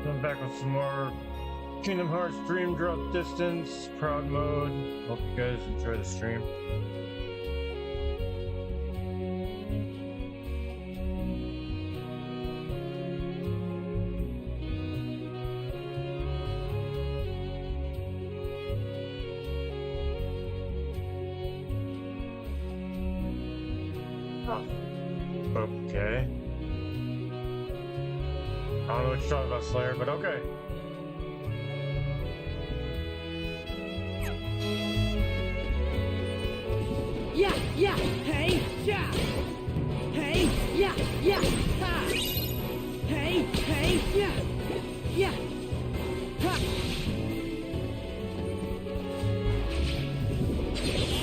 I'm back with some more Kingdom Hearts Dream Drop Distance Proud Mode. Hope you guys enjoy the stream. Okay. I don't know what you're talking about, Slayer, but okay. Yeah, yeah, hey, yeah. Hey, yeah, yeah, ha. Hey, hey, yeah, yeah, ha.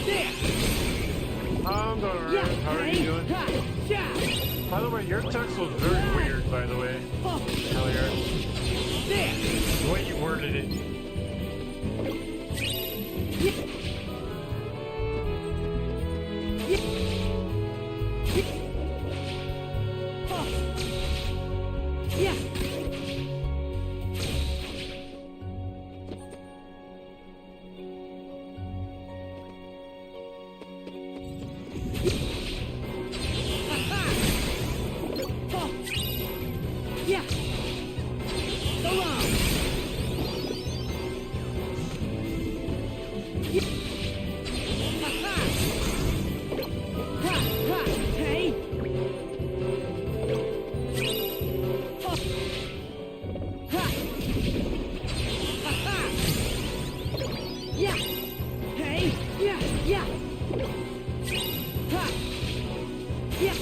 There. I'm doing alright. Yeah, How are hey, you doing? ha, yeah. By the way, your text was very weird, by the way. Oh, Earlier. there. The way you worded it. Yeah. Yeah. Yeah. Oh. Yeah. Ha-ha. Oh. Yeah. So long. Yeah. Ha-ha. Ha, ha, hey. Oh. Ha. Ha-ha. Yeah. Hey. Yeah, yeah. Ha. Yeah.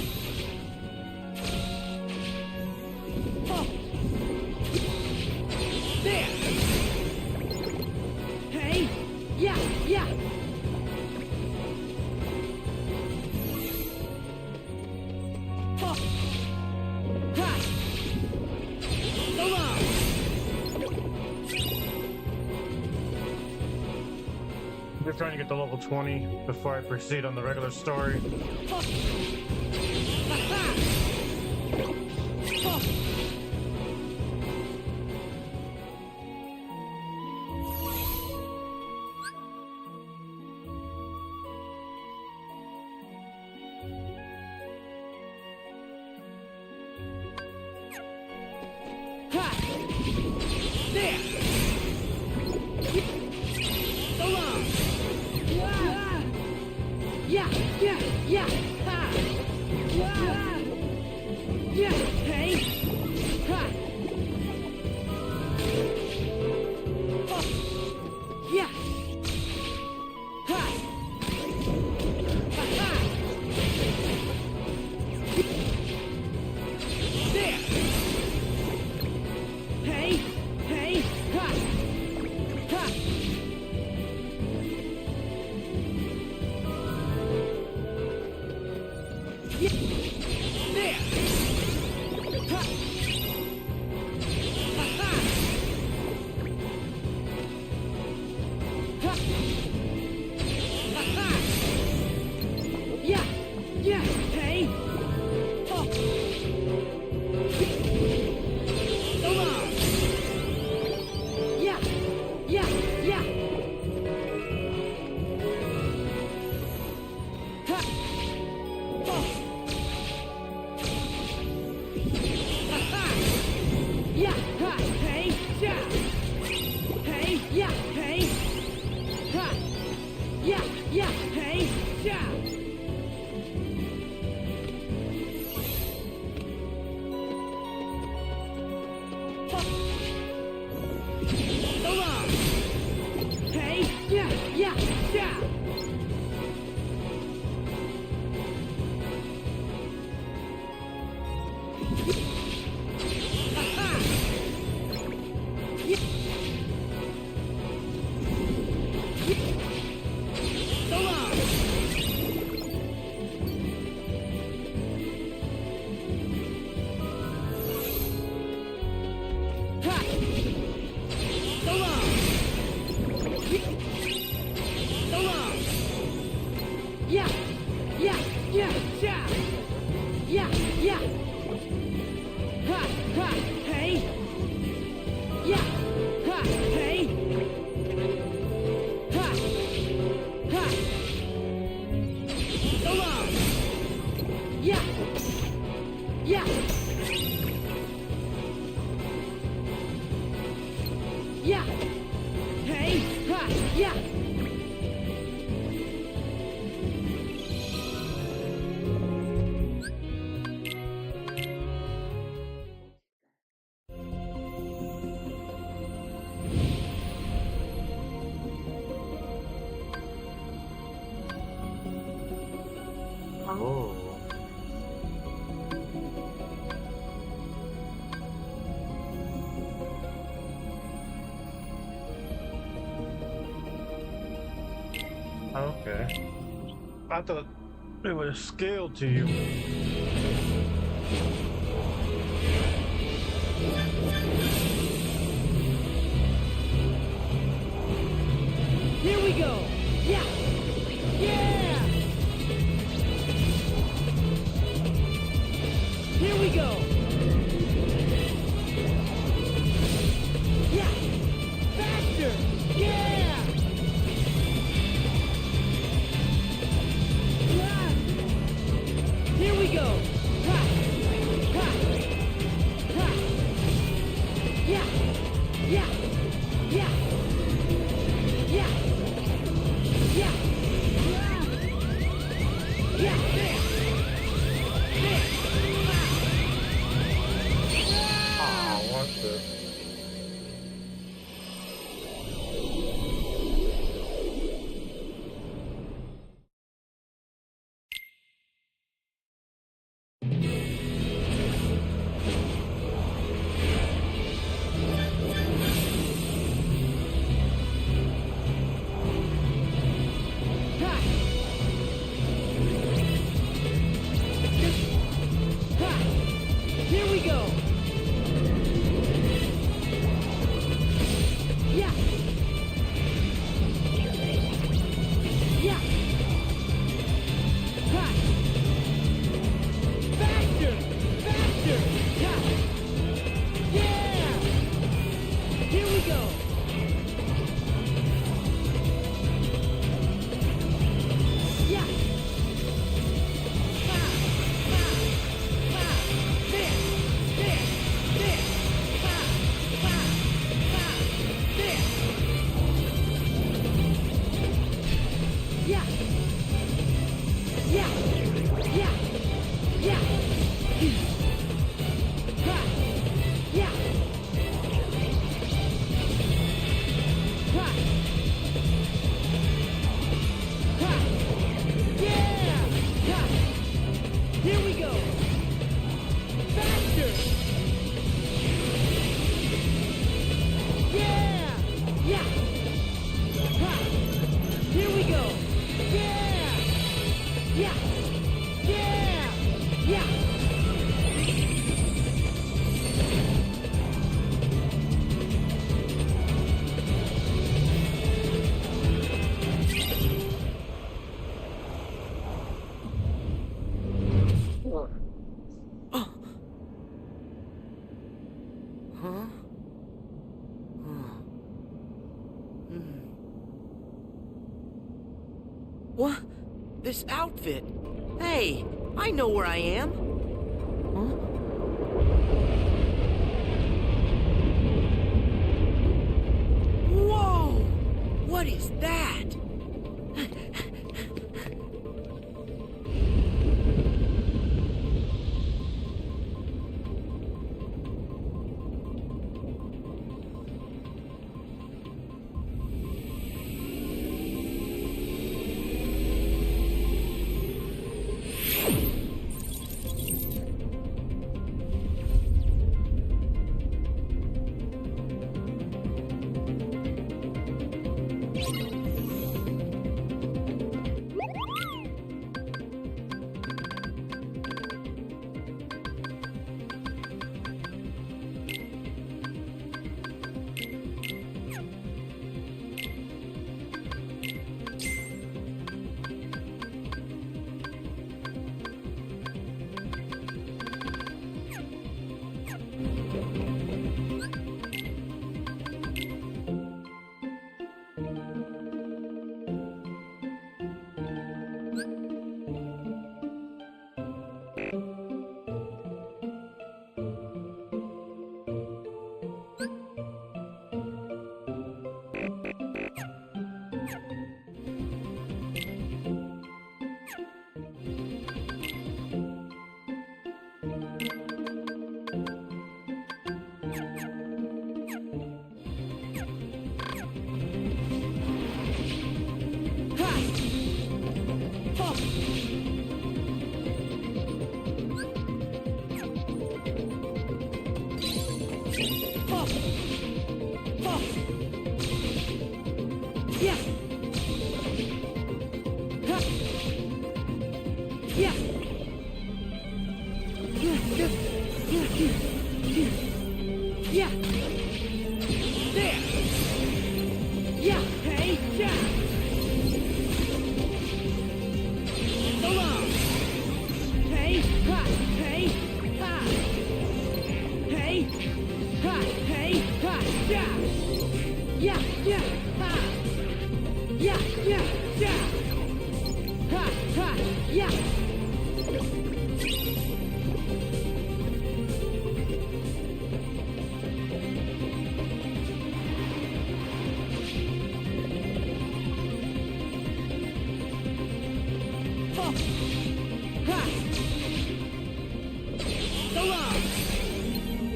Oh. There. Hey. Yeah, yeah. Oh. Ha. So long. Just trying to get to level 20 before I proceed on the regular story. Oh. Ha-ha. Oh. Ha. There. So long. Yeah, yeah, yeah. Ha. Yeah, hey. Ha. Oh. Yeah. Ha. Ha-ha. There. Hey, hey, ha. Ha. Yeah. There. Ha. Ha-ha. Ha. Ha-ha. Yeah. Yeah. Hey. Oh. So long. Yeah. Yeah. Yeah. Ha. Oh. Ha-ha. Yeah. Ha. Hey. Yeah. Hey. Yeah. Hey. Ha. Yeah. Yeah. Hey. Yeah. Oh. So long. Hey. Yeah. Yeah. Yeah. Ha-ha. Yeah. So long. Ha. So long. So long. Yeah. Yeah. Yeah. Yeah. Yeah. Yeah. Ha. Ha. Hey. yeah. Hey, ha, yeah. Oh. Okay. I thought it was scaled to you. Here we go. Yeah. Yeah. Here we go. Yeah. Faster. Yeah. Yeah. Here we go. Ha. Ha. Ha. Yeah. Yeah. Yeah. Yeah. Yeah. Yeah. Yeah. There. There. Oh, what the? Ha. Ha. Here we go. Yeah. Yeah. Ha. Faster. Faster. Ha. Yeah. Here we go. Yeah. Ha. Ha. Ha. There. There. There. Ha. Ha. Ha. There. Yeah. Yeah. Yeah. Yeah. Ha. Yeah. Ha. Ha. Yeah. Ha. Here we go. Faster. Yeah. Yeah. Ha. Here we go. Yeah. Yeah. Yeah. Yeah. Huh? What? This outfit? Hey, I know where I am. Huh? Whoa! What is that? Oh. Yeah. Huh. Yeah. Yeah. There. Yeah. Hey. Yeah. So long. Hey. Ha. Hey. Ha. Hey. Ha. Hey. Ha. Yeah. Yeah. Yeah. Ha. Yeah. Yeah. Yeah. Ha. Ha. Yeah. Oh. Ha. So long.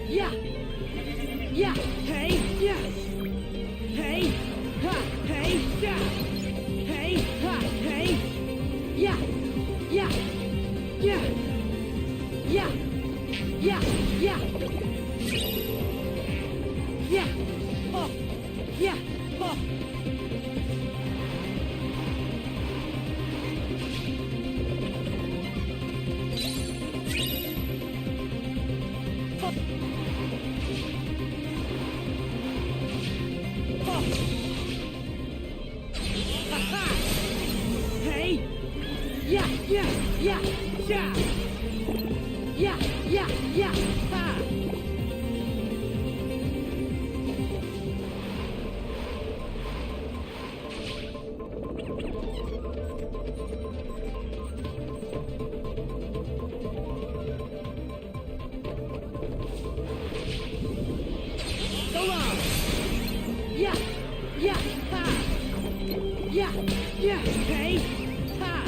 Yeah. Yeah. Hey. Yeah. Hey. Ha. Hey. Yeah. Hey. Ha. Hey. Yeah. Yeah. Yeah. Yeah. Yeah. Yeah. Yeah. Oh. Yeah. Oh. Hey! Yeah, yeah, yeah, yeah! Yeah, yeah, yeah, ha! So long! Yeah, yeah, ha! Yeah, yeah, hey, ha!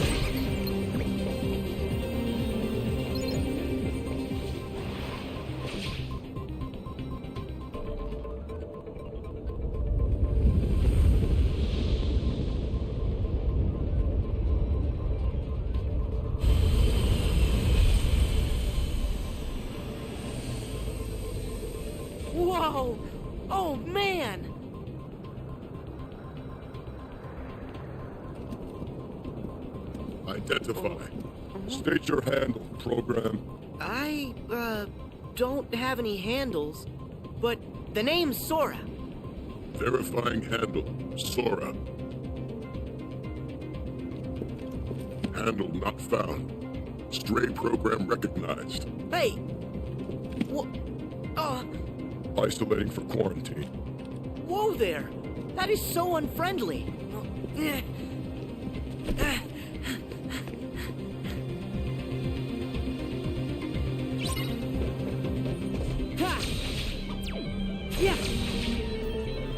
Whoa! Oh, man! Identify. State your handle, program. I, don't have any handles, but the name's Sora. Verifying handle, Sora. Handle not found. Stray program recognized. Hey! Isolating for quarantine. Whoa there! That is so unfriendly. Ha! Yeah!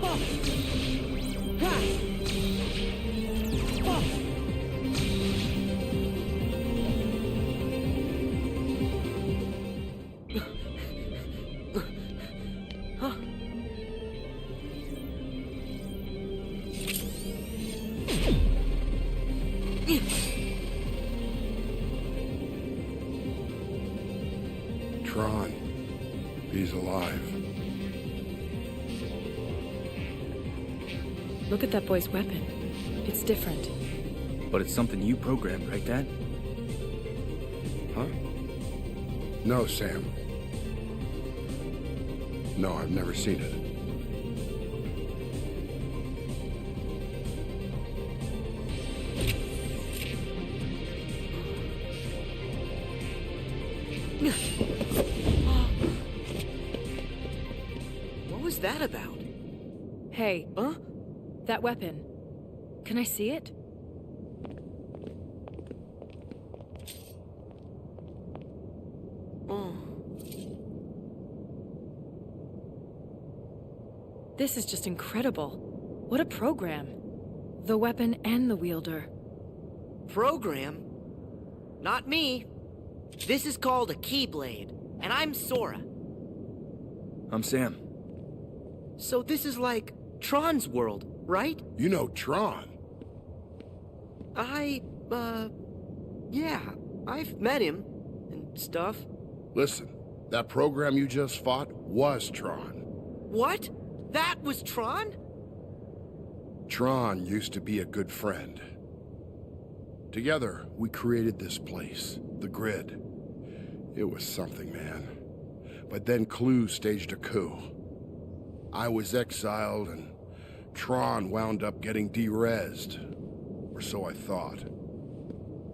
Oh! Ha! Oh! Tron. He's alive. Look at that boy's weapon. It's different. But it's something you programmed, right, Dad? Huh? No, Sam. No, I've never seen it. What was that about? Hey, Huh? that weapon. Can I see it? Oh. This is just incredible. What a program. The weapon and the wielder. Program? Not me. This is called a Keyblade, and I'm Sora. I'm Sam. So this is like Tron's world, right? You know Tron. Yeah, I've met him and stuff. Listen, that program you just fought was Tron. What? That was Tron? Tron used to be a good friend. Together, we created this place, the Grid. It was something, man. But then Clue staged a coup. I was exiled, and Tron wound up getting de-rezzed. Or so I thought.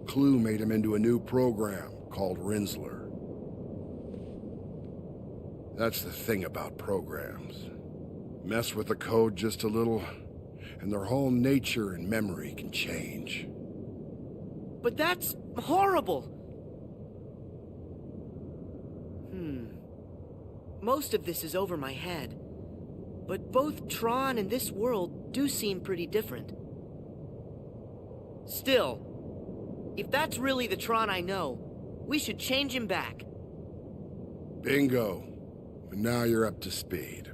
Clue made him into a new program called Rinsler. That's the thing about programs. Mess with the code just a little, and their whole nature and memory can change. But that's horrible. Most of this is over my head. But both Tron and this world do seem pretty different. Still, if that's really the Tron I know, we should change him back. Bingo. And now you're up to speed.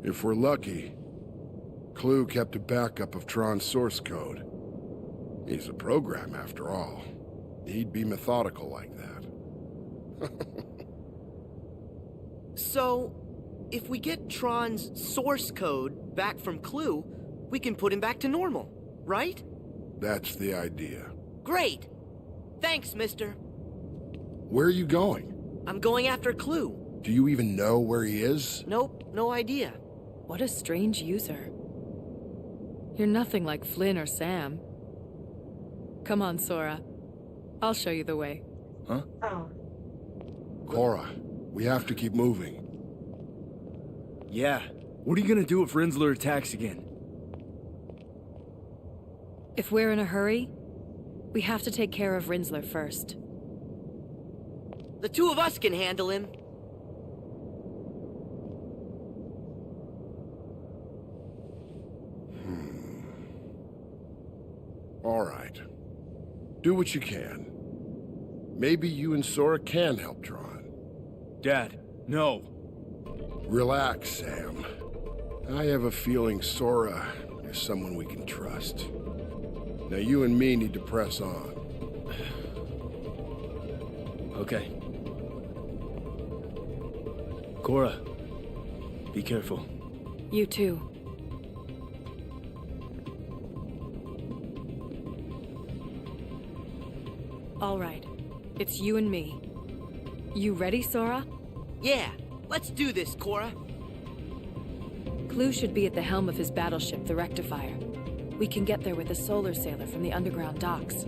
If we're lucky, Clue kept a backup of Tron's source code. He's a program, after all. He'd be methodical like that. So, if we get Tron's source code back from Clue, we can put him back to normal, right? That's the idea. Great! Thanks, mister. Where are you going? I'm going after Clue. Do you even know where he is? Nope, no idea. What a strange user. You're nothing like Flynn or Sam. Come on, Sora. I'll show you the way. Huh? Cora, we have to keep moving. Yeah. What are you gonna do if Rinsler attacks again? If we're in a hurry, we have to take care of Rinsler first. The two of us can handle him. All right. Do what you can. Maybe you and Sora can help Tron. Dad, no. Relax, Sam. I have a feeling Sora is someone we can trust. Now you and me need to press on. Okay. Cora, be careful. You too. All right. It's you and me. You ready, Sora? Yeah, let's do this, Cora. Clue should be at the helm of his battleship, the Rectifier. We can get there with a solar sailor from the underground docks.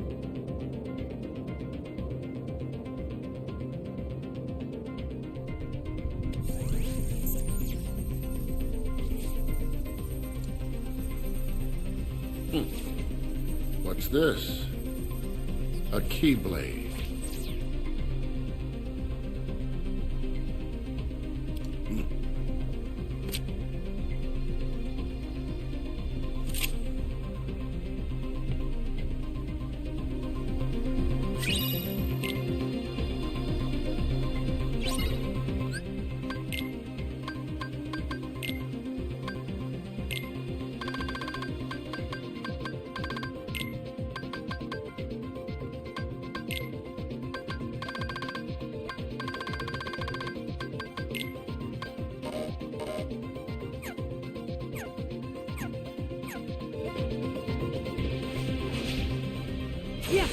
What's this? A Keyblade. Yeah.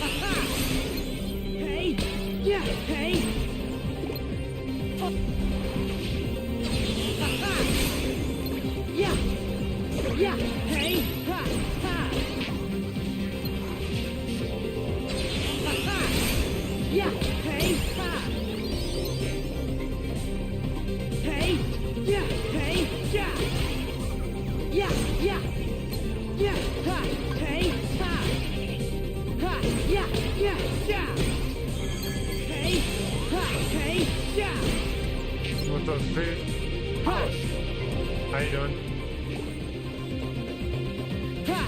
Aha. Hey. Yeah. Hey. Oh. Aha. Yeah. Yeah. Hey. Ha. Ha. Aha. Yeah. Hey. Ha. Hey. Yeah. Hey. Yeah. Yeah. Yeah. Yeah, ha, hey, ha, ha, yeah, yeah, yeah. Hey, ha, hey, yeah. What's up, Pete? Ha, How you doing? ha,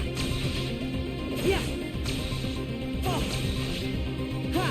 yeah. Oh, ha.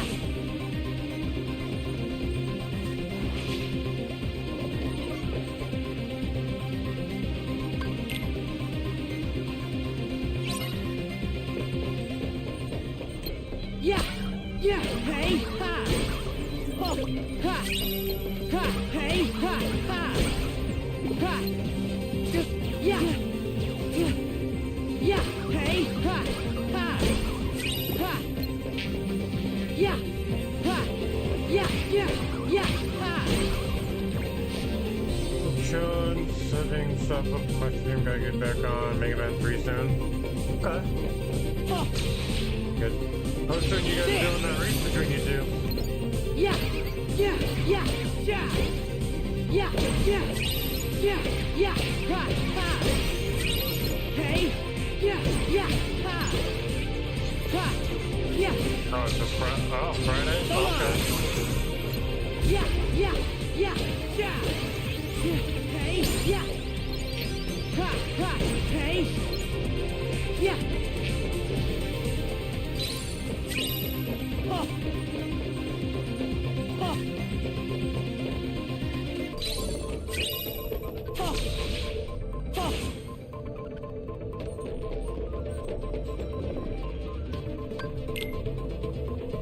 chilling, setting stuff up for my stream. Gotta get back on Mega Man 3 soon. Okay. Good. How soon you guys doing that race between you two? Yeah, yeah, yeah, yeah. Yeah, yeah, yeah, yeah, ha, ha. Hey, yeah, yeah, ha. Ha, yeah. Oh, it's a Friday? Okay. Yeah, yeah, yeah, yeah. Yeah, hey, yeah. Ha, ha, hey. Yeah. Oh. Oh. Oh. Oh.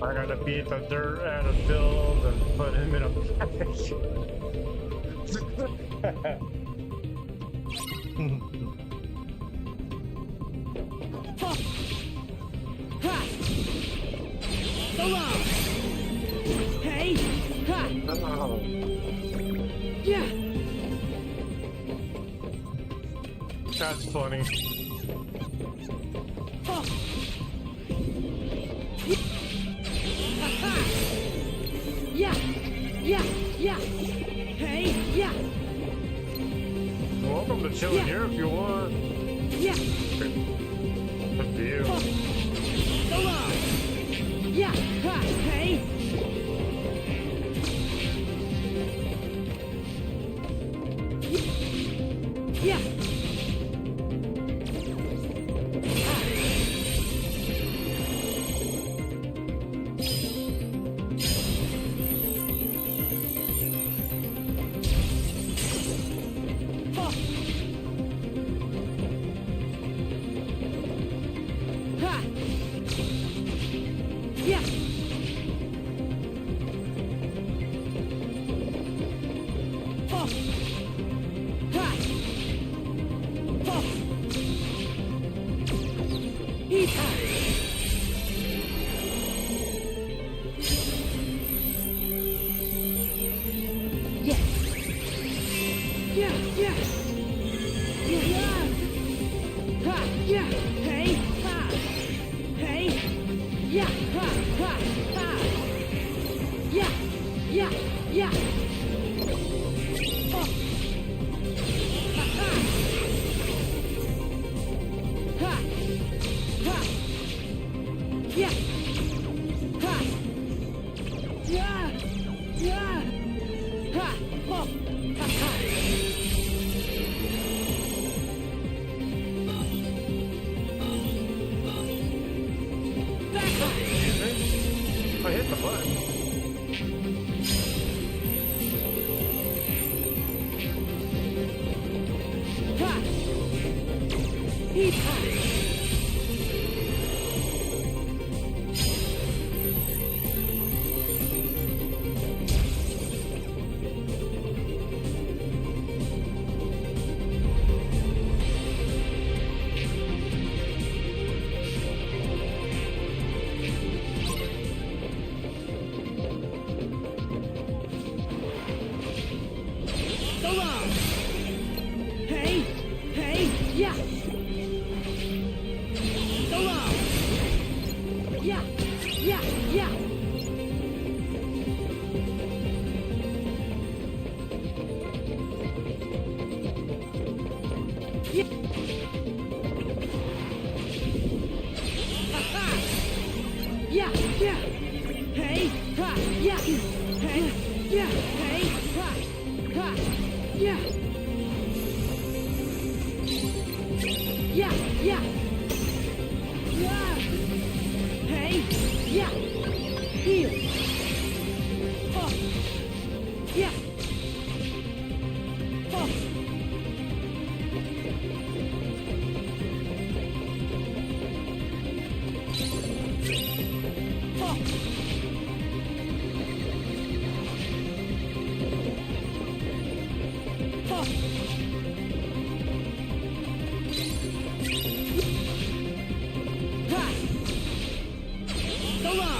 I gotta beat the dirt out of Build and put him in a package. Ha. Ha. Hello. Hey. Ha. Yeah. That's funny. Oh. Ha-ha. Yeah. Yeah. Yeah. Hey. Yeah. Welcome to chilling here if you want. Yeah. Up to you. Oh. Hello. Yeah. Ha. Hey. Yeah. Oh. Ha. Yeah. Oh. Ha. Oh. Eat. Yes. Yeah, yeah. Yeah, yeah. Ha, yeah. Hey, ha. Hey. Yeah, ha, ha, ha. Yeah, yeah, yeah. Oh. Ha, ha. Ha. Ha. Yeah. Ha. Yeah. Yeah. Ha. Oh. Ha, ha. I hit the button. Ha. Eat. Ha. Hello. Hey, hey, yeah. Hello. Yeah, yeah, yeah. Yeah. Ha-ha. Yeah, yeah. Hey, ha, yeah. Hey, yeah. Hey, ha, ha. Yeah. Yeah, yeah. Yeah. Hey, yeah. Here. Oh. Yeah. Oh. Oh. Oh. Ha. Hello.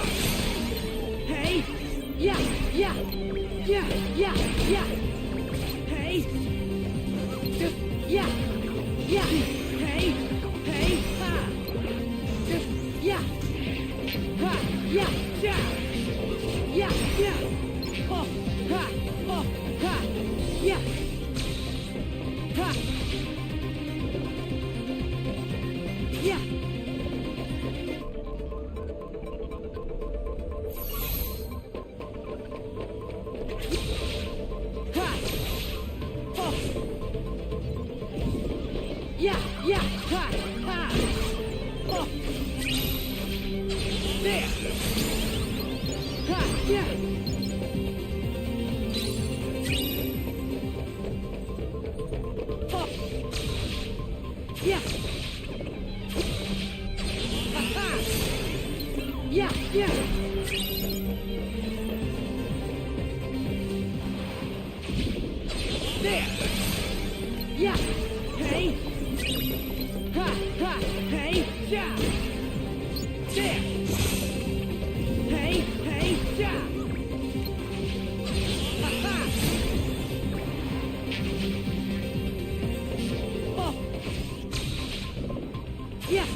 Hey. Yeah. Yeah. Yeah. Yeah. Yeah. Hey. Ha! Yeah! Ha! Oh! Yeah! Yeah! Ha! Ha! Oh! There! Ha! Yeah! Oh! Yeah! Ha-ha! Yeah! Yeah! There! Yeah! Hey! Ha! Ha! Hey! Yeah! There! Hey! Hey! Yeah! Ha-ha! Oh! Yeah!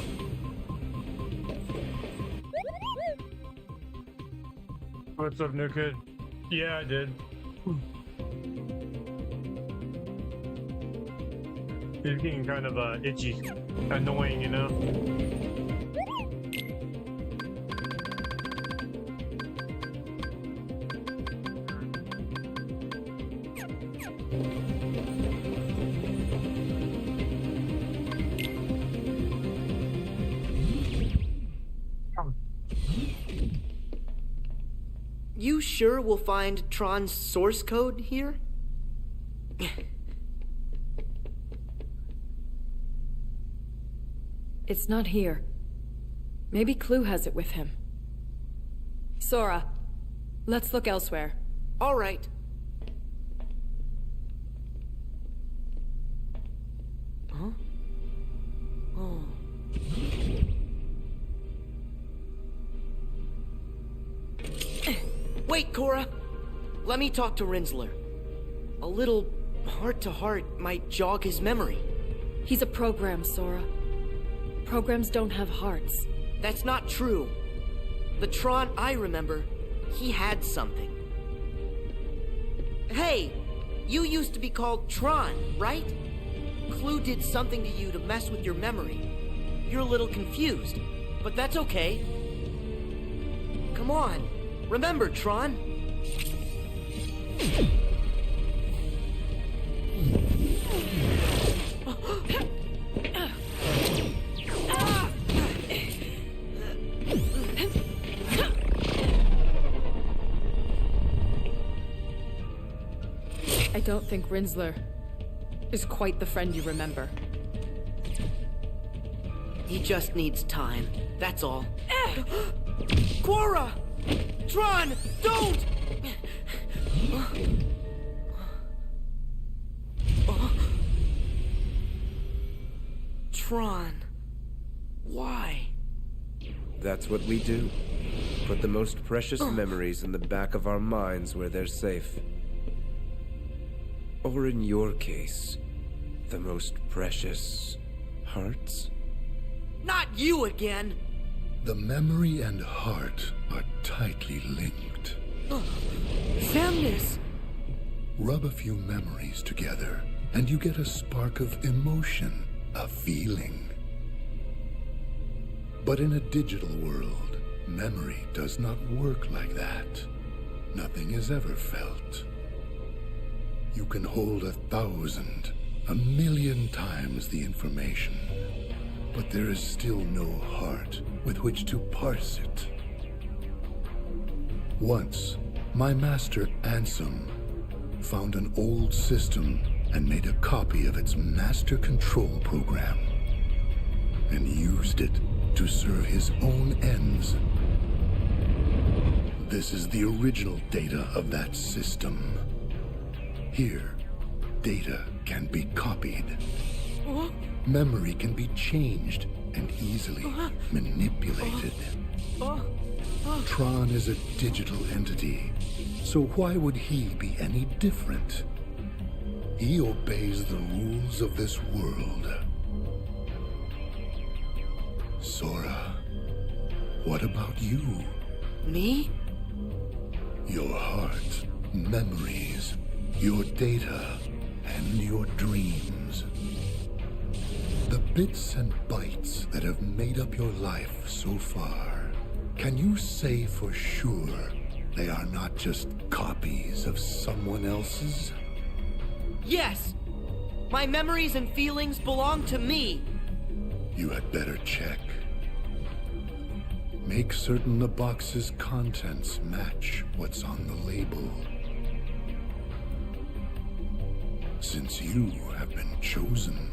What's up, new kid? Yeah, I did. He's getting kind of itchy, annoying, you know? You sure we'll find Tron's source code here? It's not here. Maybe Clue has it with him. Sora, let's look elsewhere. All right. Huh? Oh. Wait, Cora. Let me talk to Rinsler. A little heart-to-heart might jog his memory. He's a program, Sora. Programs don't have hearts. That's not true. The Tron I remember, he had something. Hey, you used to be called Tron, right? Clue did something to you to mess with your memory. You're a little confused, but that's okay. Come on, remember, Tron? I don't think Rinsler is quite the friend you remember. He just needs time, that's all. Quora! Tron, don't! Tron, why? That's what we do. Put the most precious memories in the back of our minds where they're safe. Or in your case, the most precious hearts? Not you again! The memory and heart are tightly linked. Samnus! Rub a few memories together, and you get a spark of emotion, a feeling. But in a digital world, memory does not work like that. Nothing is ever felt. You can hold 1,000, 1,000,000 times the information, but there is still no heart with which to parse it. Once, my master Ansem found an old system and made a copy of its master control program, and used it to serve his own ends. This is the original data of that system. Here, data can be copied. Memory can be changed and easily manipulated. Tron is a digital entity, so why would he be any different? He obeys the rules of this world. Sora, what about you? Me? Your heart, memories, your data, and your dreams. bits and bytes that have made up your life so far, can you say for sure they are not just copies of someone else's? Yes! My memories and feelings belong to me! You had better check. Make certain the box's contents match what's on the label. Since you have been chosen.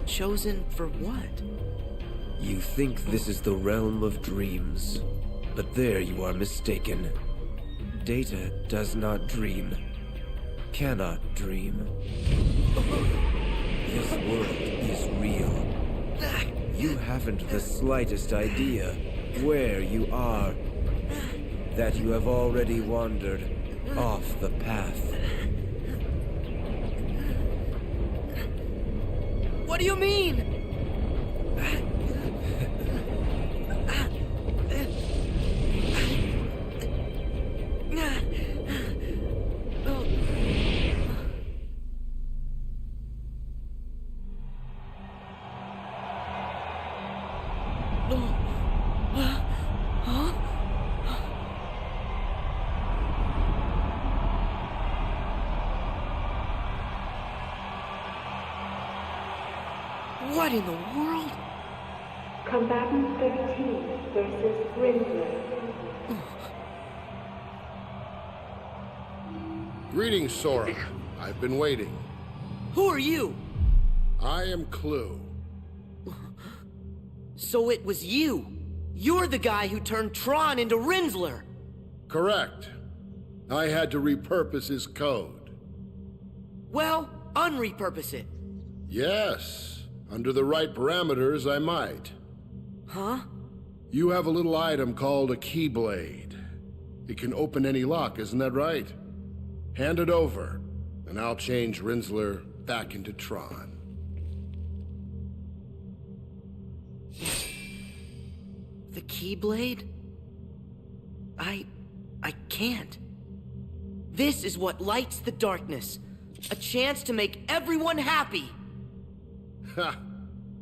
Chosen for what? You think this is the realm of dreams, but there you are mistaken. Data does not dream, cannot dream. This world is real. You haven't the slightest idea where you are, that you have already wandered off the path. What do you mean? What in the world? Combatant 13 versus Rinsler. Greetings, Sora. I've been waiting. Who are you? I am Clue. So it was you. You're the guy who turned Tron into Rinsler. Correct. I had to repurpose his code. Well, unrepurpose it. Yes. Under the right parameters, I might. Huh? You have a little item called a Keyblade. It can open any lock, isn't that right? Hand it over, and I'll change Rinsler back into Tron. The Keyblade? I can't. This is what lights the darkness. A chance to make everyone happy. Ha!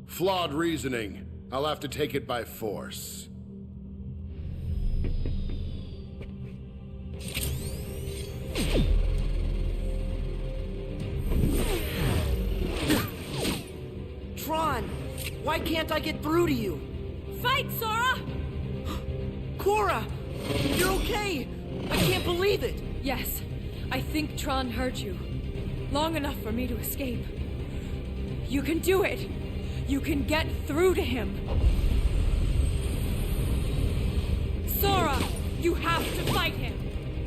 Flawed reasoning. I'll have to take it by force. Tron, why can't I get through to you? Fight, Sora! Cora, you're okay! I can't believe it! Yes, I think Tron heard you. Long enough for me to escape. You can do it! You can get through to him! Sora, you have to fight him!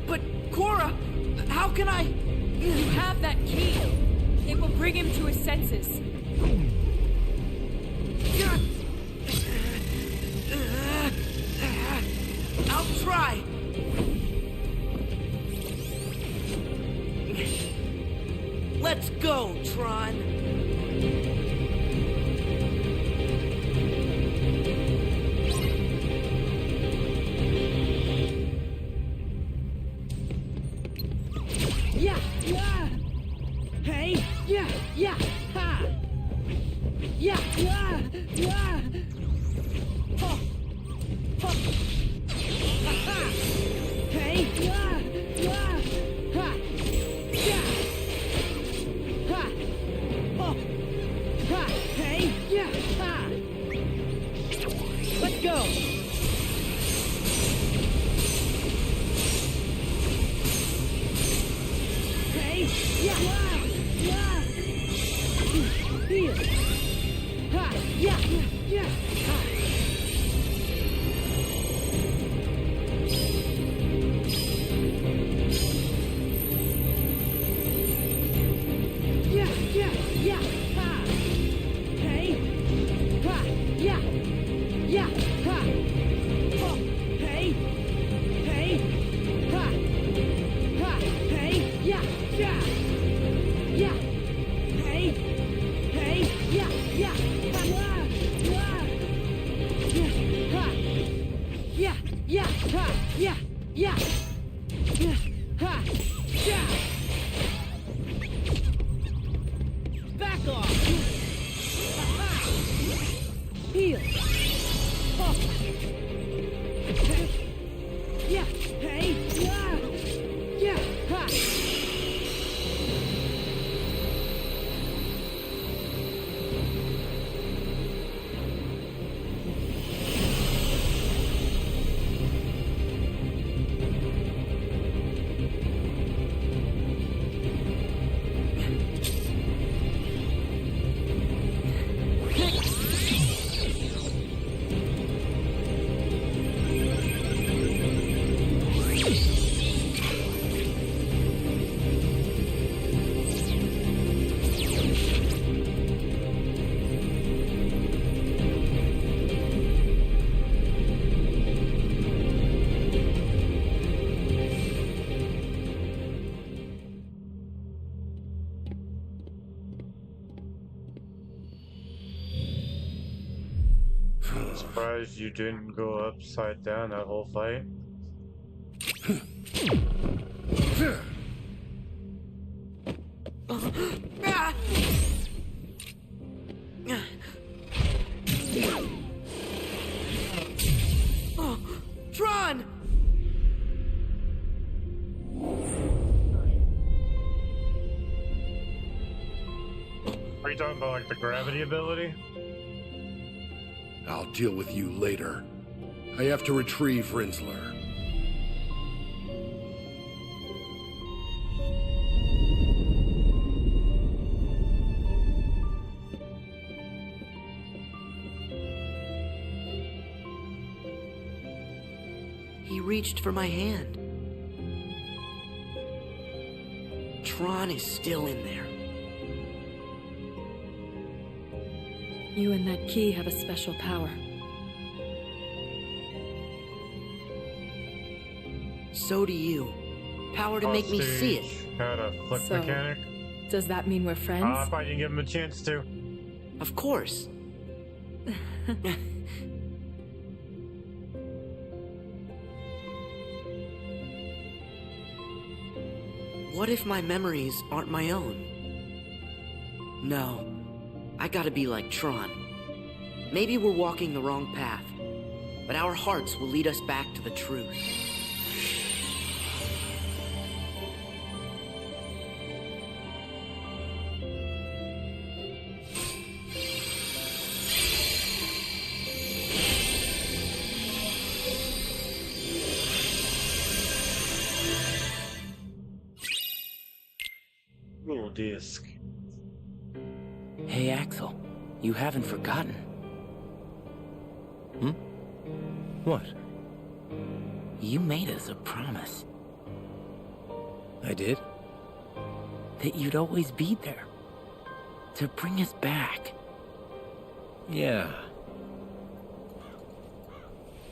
But, Cora, how can I... You have that key. It will bring him to his senses. I'll try! Let's go, Tron! Yeah, yeah. Hey, yeah, yeah, ha. Yeah, yeah, yeah. Ho, ho. Ha, ha. Hey, yeah, yeah, ha. Yeah. Ha. Ho. Ha. Hey, yeah, ha. Let's go. Hey, yeah, yeah. Here. Ha, yeah, yeah, ha. Yeah, yeah, yeah, ha. Hey, ha, yeah, yeah, ha. Oh, hey, hey, ha, ha, hey, yeah, yeah, yeah, hey, hey, yeah, yeah, ha, yeah, yeah, ha, yeah, yeah, yeah, ha, yeah, yeah. surprised you didn't go upside down that whole fight. Ah! Oh, Tron! Are you talking about like the gravity ability? I'll deal with you later. I have to retrieve Rinsler. He reached for my hand. Tron is still in there. You and that key have a special power. So do you. Power to make me see it. Hostage had a flip So- mechanic. Does that mean we're friends? If I didn't give him a chance to. Of course. What if my memories aren't my own? No, I gotta be like Tron. Maybe we're walking the wrong path, but our hearts will lead us back to the truth. Little disc. Hey, Axel, you haven't forgotten. Hmm? What? You made us a promise I did? that you'd always be there to bring us back. Yeah.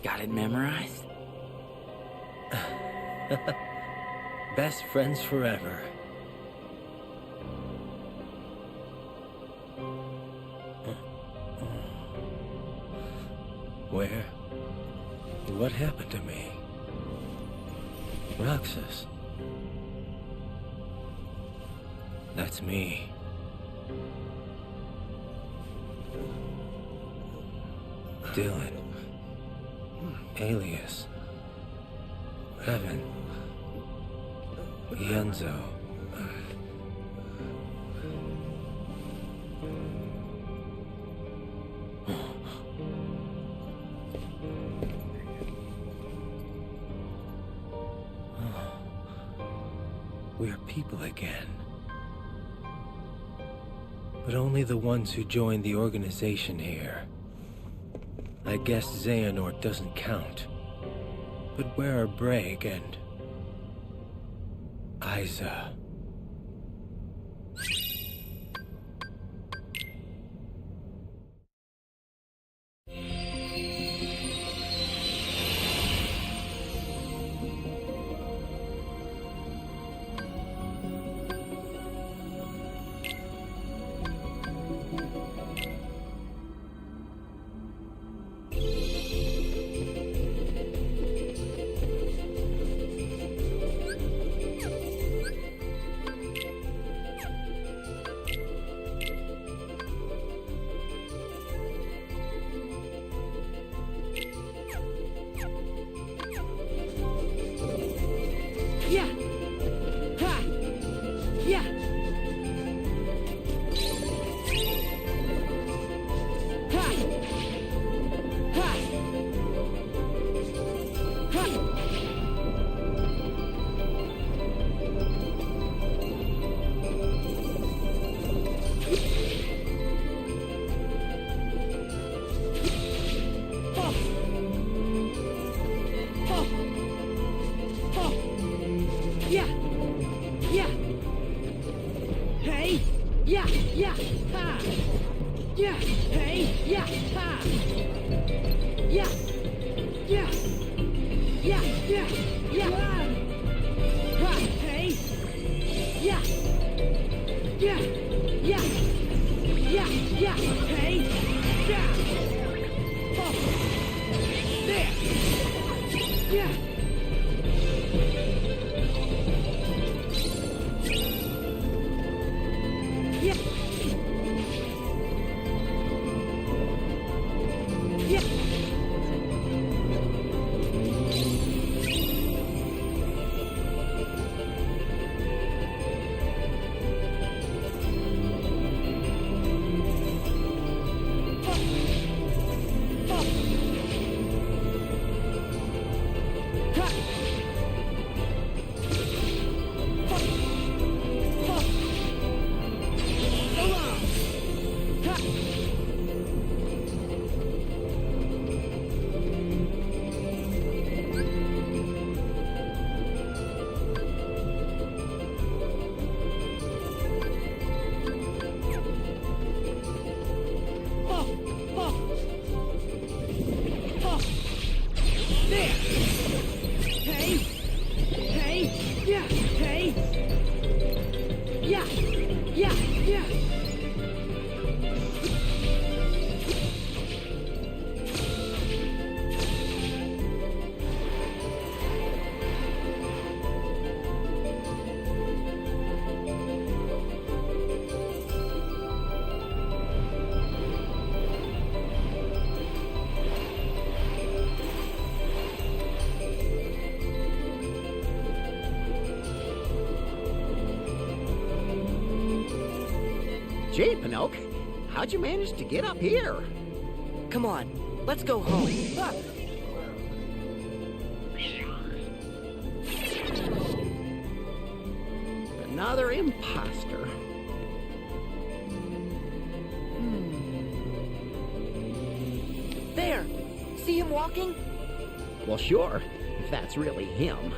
Got it memorized? Best friends forever. Where? What happened to me? Roxas. That's me. Dylan. Alias. Evan. Yenzo. We're people again. But only the ones who joined the organization here. I guess Xehanort doesn't count. But where are Braig and Isa? Yeah. Ha. Yeah. Ha. Ha. Ha. Yeah. Yeah. Hey. Yeah. Yeah. Ha. Yeah. Hey. Yeah. Ha. Yeah. Yeah. Yeah. Yeah. Yeah. Ha. Hey. Yeah. Yeah. Yeah. Yeah. Yeah. Hey. Yeah. Oh. Gee, Pinocchio, how'd you manage to get up here? Come on, let's go home. Another imposter. There! See him walking? Well, sure, if that's really him.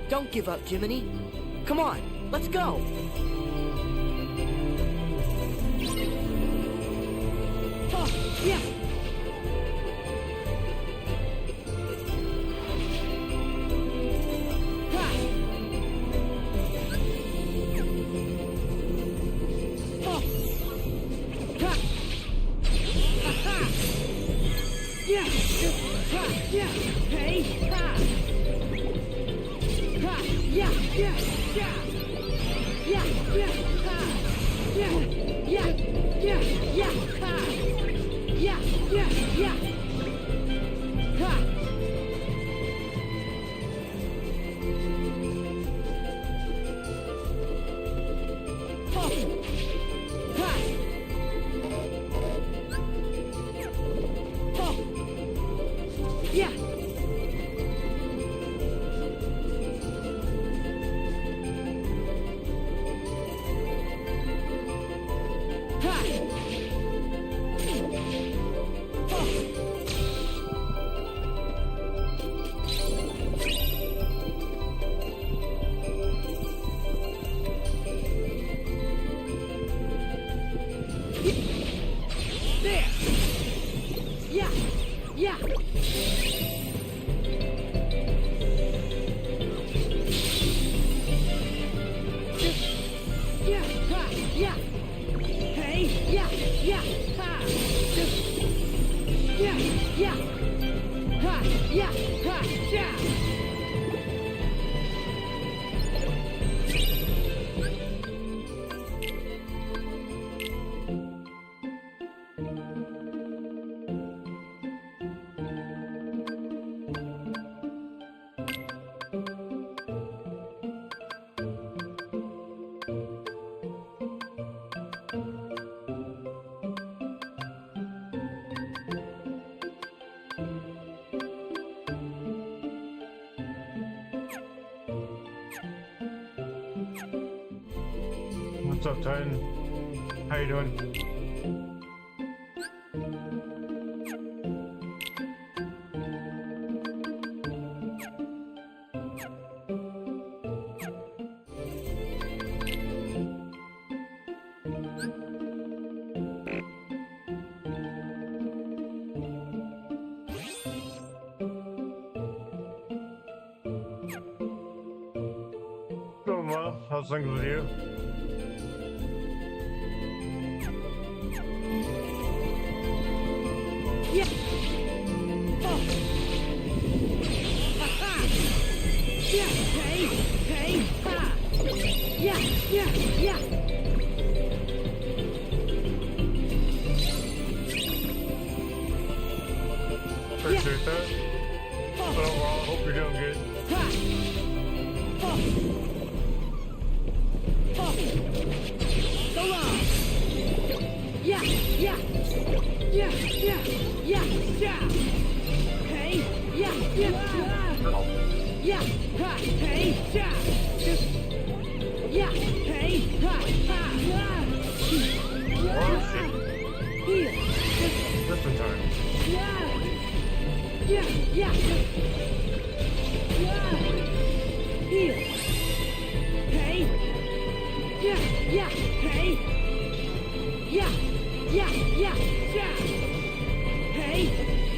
Don't give up, Jiminy. Come on, let's go! Oh, yeah. Yeah! Ha! Yeah! Hey! Ha! Ha! Yeah! Yeah! Yeah! Yeah! Yeah! Ha! Yeah! Yeah! Yeah! Yeah! Ha! Yeah! Yeah! Yeah! Ha! Oh! Ha! Oh! Yeah! Ha! There! Yeah! Yeah! Yeah! Ha! Yeah! Hey! Yeah! Yeah! Ha! Yeah! Yeah! Ha! Yeah! Ha! Yeah! What's up, Titan? How you doing? Doing well. How's things with you? Yeah! Oh! Ha-ha! Yeah! Hey! Hey! Ha! Yeah! Yeah! Yeah! Appreciate that. Oh! Oh, well, I hope you're doing good. Ha! Oh! Oh! So long! Yeah! Yeah! Yeah! Yeah! Yeah! Yeah! Hey! Yeah! Yeah! Yeah! Ha! Hey! Yeah! Yeah! Hey! Ha! Ha! Oh, shit. Here! Just in time. Yeah! Yeah! Yeah! Yeah! Here! Hey! Yeah! Yeah! Hey! Yeah! Yeah! Yeah! Yeah! Hey!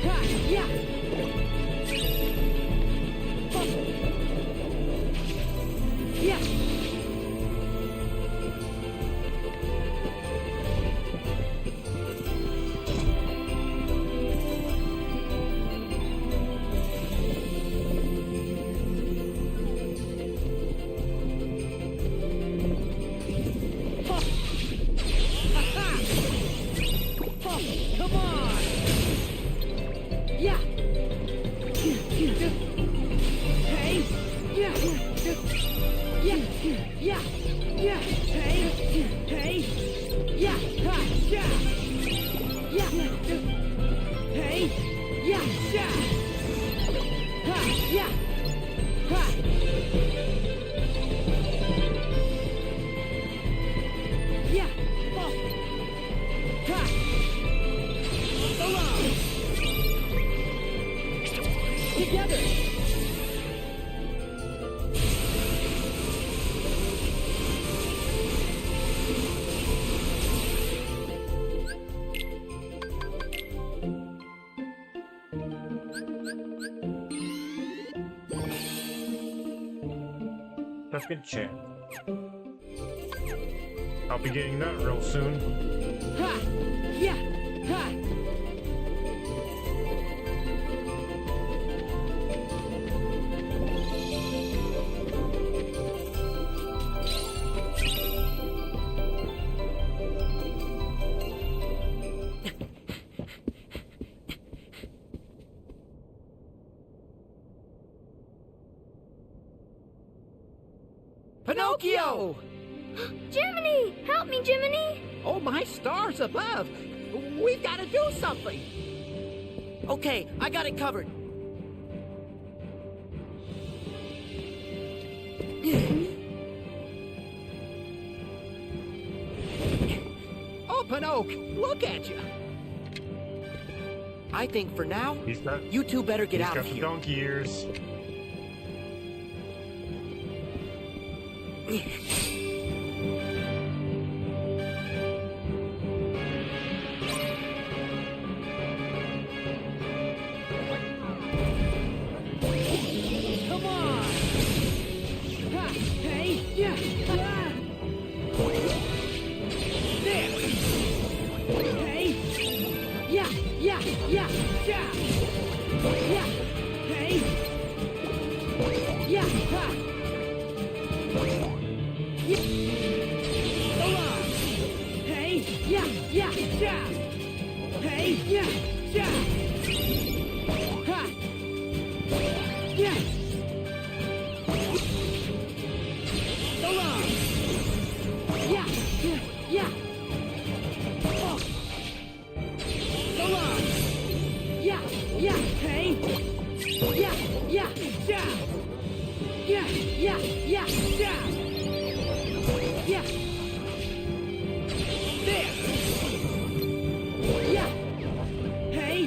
Ha! Yeah! Oh. Yeah! Oh. Ha-ha! Oh, come on! Yeah! yeah, yeah, hey, hey, yeah, ha, yeah, yeah, hey, yeah, yeah, ha, yeah, ha, yeah, oh, ha, along, together. That's good chat. I'll be getting that real soon. Ha! Yeah! Ha! Pinocchio! Jiminy! Help me, Jiminy! Oh, my stars above! We've got to do something! Okay, I got it covered. Oh, Pinocchio, look at you! I think for now, He's got, you two better get he's out got of the here. donkey ears. Come on! Ha! Hey! Yeah! Ah! There! Hey! Yeah! Yeah! Yeah! Yeah! Yeah! Hey! Yeah! Ha! Yeah! Along! Hey! Yeah! Yeah! Yeah! Hey! Yeah! Yeah! Ha! Yeah! Along! Yeah! Yeah! Yeah! Oh! Along! Yeah! Yeah! Hey! Yeah! Yeah! Yeah! Yeah! Yeah! Yeah! Yeah! Yeah! There! Yeah! Hey!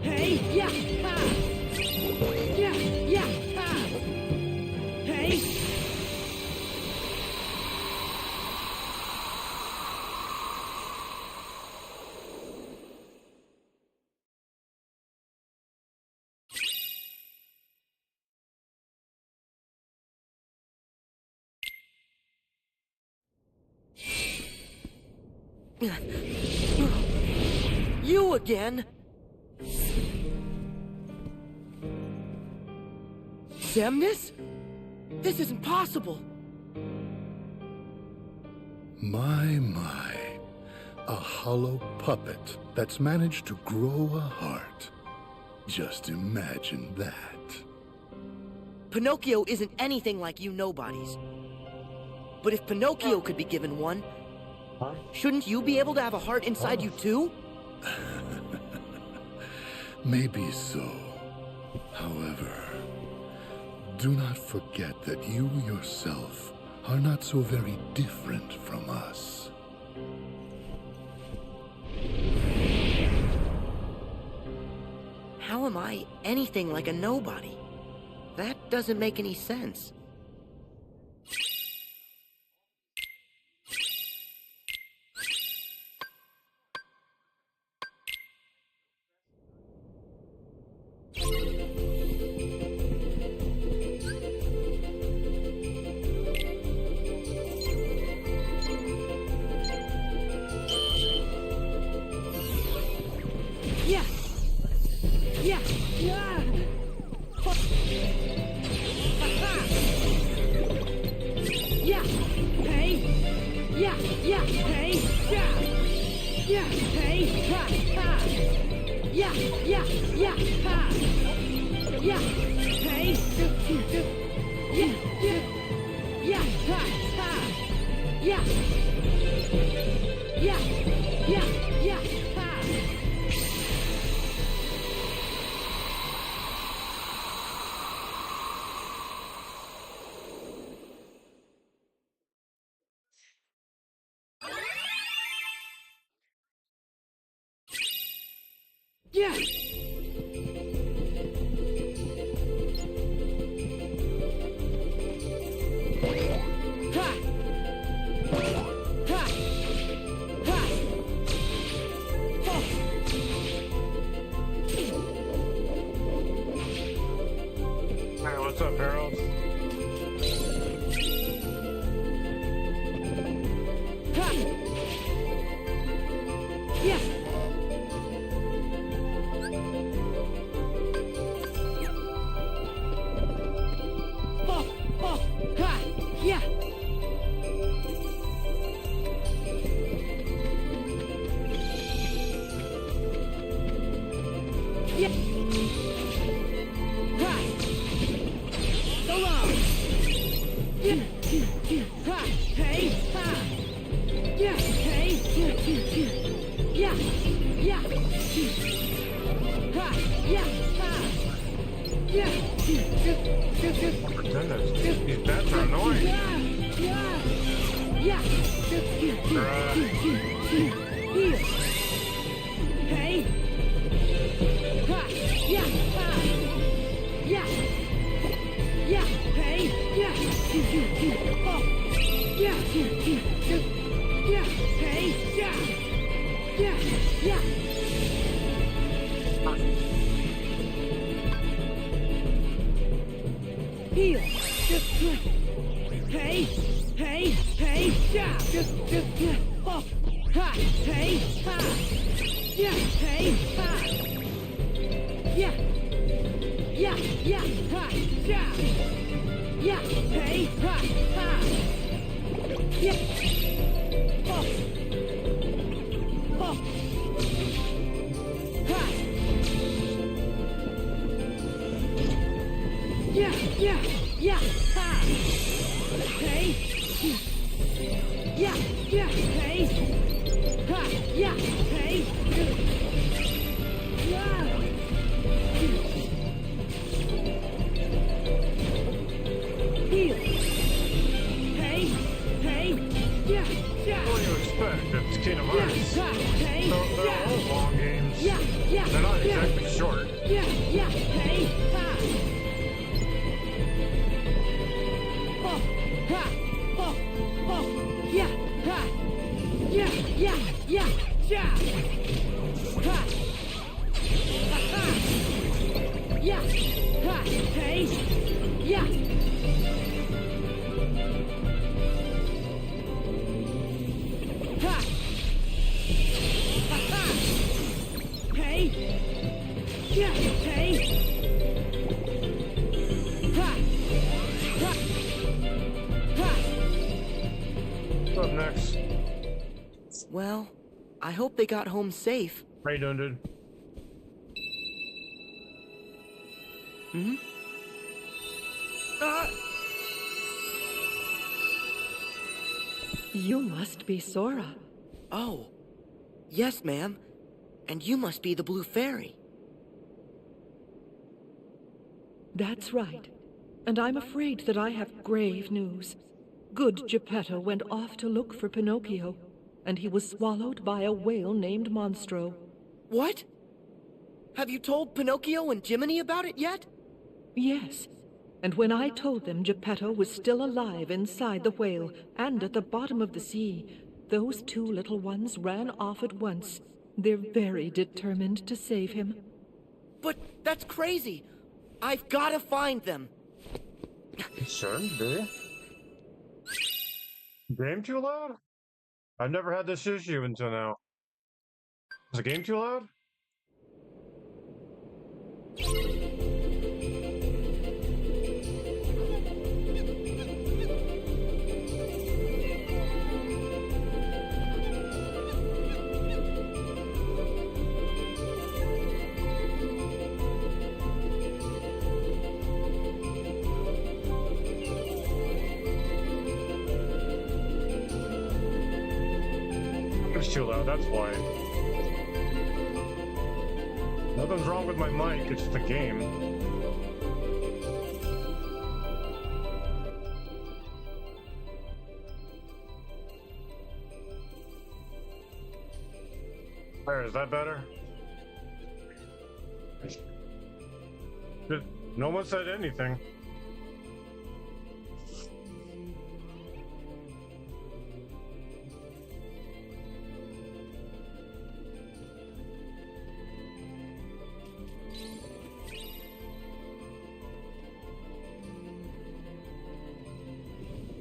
Hey! Yeah! Ha! Yeah! Yeah! Ha! Hey! You again? Xemnas? This isn't possible. My. A hollow puppet that's managed to grow a heart. Just imagine that. Pinocchio isn't anything like you nobodies. But if Pinocchio could be given one, shouldn't you be able to have a heart inside you too? Maybe so. However, do not forget that you yourself are not so very different from us. How am I anything like a nobody? That doesn't make any sense. Yeah! Yeah! Yeah! Ha-ha! Yeah! Hey! Yeah! Yeah! Hey! Yeah! Yeah! Hey! Ha! Ha! Yeah! Yeah! Yeah! Ha! Yeah! Hey! Yeah! Yeah! Yeah! Yeah. Ha. Ha. Ha. Oh. Hey, what's up, Harold? Ha. Yeah. Oh, oh, ha, yeah. Yeah. Ha. So long. Yeah. Ha. Hey. Ha. Yeah. Hey. Yeah. Yeah. Ha. Yeah. Ha. Yeah. Oh my goodness, these bats are annoying. Yeah. Here. Hey. Ha. Yeah. Ha. Yeah. Yeah. Hey. Yeah. Oh. Yeah. Yeah. Hey. Yeah. Yeah. Yeah. Here. Hey. Hey. Hey. Yeah. Oh. Ha. Hey. Ha. Yeah. Hey. Ha. Yeah. Yeah. Yeah. Ha. Yeah. Yeah. Hey. Ha. Ha. Yeah. Oh. Oh. Ha. Yeah. Yeah. Yeah. Ha. Hey. Yeah. Yeah. Hey. Ha. Yeah. Hey. Yeah. Here. Hey. Hey. Yeah. Yeah. What do you expect? It's Kingdom Hearts. Yeah. Hey. They're all long games. Yeah. Yeah. They're not Yeah. exactly short. Yeah. Yeah. Hey. Ha. Oh. Ha. Oh. Oh. Yeah. Ha. Yeah. Yeah. Yeah. Yeah. Ha. Ha. Ha. Yeah. Ha. Hey. Yeah. Ha. Ha. Ha. Hey. Yeah. Hey. Ha. Ha. Ha. What's up next? Well, I hope they got home safe. How you doing, dude? Hmm? You must be Sora. Oh. Yes, ma'am. And you must be the Blue Fairy. That's right. And I'm afraid that I have grave news. Good Geppetto went off to look for Pinocchio, and he was swallowed by a whale named Monstro. What? Have you told Pinocchio and Jiminy about it yet? Yes. And when I told them Geppetto was still alive inside the whale and at the bottom of the sea, those two little ones ran off at once. They're very determined to save him. But that's crazy. I've got to find them. Sure, do you? Game too loud? I've never had this issue until now. Is the game too loud? It's too loud, that's why. Nothing's wrong with my mic, it's the game. There, is that better? No one said anything.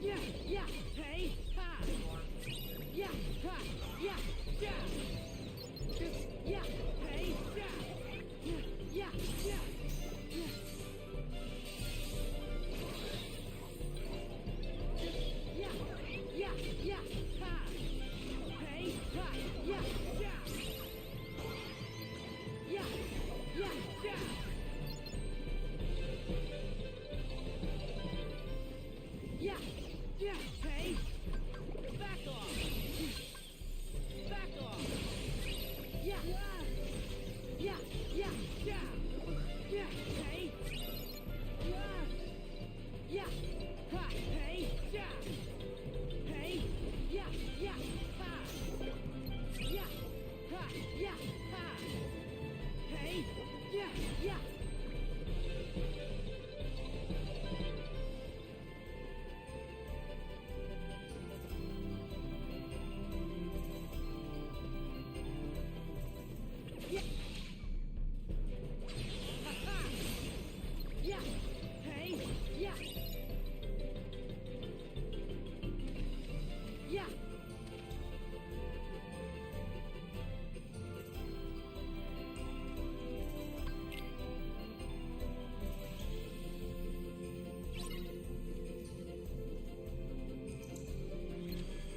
Yeah, yeah, hey, ha. Yeah, ha, yeah, yeah. Yeah, hey, yeah. Yeah, yeah, yeah. Yeah. Yeah, yeah, yeah, ha. Hey, ha, yeah, yeah. Yeah, yeah, yeah. Yeah, yeah, hey. Back off. Back off. Yeah, yeah, yeah, yeah. Yeah, hey. Yeah, yeah, ha, hey, yeah. Hey, yeah, yeah, ha. Yeah, ha, yeah, ha. Hey, yeah, yeah. Yeah. Ha-ha. Yeah. Hey. Yeah. Yeah.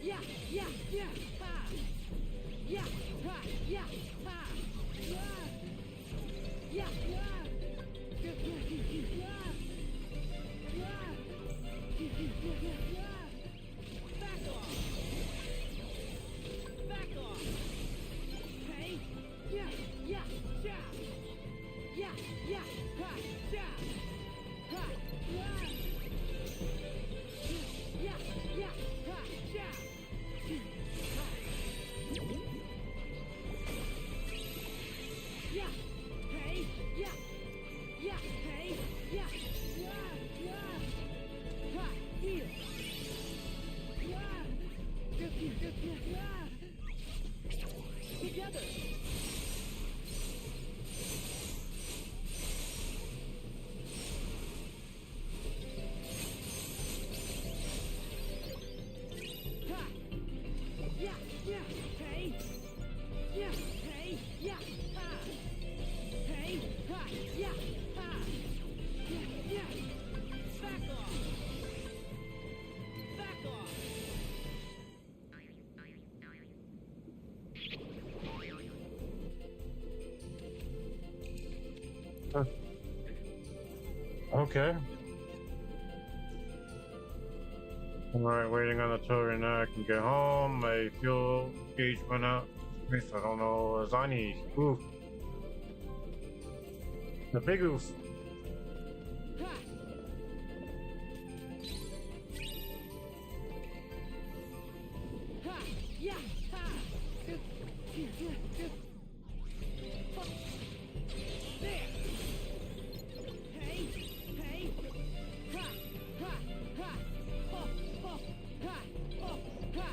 Yeah, yeah, yeah, ha. Yeah, ha, yeah, ha. Yeah, yeah, yeah. Yeah, yeah, yeah. Back off. Back off. Hey, yeah, yeah, yeah. Yeah, yeah, ha, yeah. Ha, yeah. Yeah, yeah, ha, yeah. Yeah, hey, yeah, yeah, hey, yeah, yeah, yeah, ha, here, yeah, together. Ha, yeah, yeah, hey, yeah, hey, yeah, ha. Hey, ha, yeah, ha. Yeah, yeah. Back off. Back off. Okay. Alright, waiting on the tow now. I can get home. My fuel gauge went out. At least I don't know. Zani. Oof. The big oof. Ha. Ha, yeah, ha. There. Hey, hey. Ha, ha, ha. Ho, ho, ha, ho, ha.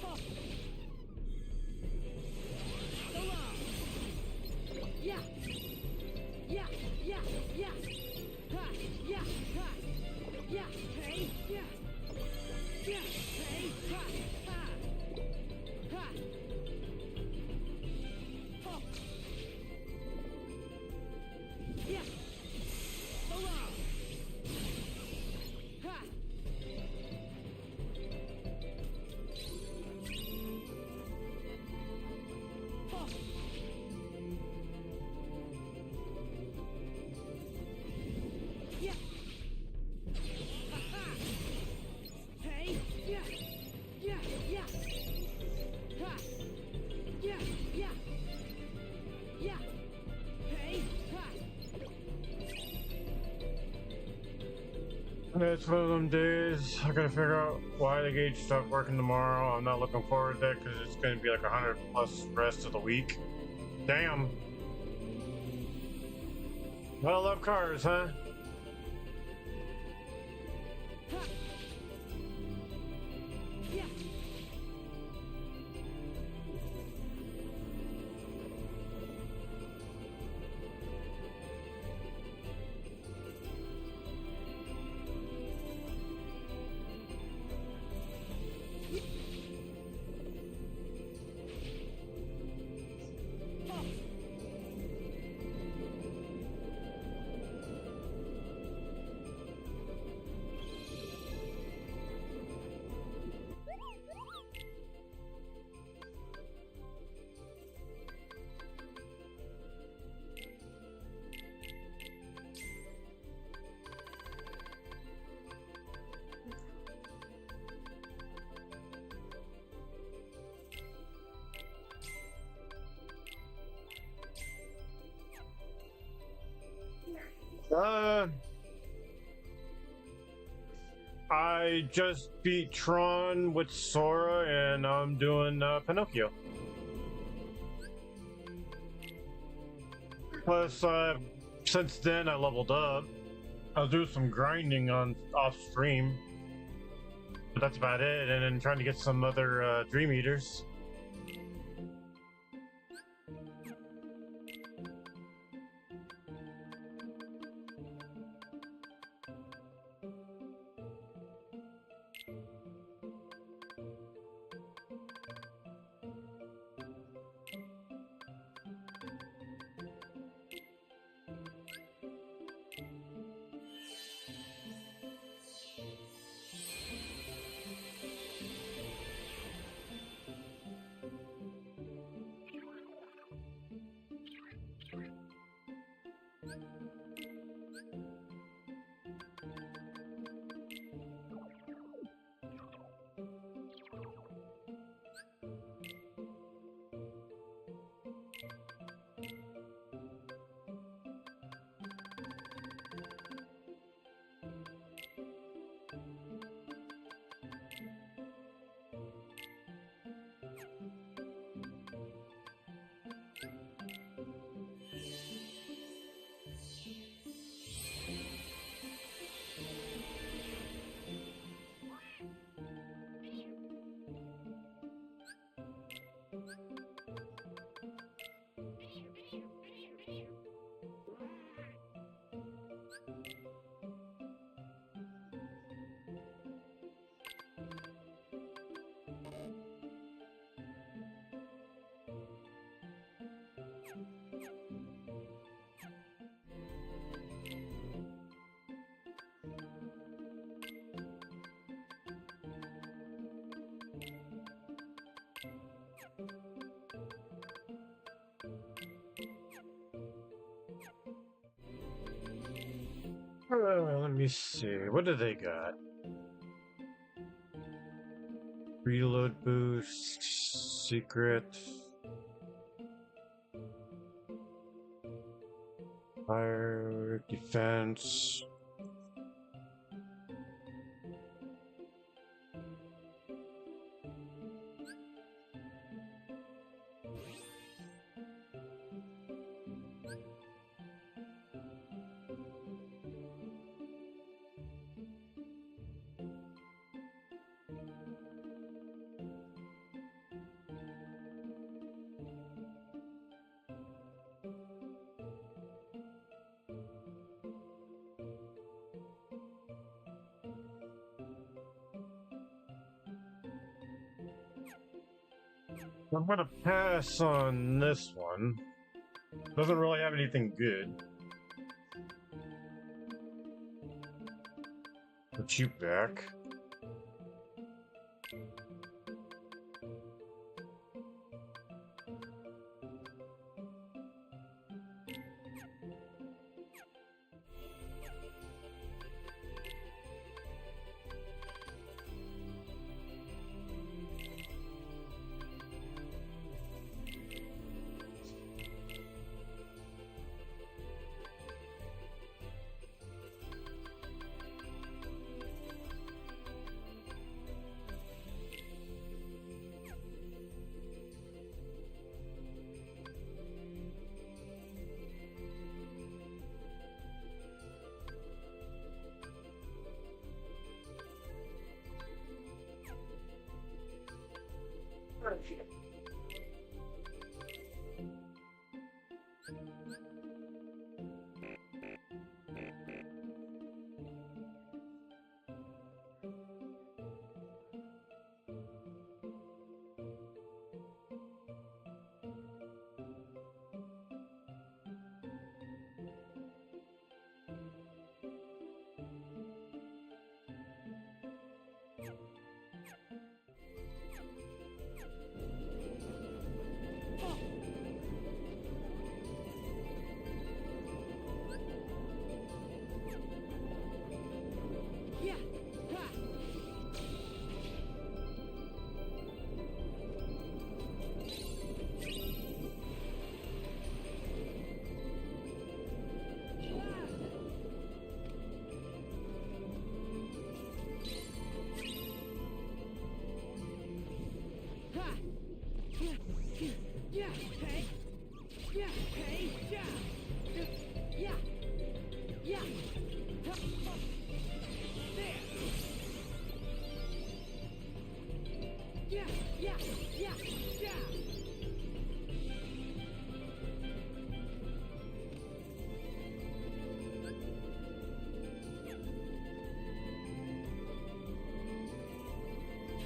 Ho. So long. Yeah. Yeah, yeah, yeah. Ha, yeah, ha. Yeah, hey, yeah. Yeah, hey, ha, ha. Ha. Ho. Yeah. So long. Ha. Ho. Yeah. Ha-ha. Hey, yeah. Yeah, yeah. Ha. Yeah, yeah. Yeah. Hey, ha. It's one of them days. I gotta figure out why the gauge stopped working tomorrow. I'm not looking forward to it because it's gonna be like 100 plus rest of the week. Damn. I love cars, huh? I just beat Tron with Sora, and I'm doing Pinocchio. Plus, since then I leveled up. I'll do some grinding on off stream, but that's about it. And then trying to get some other Dream Eaters. Let me see. What do they got? Reload boost, secret, fire, defense. I'm gonna pass on this one. Doesn't really have anything good. Put you back. Yeah, hey. Yeah, hey, yeah. Yeah. Yeah. There. Yeah, yeah, yeah, yeah.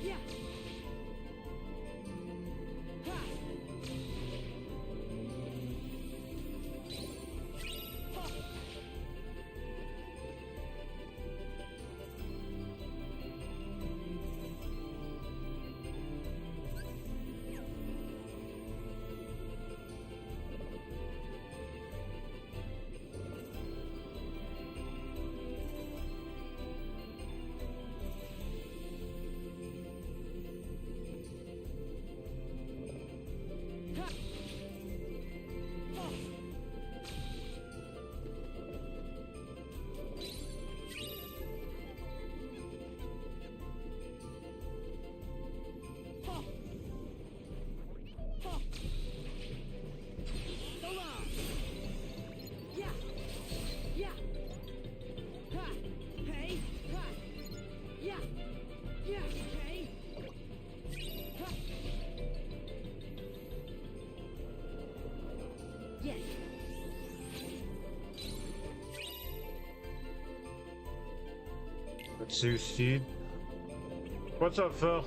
Yeah. Ha. Ha. Let's see, Steve. What's up, Phil?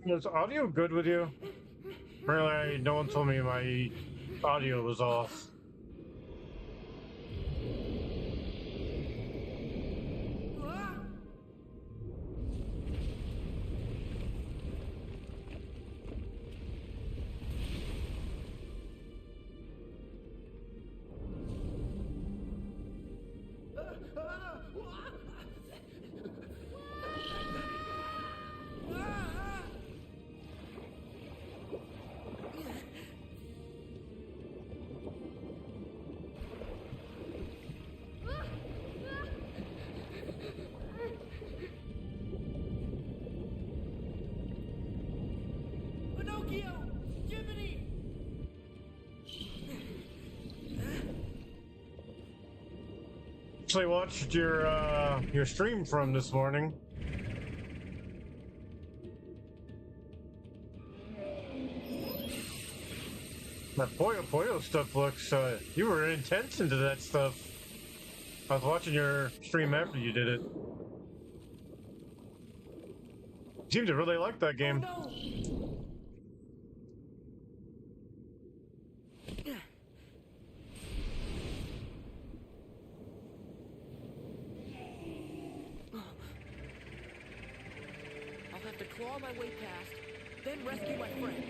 Is audio good with you? Apparently, no one told me my audio was off. Actually watched your stream from this morning. That Puyo Puyo stuff looks, you were intense into that stuff. I was watching your stream after you did it. You seem to really like that game. Oh, no. I'll have to claw my way past, then rescue my friends.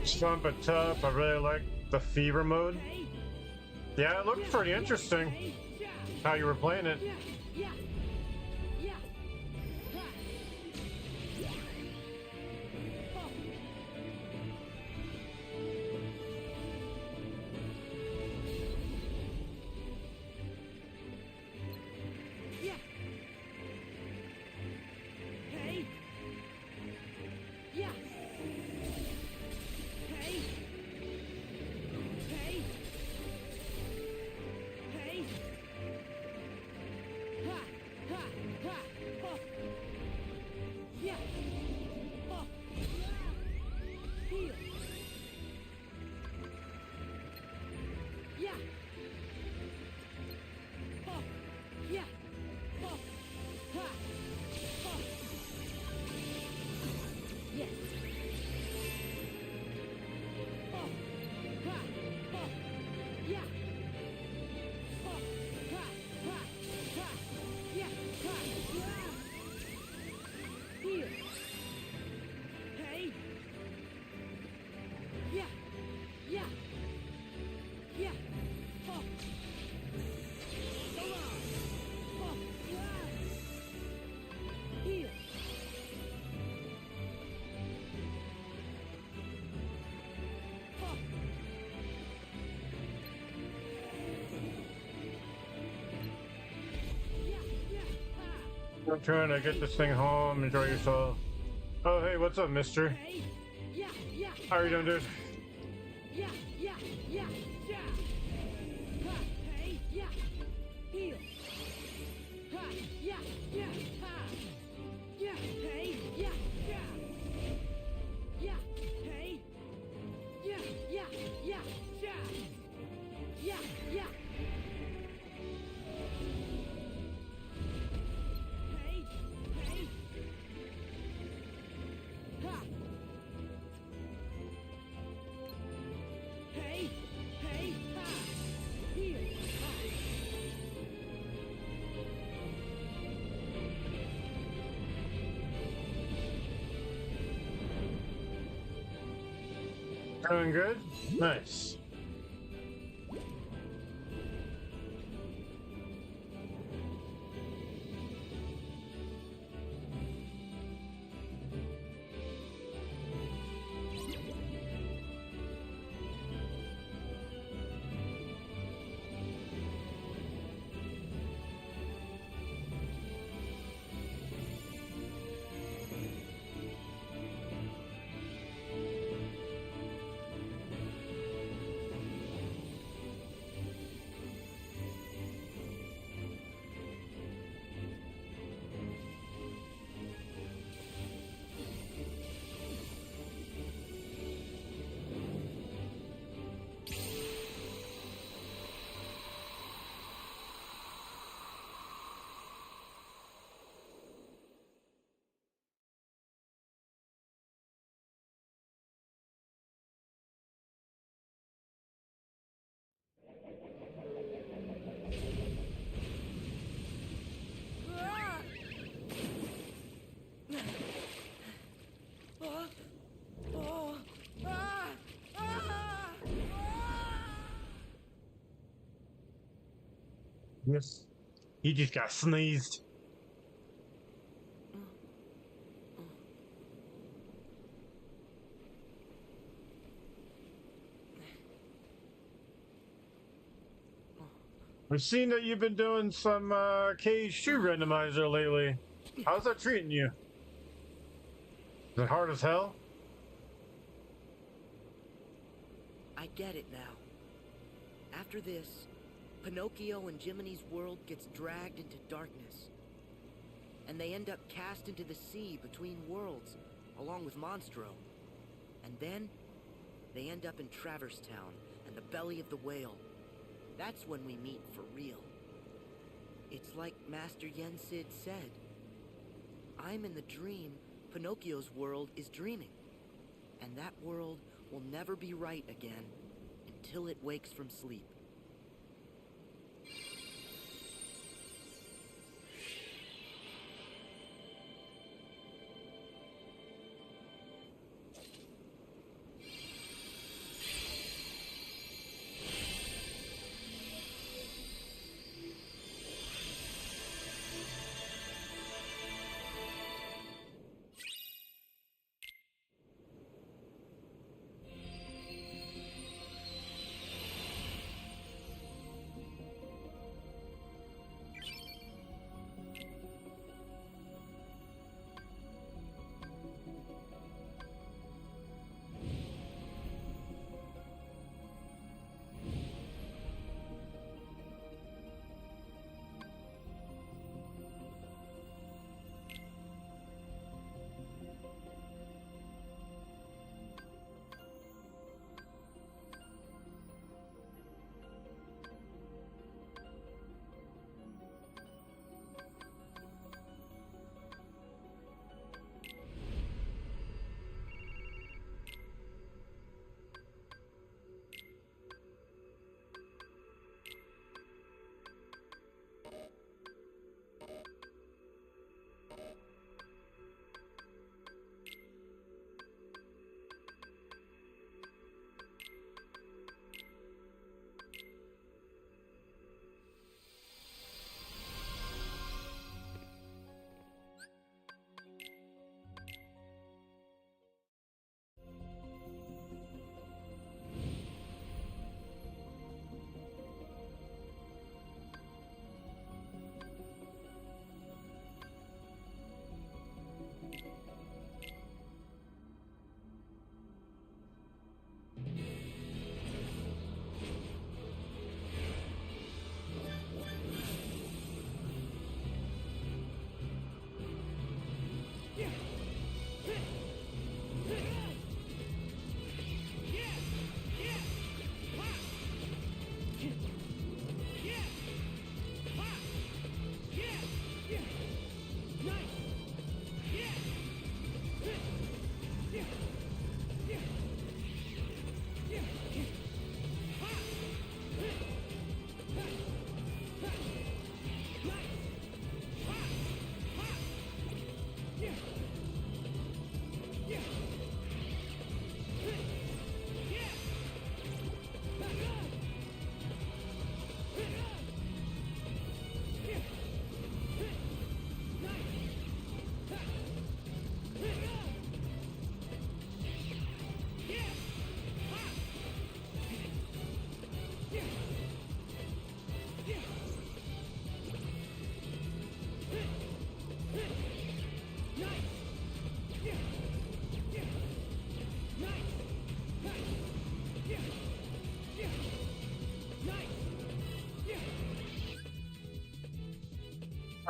Stomp it tough. I really like the fever mode. Yeah, it looks pretty interesting. how you were playing it. Yeah, yeah, yeah. Ha. Oh. Yeah. Hey. Yeah. Hey. Hey. Hey. Ha. Ha. Ha. Oh. Yeah. Oh. Heal. Yeah. Oh. Yeah. Oh. Ha. Oh. Yes. Oh. Ha. Oh. Yeah. Oh. Ha. Ha. Ha. Yeah. Ha. Yeah. Heal. Hey. Yeah. Yeah. Yeah. Oh. Come on. Oh. Yeah. Heal. Oh. Yeah. Yeah. Ha. I'm trying to get this thing home. Enjoy yourself. Oh, hey, what's up, mister? Hey. Yeah. Yeah. How are you doing, dude? Yeah, yeah, yeah, yeah. Ha, hey, yeah. Heal. Ha, yeah, yeah, ha. Yeah, hey, yeah, yeah. Yeah, hey. Yeah, yeah, yeah, yeah. Yeah, yeah. Hey, hey. Ha. Hey, hey, ha! Heal! Doing good? Nice. Yes. He just got sneezed. I've seen that you've been doing some KH2 randomizer lately. How's that treating you? Is it hard as hell? I get it now. After this, Pinocchio and Jiminy's world gets dragged into darkness. And they end up cast into the sea between worlds, along with Monstro. And then, they end up in Traverse Town and the belly of the whale. That's when we meet for real. It's like Master Yensid said. I'm in the dream, Pinocchio's world is dreaming. And that world will never be right again until it wakes from sleep.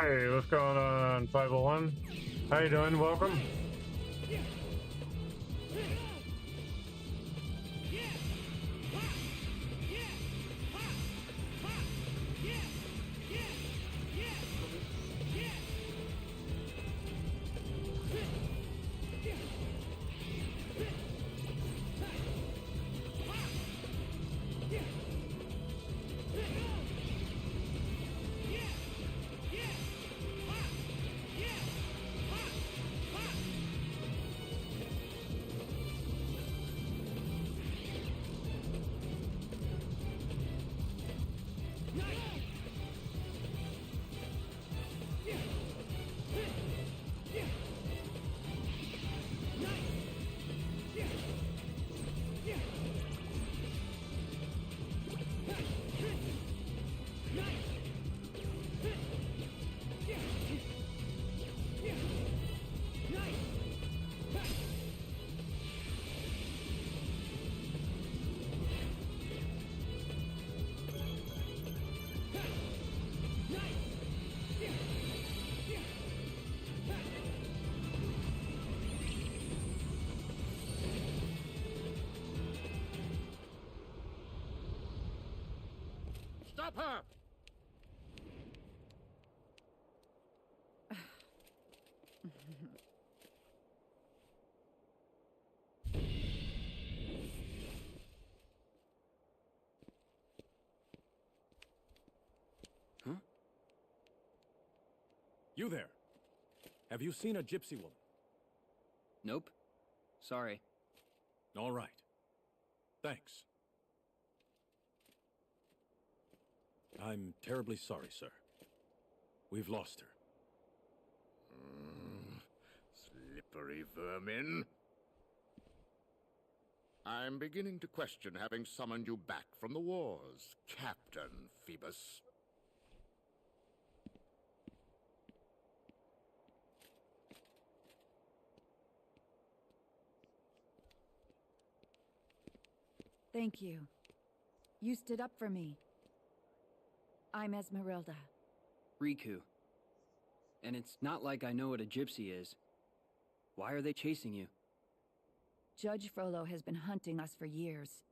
Hey, what's going on, 501? How you doing? Welcome. Stop her! Huh? You there. Have you seen a gypsy woman? Nope. Sorry. All right. Thanks. I'm terribly sorry, sir. We've lost her. Slippery vermin. I'm beginning to question having summoned you back from the wars, Captain Phoebus. Thank you. You stood up for me. I'm Esmeralda. Riku. And it's not like I know what a gypsy is. Why are they chasing you? Judge Frollo has been hunting us for years.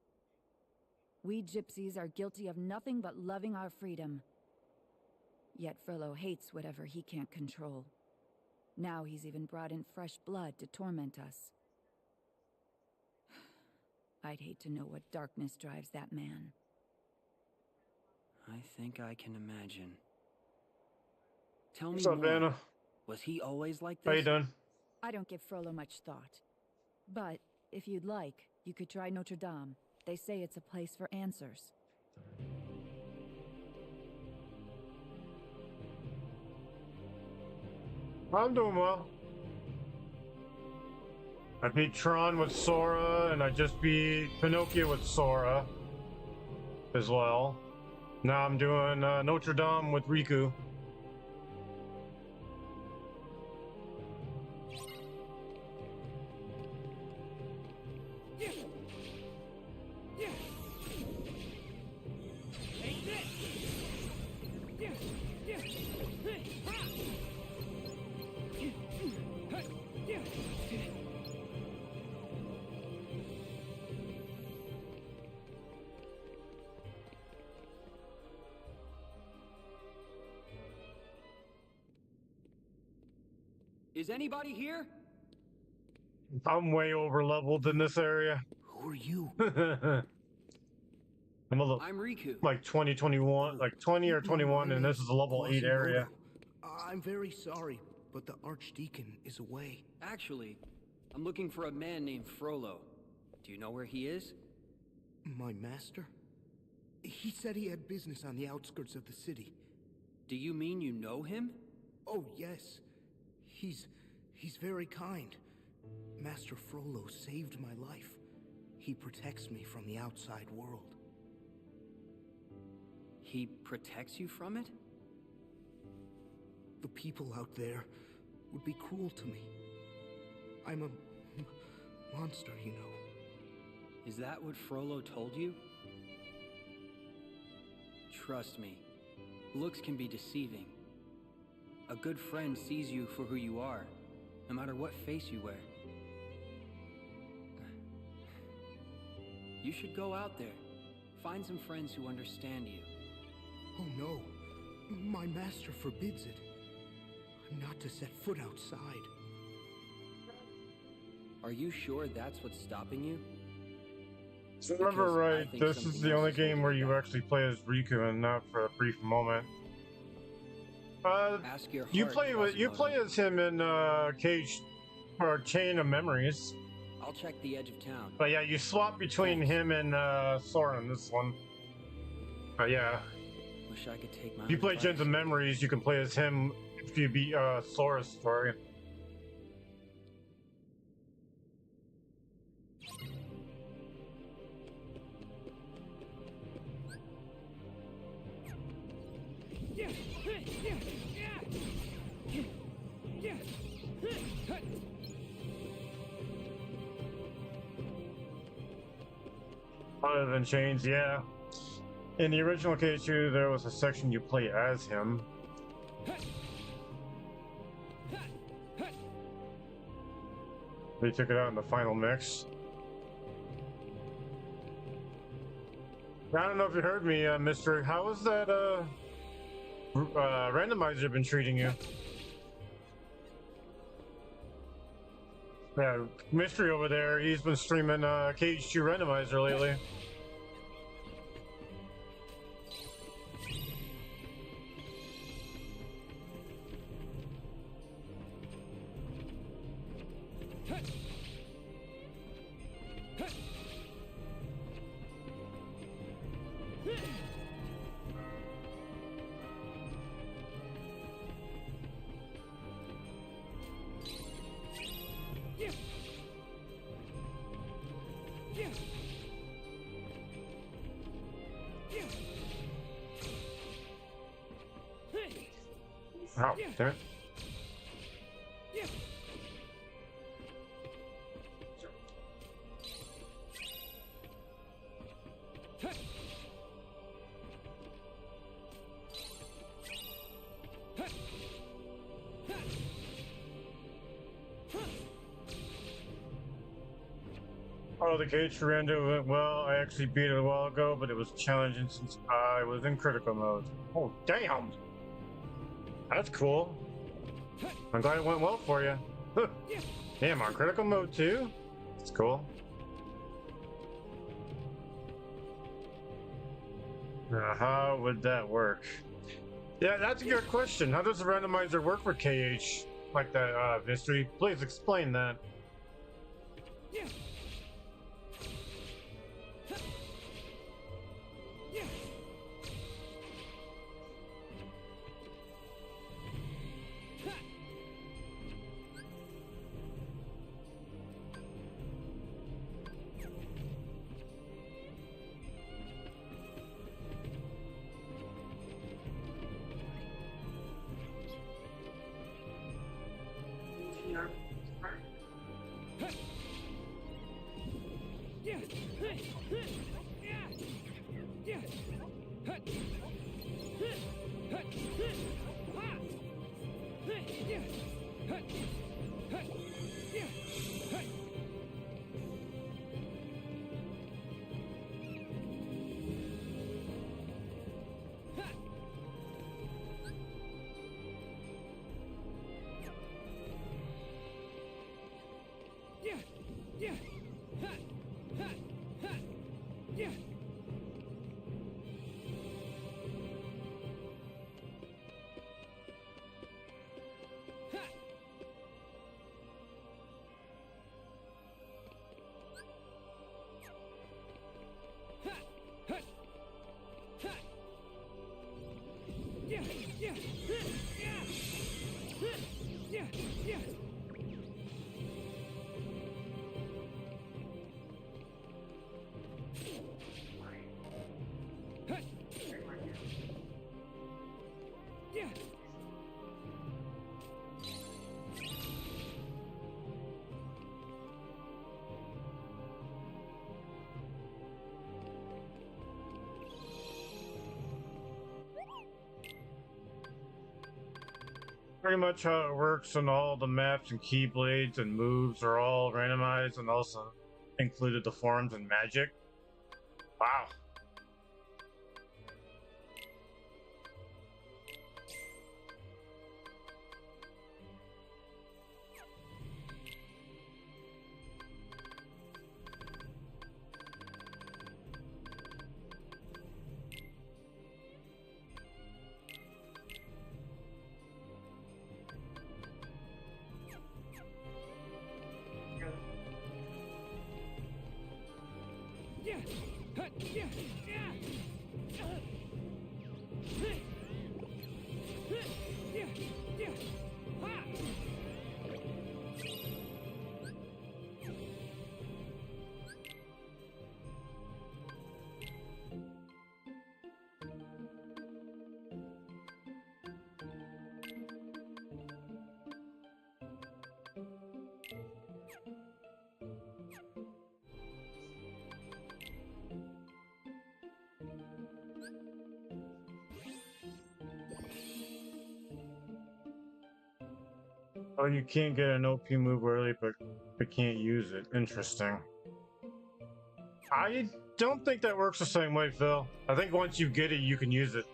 We gypsies are guilty of nothing but loving our freedom. Yet Frollo hates whatever he can't control. Now he's even brought in fresh blood to torment us. I'd hate to know what darkness drives that man. I think I can imagine. Tell me What's up, more. Anna? Was he always like this? How you doing? I don't give Frollo much thought. But, if you'd like, you could try Notre Dame. They say it's a place for answers. I'm doing well. I beat Tron with Sora, and I just beat Pinocchio with Sora as well. Now I'm doing Notre Dame with Riku. Is anybody here? I'm way over leveled in this area. Who are you? I'm a little. I'm Riku. Like 2021, like 20 or 21, and this is a level 8 area. I'm very sorry, but the Archdeacon is away. Actually, I'm looking for a man named Frollo. Do you know where he is? My master? He said he had business on the outskirts of the city. Do you mean you know him? Oh, yes. He's very kind. Master Frollo saved my life. He protects me from the outside world. He protects you from it? The people out there would be cruel to me. I'm a monster, you know. Is that what Frollo told you? Trust me, looks can be deceiving. A good friend sees you for who you are, no matter what face you wear. You should go out there. Find some friends who understand you. Oh no. My master forbids it. I'm not to set foot outside. Are you sure that's what's stopping you? So remember right, this is the only game where you actually play as Riku and not for a brief moment. You play as him in Cage or Chain of Memories. I'll check the edge of town. But yeah, you swap between him and Sora in this one. But yeah. Wish I could take my If you play Chains of Memories, you can play as him if you beat Sora's story. Other than Chains, yeah. In the original K2, there was a section you play as him. They took it out in the final mix. I don't know if you heard me, Mister. How has that randomizer been treating you? Yeah, Mystery over there, he's been streaming Cage 2 randomizer lately. Oh, damn it. Oh, the Cage rando went well. I actually beat it a while ago, but it was challenging since I was in critical mode. Oh, damn! That's cool. I'm glad it went well for you. Damn, on critical mode too? That's cool. Now, how would that work? Yeah, that's a good question. How does the randomizer work for KH? Like that, Mystery? Please explain that. Pretty much how it works, and all the maps and keyblades and moves are all randomized and also included the forms and magic. Wow. Oh, you can't get an OP move early, but can't use it. Interesting. I don't think that works the same way, Phil. I think once you get it, you can use it.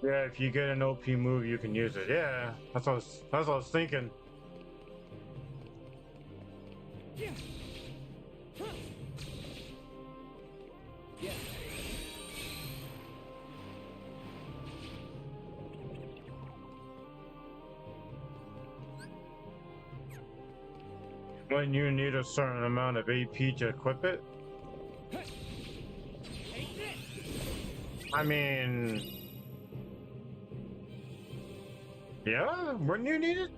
Yeah, if you get an OP move, you can use it. Yeah, that's what I was thinking. When you need a certain amount of AP to equip it? I mean... yeah? When you need it?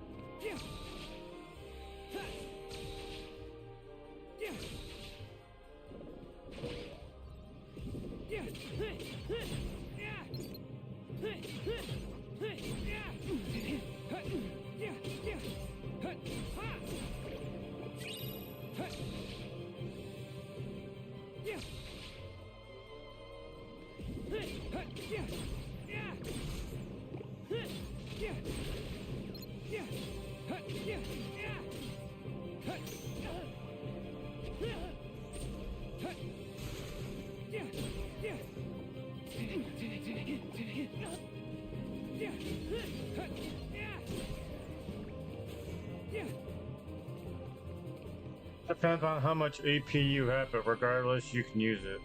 Depends on how much AP you have, but regardless, you can use it.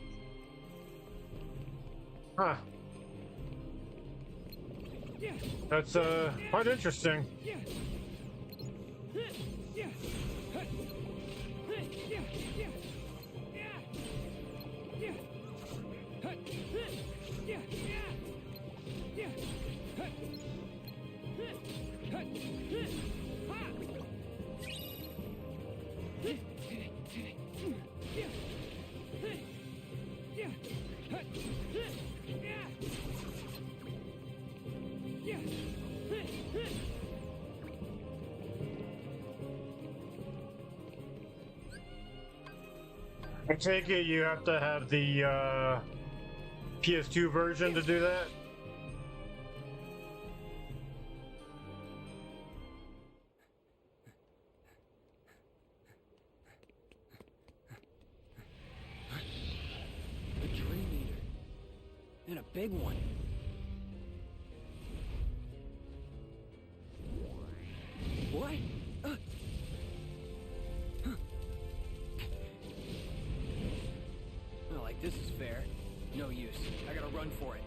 Huh. That's, quite interesting. I take it you have to have the PS2 version to do that? A Dream Eater. And a big one. What? Not like this is fair. No use. I gotta run for it.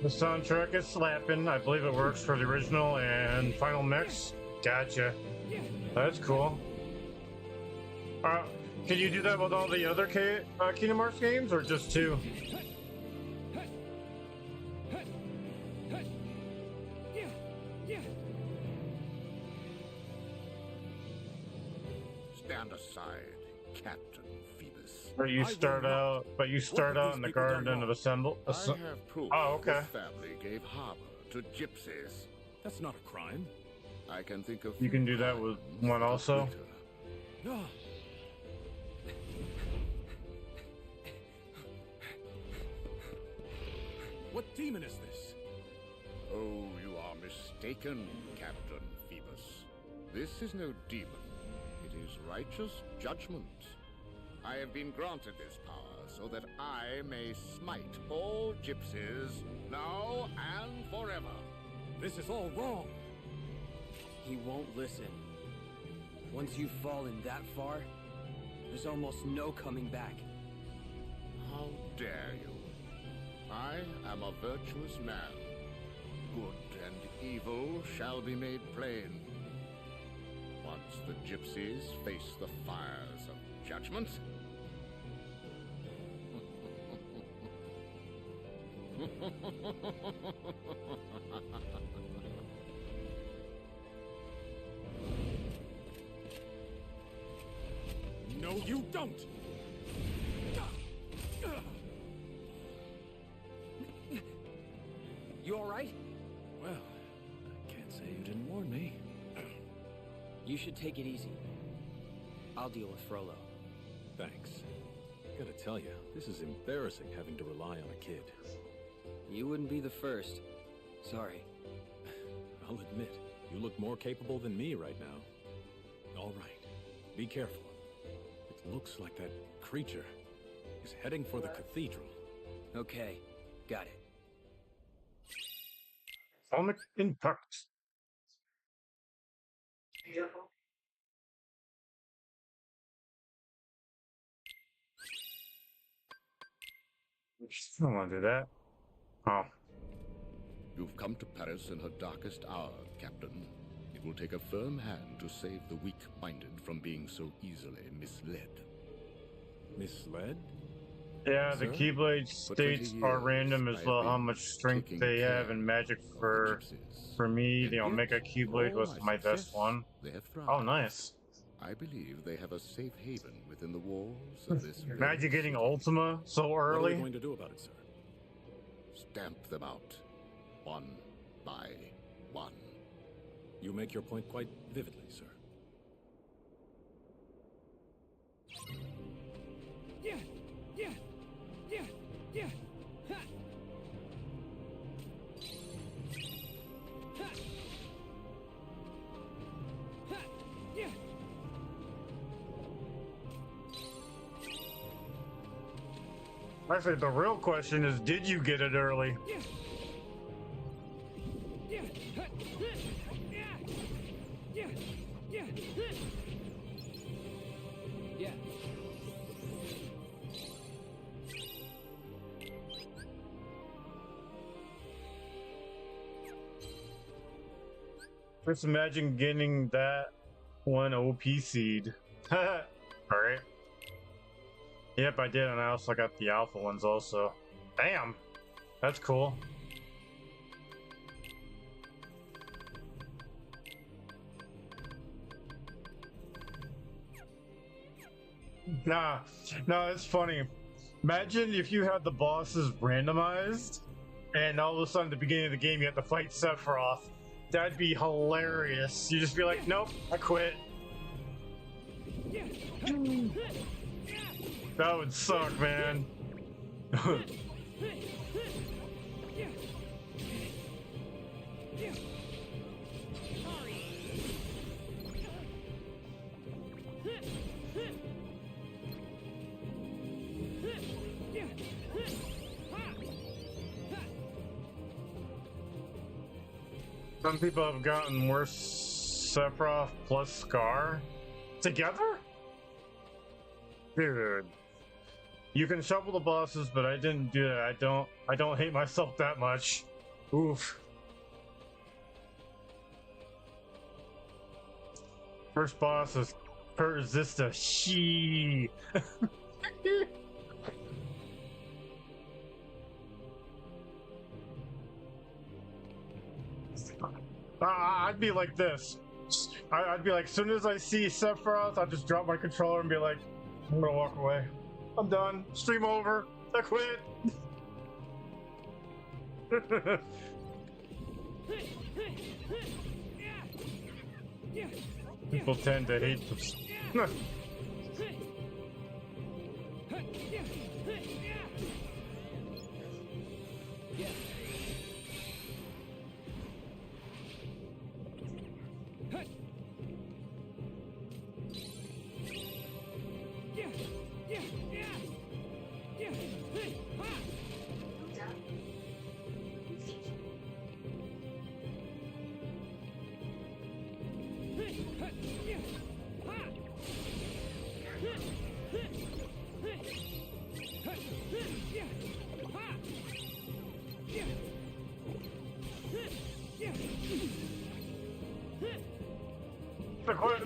The soundtrack is slapping. I believe it works for the original and final mix. Gotcha. That's cool. Can you do that with all the other Kingdom Hearts games, or just 2? Stand aside, Captain Phoebus. But you start out in the Garden of Assemble. I have proof Oh, okay. this family gave harbor to gypsies. That's not a crime. I can think of You can do that with one also. No. What demon is this? Oh, you are mistaken, Captain Phoebus. This is no demon. It is righteous judgment. I have been granted this power so that I may smite all gypsies now and forever. This is all wrong. He won't listen. Once you've fallen that far, there's almost no coming back. How dare you? I am a virtuous man. Good and evil shall be made plain. Once the gypsies face the fires of judgment, No, you don't! You alright? Well, I can't say you didn't warn me. You should take it easy. I'll deal with Frollo. Thanks. Gotta tell you, this is embarrassing having to rely on a kid. You wouldn't be the first. Sorry. I'll admit, you look more capable than me right now. All right, be careful. It looks like that creature is heading for the cathedral. Okay, got it. Sonic Impact. I don't want to do that. Oh. you've come to Paris in her darkest hour, Captain. It will take a firm hand to save the weak-minded from being so easily misled. Misled? Yeah, the Sir? Keyblade For 20 states are years, random as I've well how been much strength taking they have care in Magic of the for me, the And Omega yet, Keyblade for was all my success, best one. They have thrived. Oh, nice. I believe they have a safe haven within the walls of this Imagine very getting city. Ultima so What are early. we going to do about it, sir? Stamp them out, one by one. You make your point quite vividly, sir. Yeah, yeah, yeah, yeah. Ha. Ha. Ha. Yeah. Actually, the real question is, did you get it early? Yeah. Yeah. Ha. Yeah. Yeah. Yeah. Yeah. Just imagine getting that one OP seed. Alright. Yep, I did, and I also got the alpha ones also. Damn! That's cool. Nah, no, it's funny. Imagine if you had the bosses randomized, and all of a sudden at the beginning of the game you have to fight Sephiroth. That'd be hilarious. You just be like, nope, I quit. That would suck, man. Some people have gotten worse Sephiroth plus Scar together? Dude. You can shovel the bosses, but I didn't do that. I don't hate myself that much. Oof. First boss is Persista. She. I'd be like this. I'd be like, as soon as I see Sephiroth, I'll just drop my controller and be like, I'm gonna walk away. I'm done. Stream over. I quit. People tend to hate this.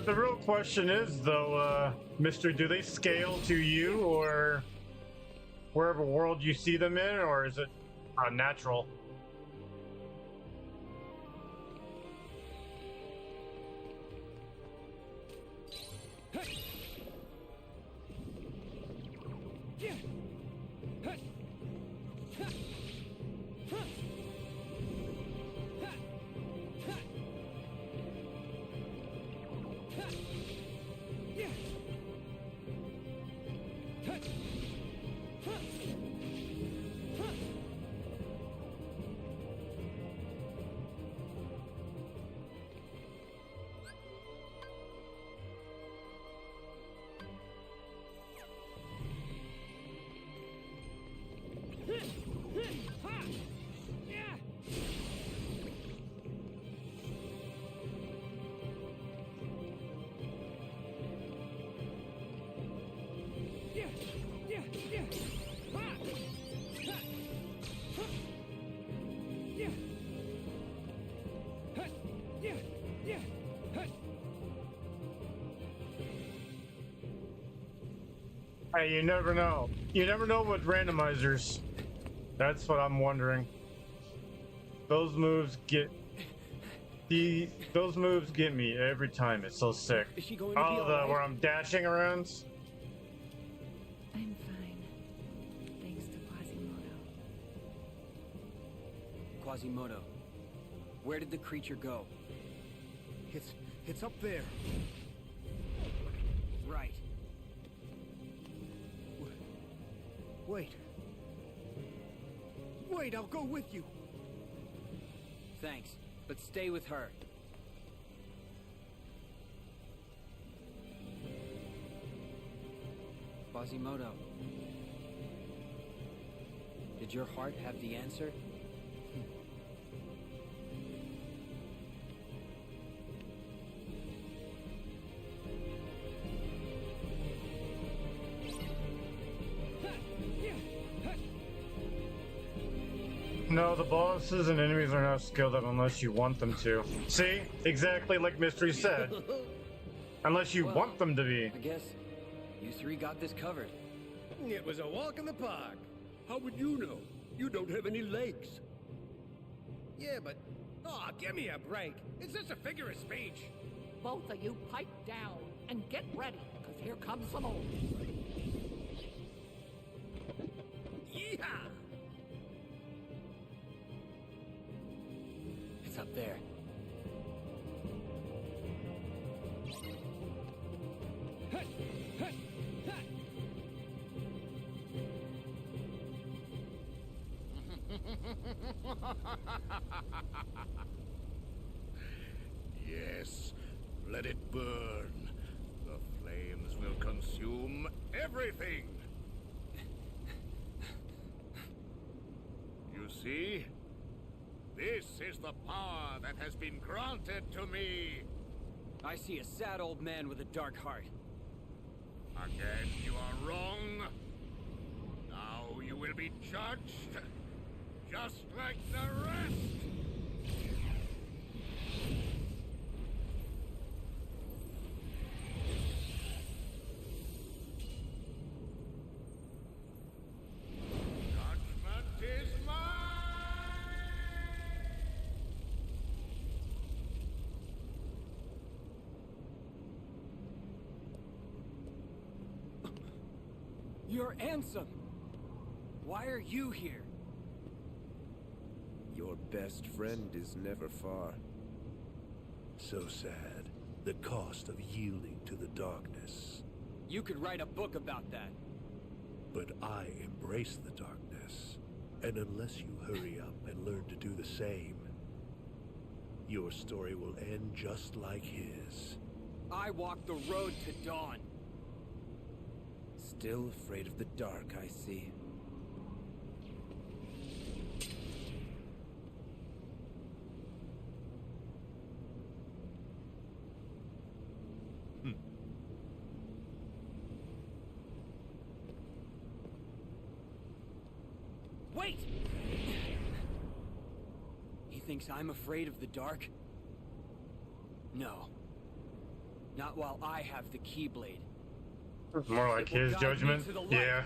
The real question is, though, Mister, do they scale to you or wherever world you see them in, or is it natural? Hey, you never know. You never know with randomizers. That's what I'm wondering. Those moves get those moves get me every time. It's so sick. Is she going to be Oh, all right? where I'm dashing around. I'm fine. Thanks to Quasimodo. Quasimodo, where did the creature go? It's up there. Right. Wait, I'll go with you. Thanks, but stay with her. Quasimodo, did your heart have the answer? No, the bosses and enemies are not skilled up unless you want them to. See? Exactly like Mystery said. Unless you want them to be. I guess you three got this covered. It was a walk in the park. How would you know? You don't have any legs. Yeah, but... Oh, give me a break. It's just a figure of speech. Both of you pipe down and get ready, because here comes the mole. Yeehaw! It's up there. Yes, let it burn. The flames will consume everything. You see? This is the power that has been granted to me. I see a sad old man with a dark heart. Again, you are wrong. Now you will be judged, just like the rest. Judgment is mine. You're Ansem! Why are you here? Your best friend is never far. So sad. The cost of yielding to the darkness. You could write a book about that. But I embrace the darkness. And unless you hurry up and learn to do the same, your story will end just like his. I walked the road to dawn. Still afraid of the dark, I see. Wait! He thinks I'm afraid of the dark? No. Not while I have the Keyblade. More like his judgment. Yeah.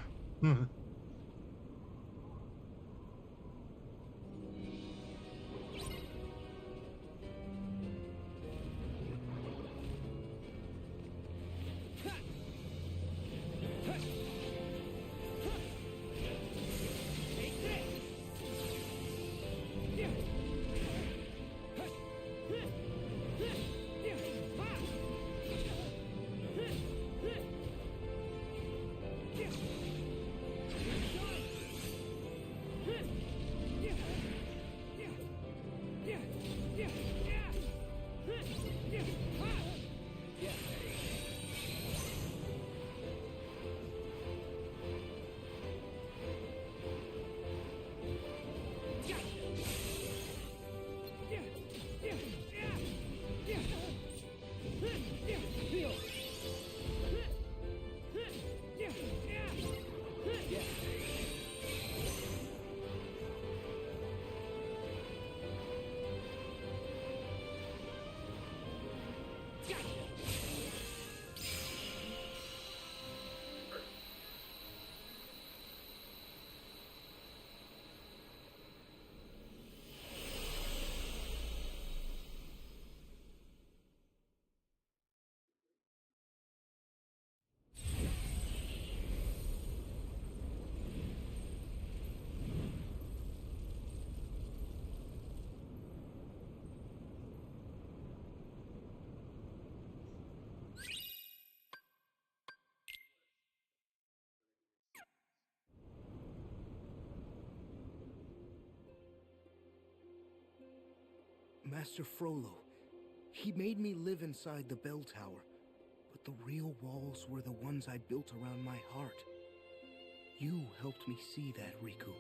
Master Frollo, he made me live inside the bell tower, but the real walls were the ones I built around my heart. You helped me see that, Riku.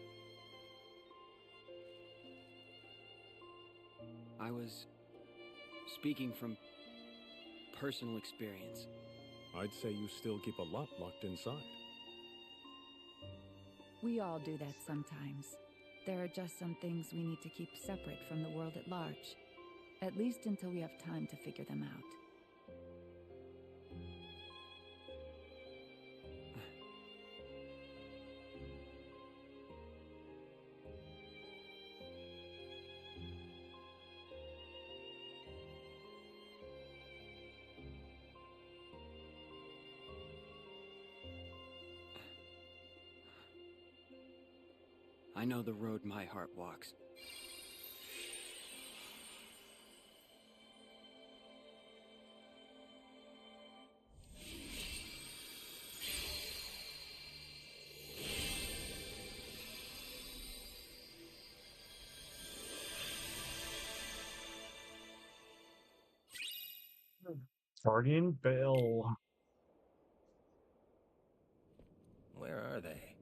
I was speaking from personal experience. I'd say you still keep a lot locked inside. We all do that sometimes. There are just some things we need to keep separate from the world at large. At least until we have time to figure them out. I know the road my heart walks. Guardian Bell. Where are they?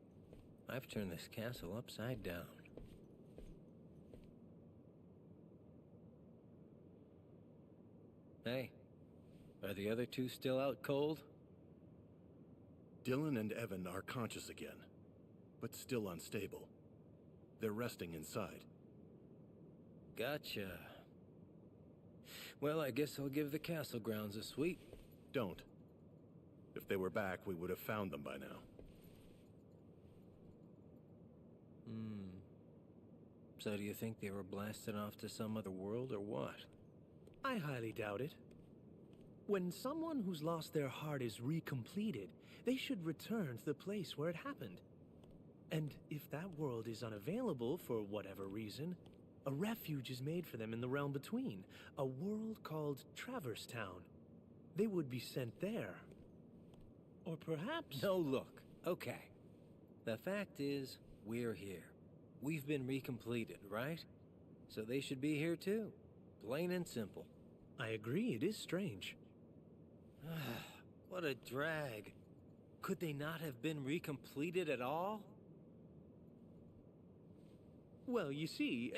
I've turned this castle upside down. Hey, are the other two still out cold? Dylan and Evan are conscious again, but still unstable. They're resting inside. Gotcha. Well, I guess I'll give the castle grounds a sweep. Don't. If they were back, we would have found them by now. So do you think they were blasted off to some other world, or what? I highly doubt it. When someone who's lost their heart is recompleted, they should return to the place where it happened. And if that world is unavailable for whatever reason, a refuge is made for them in the realm between, a world called Traverse Town. They would be sent there. Or perhaps... No, look. Okay. The fact is, we're here. We've been recompleted, right? So they should be here too. Plain and simple. I agree, it is strange. What a drag. Could they not have been recompleted at all? Well, you see...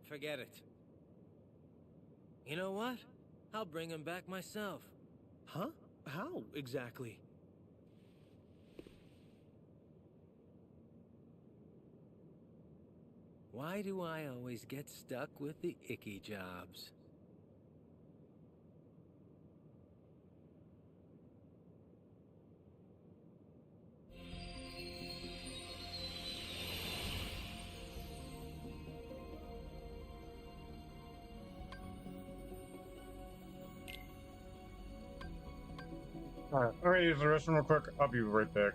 Forget it. You know what? I'll bring him back myself. Huh? How, exactly? Why do I always get stuck with the icky jobs? Alright, I'm gonna use the restroom real quick. I'll be right back.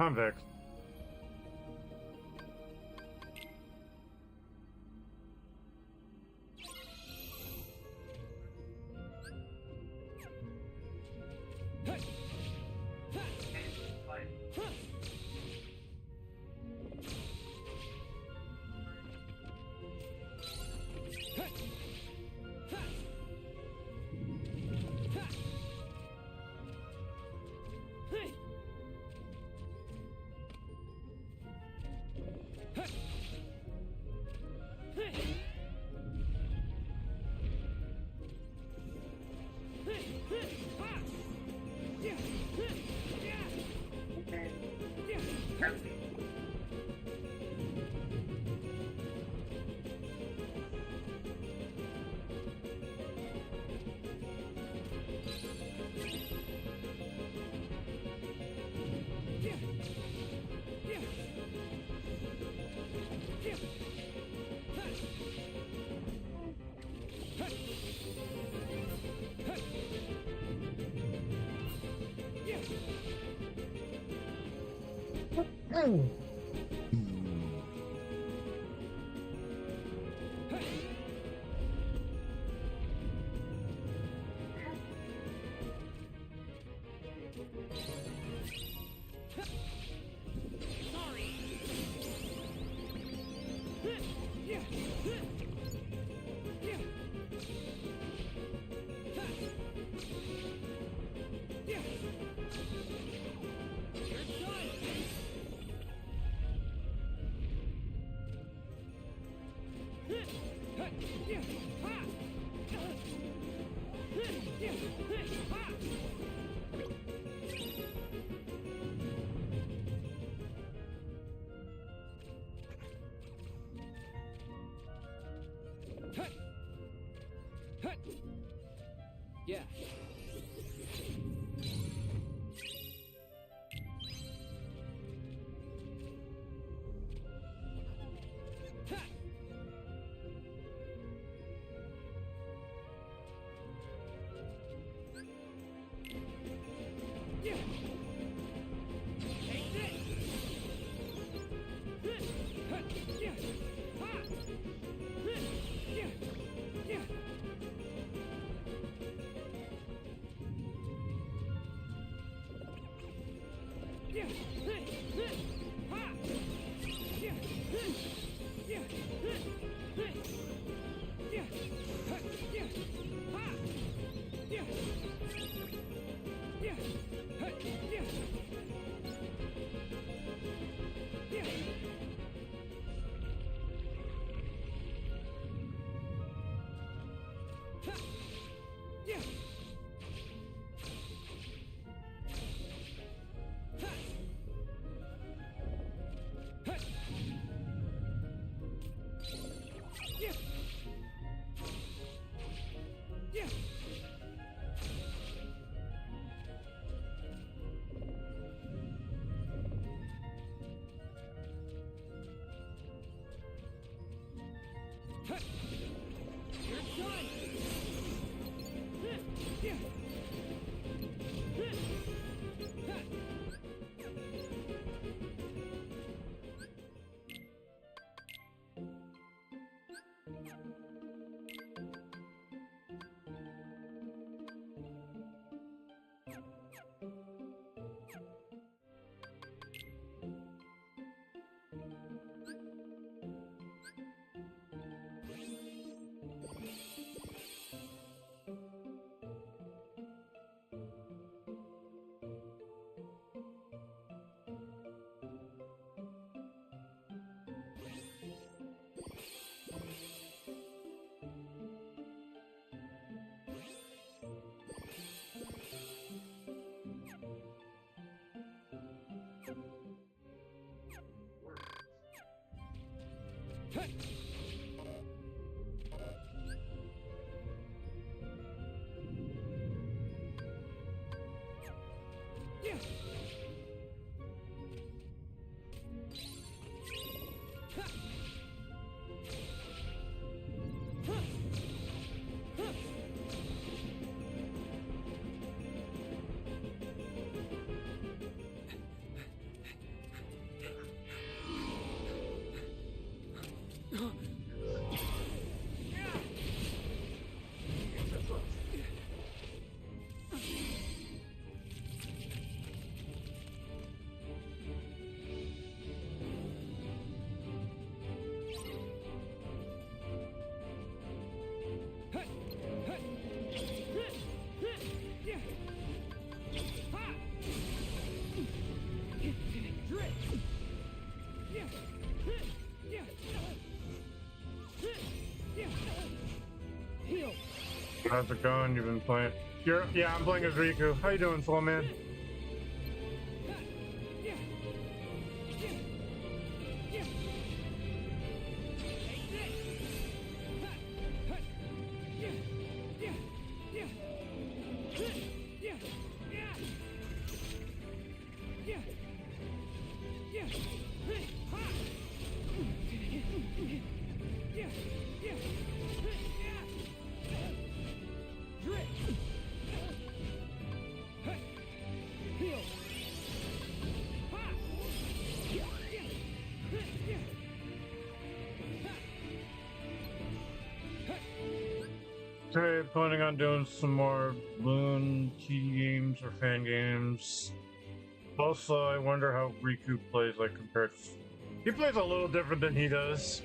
Convict. Yeah. How's it going? You've been playing. Yeah, I'm playing as Riku. How you doing, Full Man? Okay, planning on doing some more Moon TD games or fan games. Also, I wonder how Riku plays like compared to... He plays a little different than he does.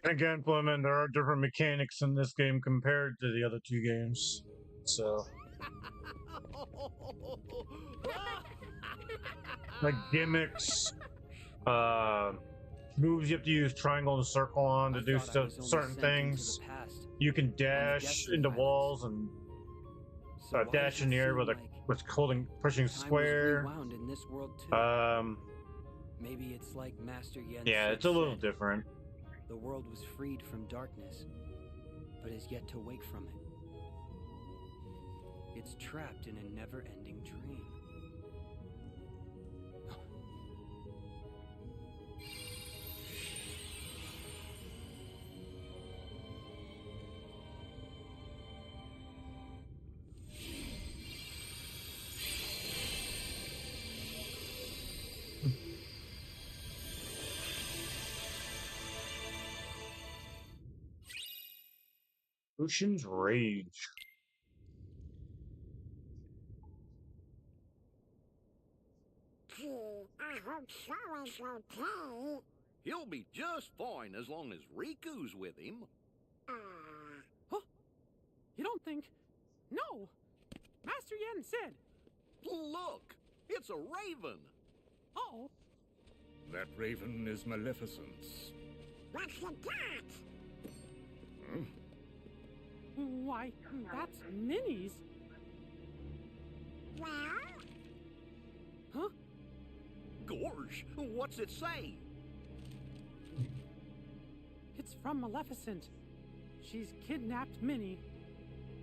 Again, Fleming, there are different mechanics in this game compared to the other two games. So, like gimmicks, moves you have to use triangle and circle on to do certain things. You can dash into walls and dash in the air with pushing square. Maybe it's like Master Yen Yeah, it's a little different. The world was freed from darkness, but is yet to wake from it. It's trapped in a never-ending dream. Ocean's Rage. I hope Sora's okay. He'll be just fine as long as Riku's with him. Huh? You don't think... No! Master Yen said... Look! It's a raven! Oh! That raven is Maleficent's. What's the cat? Hmm? Why, that's Minnie's. Well? Huh? Gorge, what's it say? It's from Maleficent. She's kidnapped Minnie.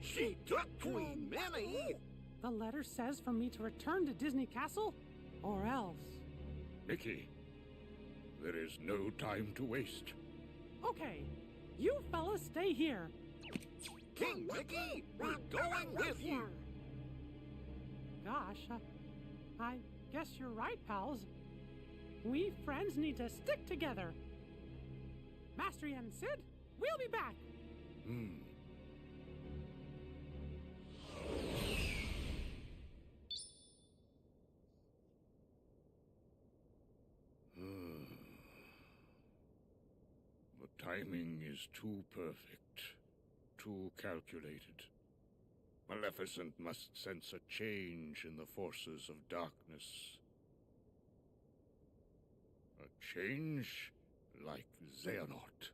She took Queen Minnie? The letter says for me to return to Disney Castle, or else. Mickey, there is no time to waste. Okay, you fellas stay here. King Mickey, we're going with you. Gosh, I guess you're right, pals. We friends need to stick together. Master Yen and Sid, we'll be back. The timing is too perfect, too calculated. Maleficent must sense a change in the forces of darkness. A change like Xehanort.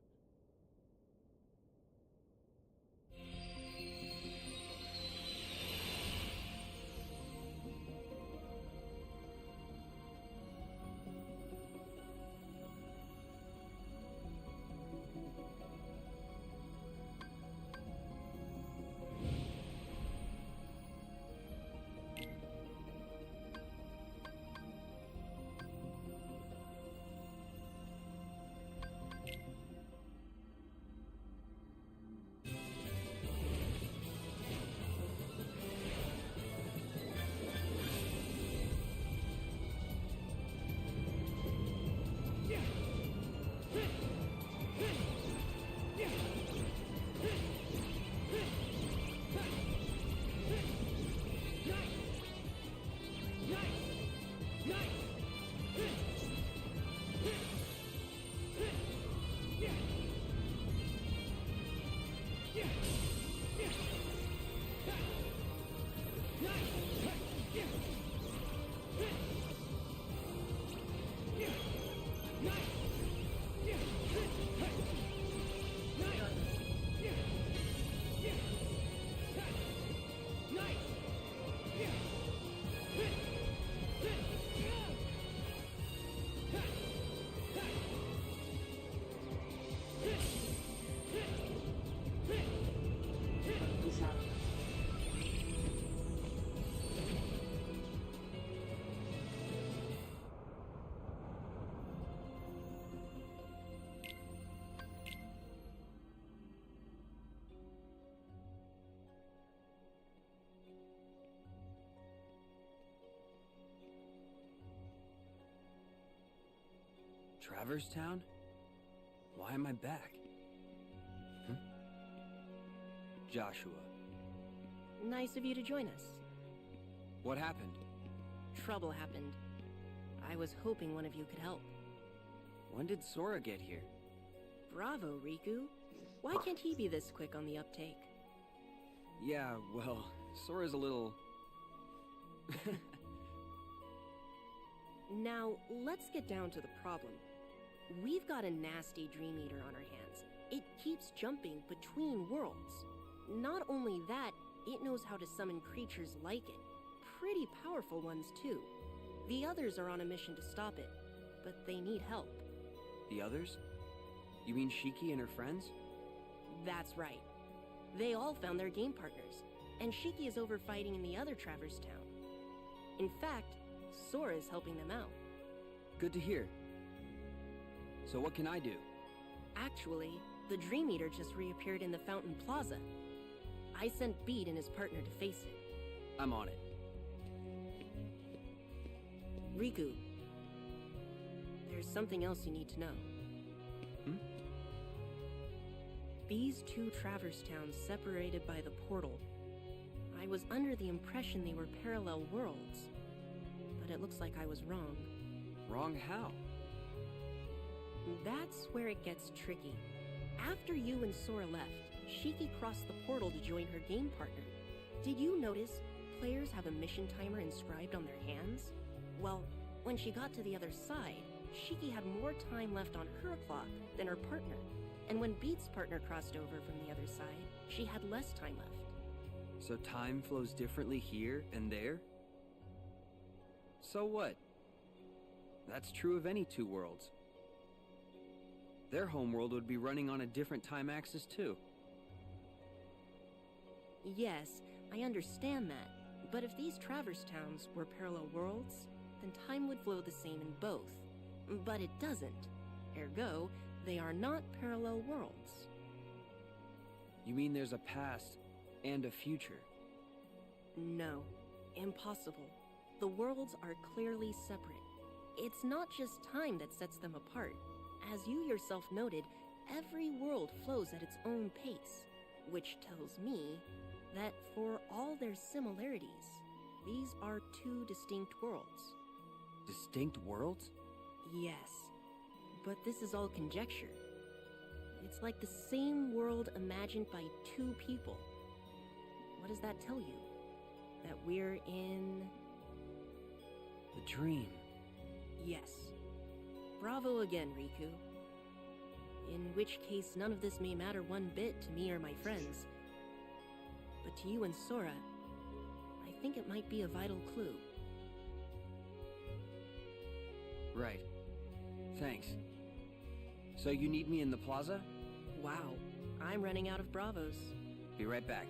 Traverse Town? Why am I back? Joshua. Nice of you to join us. What happened? Trouble happened. I was hoping one of you could help. When did Sora get here? Bravo, Riku. Why can't he be this quick on the uptake? Yeah, well, Sora's a little... Now, let's get down to the problem. We've got a nasty Dream Eater on our hands. It keeps jumping between worlds. Not only that, it knows how to summon creatures like it. Pretty powerful ones, too. The others are on a mission to stop it, but they need help. The others? You mean Shiki and her friends? That's right. They all found their game partners, and Shiki is over fighting in the other Traverse Town. In fact, Sora is helping them out. Good to hear. So what can I do? Actually, the Dream Eater just reappeared in the Fountain Plaza. I sent Beat and his partner to face it. I'm on it. Riku, there's something else you need to know. These two Traverse Towns separated by the portal. I was under the impression they were parallel worlds, but it looks like I was wrong. Wrong how? That's where it gets tricky. After you and Sora left, Shiki crossed the portal to join her game partner. Did you notice players have a mission timer inscribed on their hands? Well, when she got to the other side, Shiki had more time left on her clock than her partner. And when Beat's partner crossed over from the other side, she had less time left. So time flows differently here and there? So what? That's true of any two worlds. Their homeworld would be running on a different time axis too. Yes, I understand that. But if these Traverse Towns were parallel worlds, then time would flow the same in both. But it doesn't. Ergo, they are not parallel worlds. You mean there's a past and a future? No, impossible. The worlds are clearly separate. It's not just time that sets them apart. As you yourself noted, every world flows at its own pace, which tells me that for all their similarities, these are two distinct worlds. Distinct worlds? Yes, but this is all conjecture. It's like the same world imagined by two people. What does that tell you? That we're in... a dream. Yes. Bravo again, Riku. In which case, none of this may matter one bit to me or my friends. But to you and Sora, I think it might be a vital clue. Right. Thanks. So you need me in the plaza? Wow, I'm running out of Bravos. Be right back.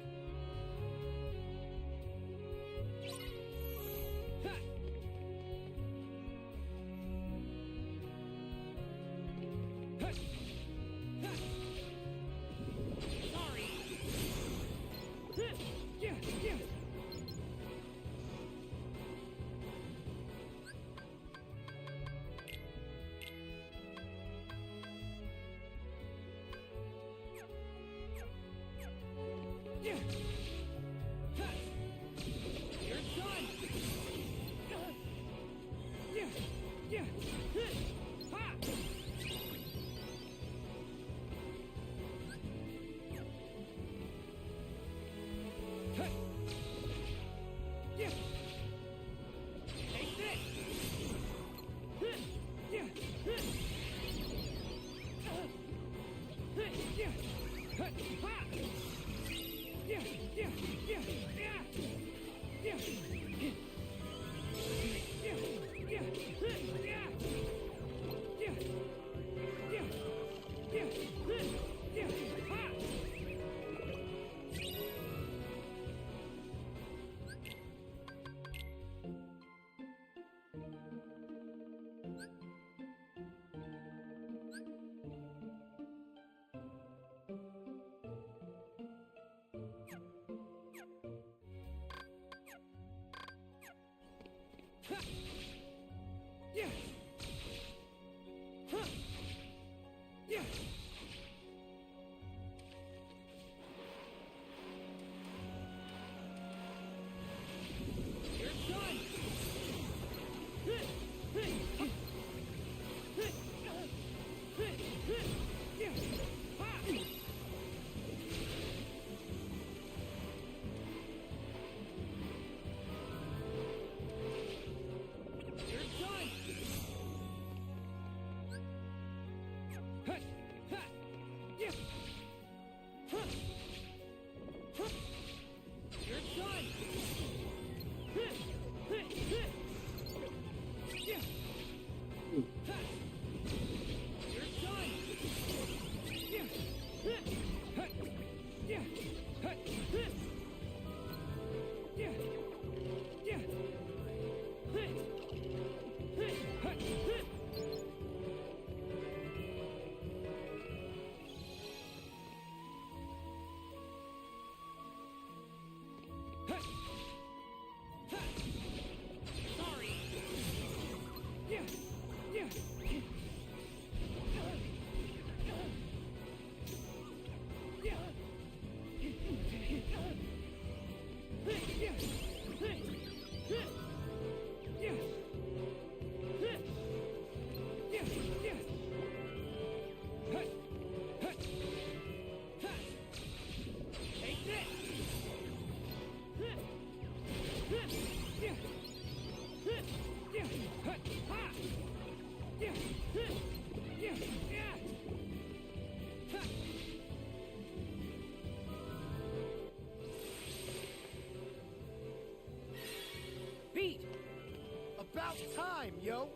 Rhyme, yo!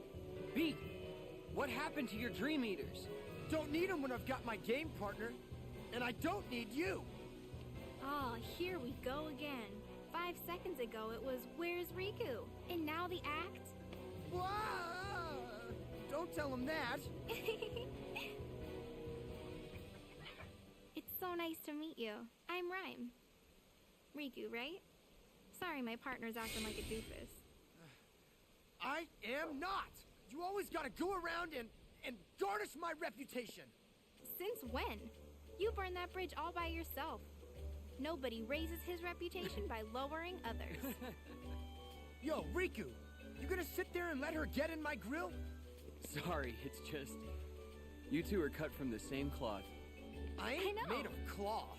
Beat, what happened to your Dream Eaters? Don't need them when I've got my game partner. And I don't need you! Oh, here we go again. 5 seconds ago it was, "Where's Riku?" And now the act? Whoa! Don't tell him that! It's so nice to meet you. I'm Rhyme. Riku, right? Sorry, my partner's acting like a doofus. I am not! You always gotta go around and garnish my reputation! Since when? You burned that bridge all by yourself. Nobody raises his reputation by lowering others. Yo, Riku! You gonna sit there and let her get in my grill? Sorry, it's just... You two are cut from the same cloth. I ain't made of cloth.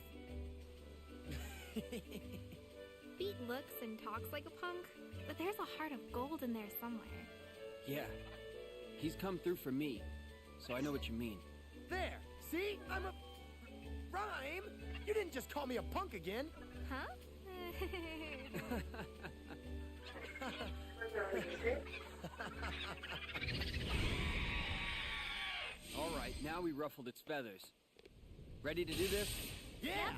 Beat looks and talks like a punk, but there's a heart of gold in there somewhere. Yeah. He's come through for me, so I know what you mean. There! See? I'm a... Rhyme! You didn't just call me a punk again! Huh? All right, now we ruffled its feathers. Ready to do this? Yeah!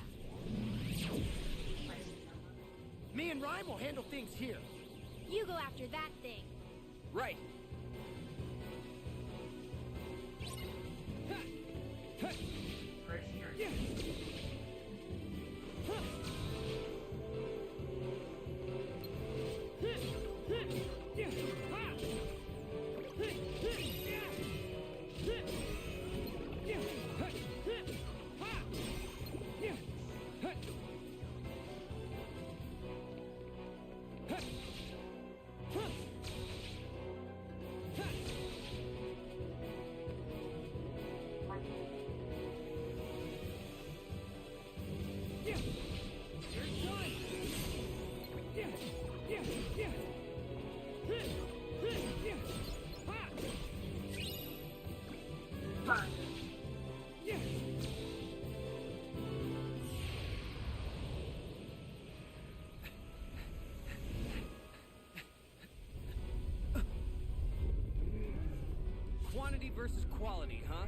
Me and Rhyme will handle things here. You go after that thing. Right. Quantity versus quality, huh?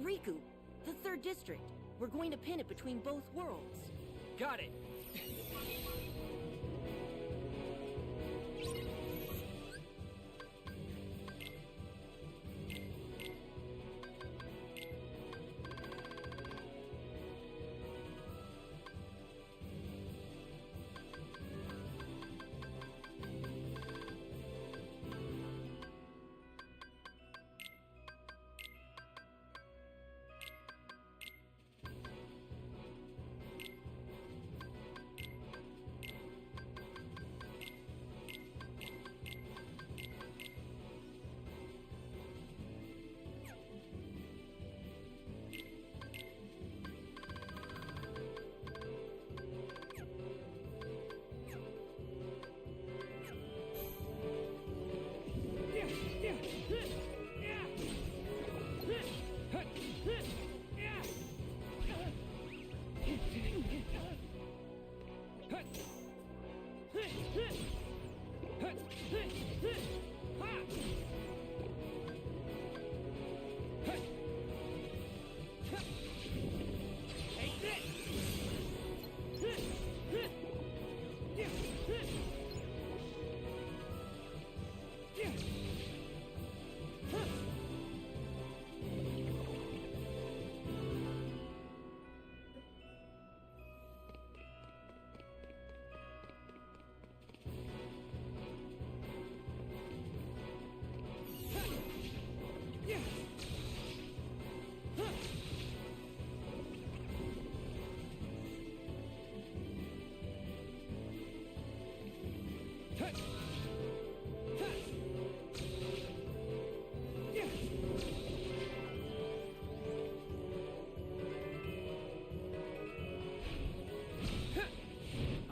Riku, the 3rd District. We're going to pin it between both worlds. Got it.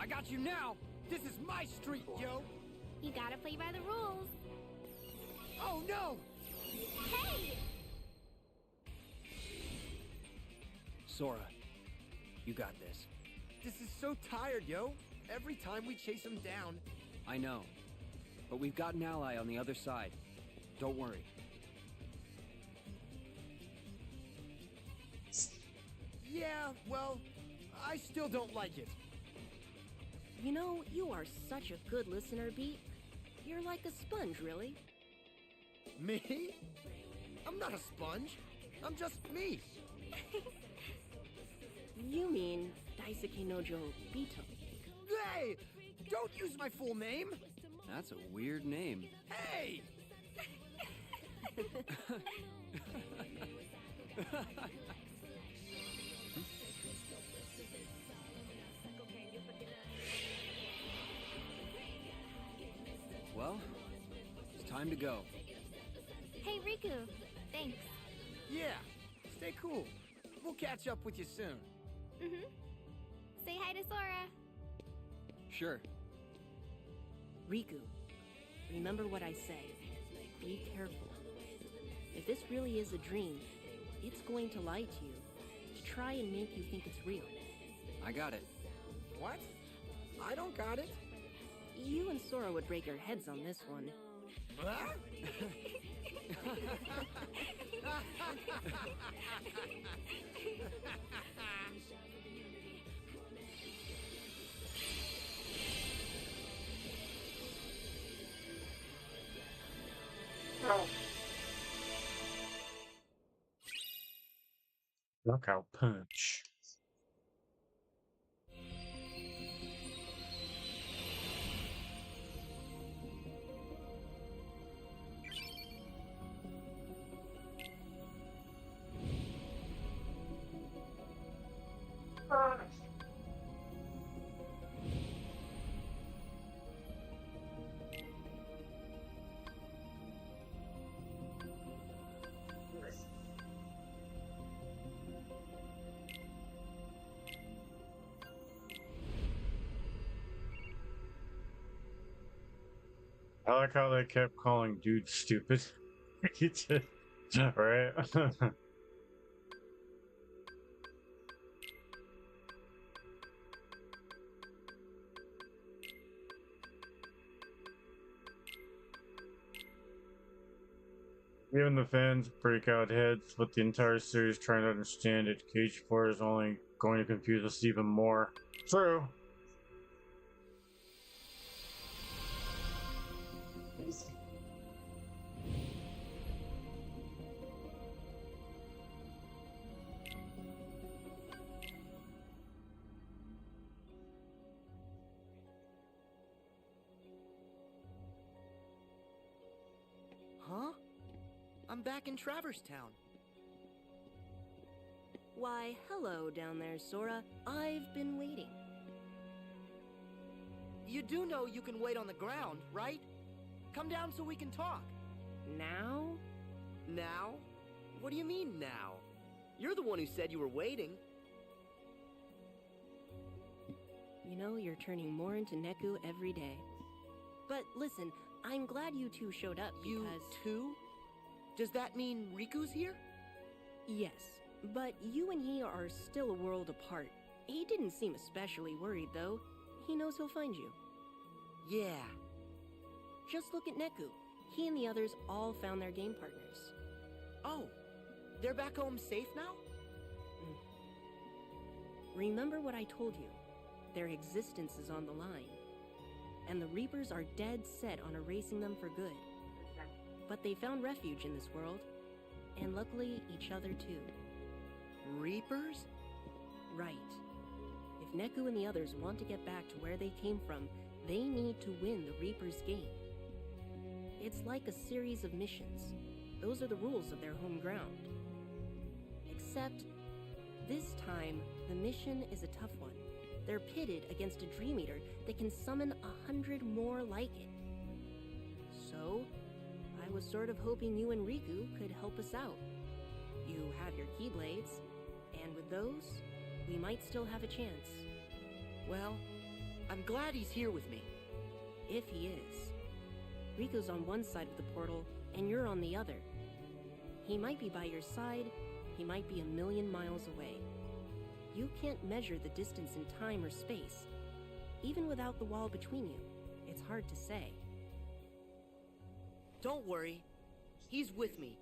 I got you now! This is my street, yo! You gotta play by the rules. Oh no! Hey! Sora, you got this. This is so tired, yo! Every time we chase him down... I know. But we've got an ally on the other side. Don't worry. Yeah, well, I still don't like it. You know, you are such a good listener, Beat. You're like a sponge, really. Me? I'm not a sponge. I'm just me. You mean Daisuke Nojo Bito. Hey! Don't use my full name! That's a weird name. Hey! Well, it's time to go. Hey, Riku. Thanks. Yeah, stay cool. We'll catch up with you soon. Mm-hmm. Say hi to Sora. Sure. Riku, remember what I say. Be careful. If this really is a dream, it's going to lie to you, to try and make you think it's real. I got it. What? I don't got it. You and Sora would break your heads on this one. Huh? Knockout punch. I like how they kept calling dude stupid. Right? Even the fans break out heads with the entire series trying to understand it. Cage 4 is only going to confuse us even more. True. Huh? I'm back in Traverse Town. Why, hello down there, Sora. I've been waiting. You do know you can wait on the ground, right? Come down so we can talk. Now? Now? What do you mean now? You're the one who said you were waiting. You know, you're turning more into Neku every day. But listen, I'm glad you two showed up because... You two? Does that mean Riku's here? Yes, but you and he are still a world apart. He didn't seem especially worried, though. He knows he'll find you. Yeah. Just look at Neku. He and the others all found their game partners. Oh, they're back home safe now? Remember what I told you. Their existence is on the line. And the Reapers are dead set on erasing them for good. But they found refuge in this world. And luckily, each other too. Reapers? Right. If Neku and the others want to get back to where they came from, they need to win the Reapers' game. It's like a series of missions. Those are the rules of their home ground. Except, this time, the mission is a tough one. They're pitted against a Dream Eater that can summon 100 more like it. So, I was sort of hoping you and Riku could help us out. You have your Keyblades, and with those, we might still have a chance. Well, I'm glad he's here with me. If he is. Rico's on one side of the portal, and you're on the other. He might be by your side, he might be 1,000,000 miles away. You can't measure the distance in time or space. Even without the wall between you, it's hard to say. Don't worry. He's with me,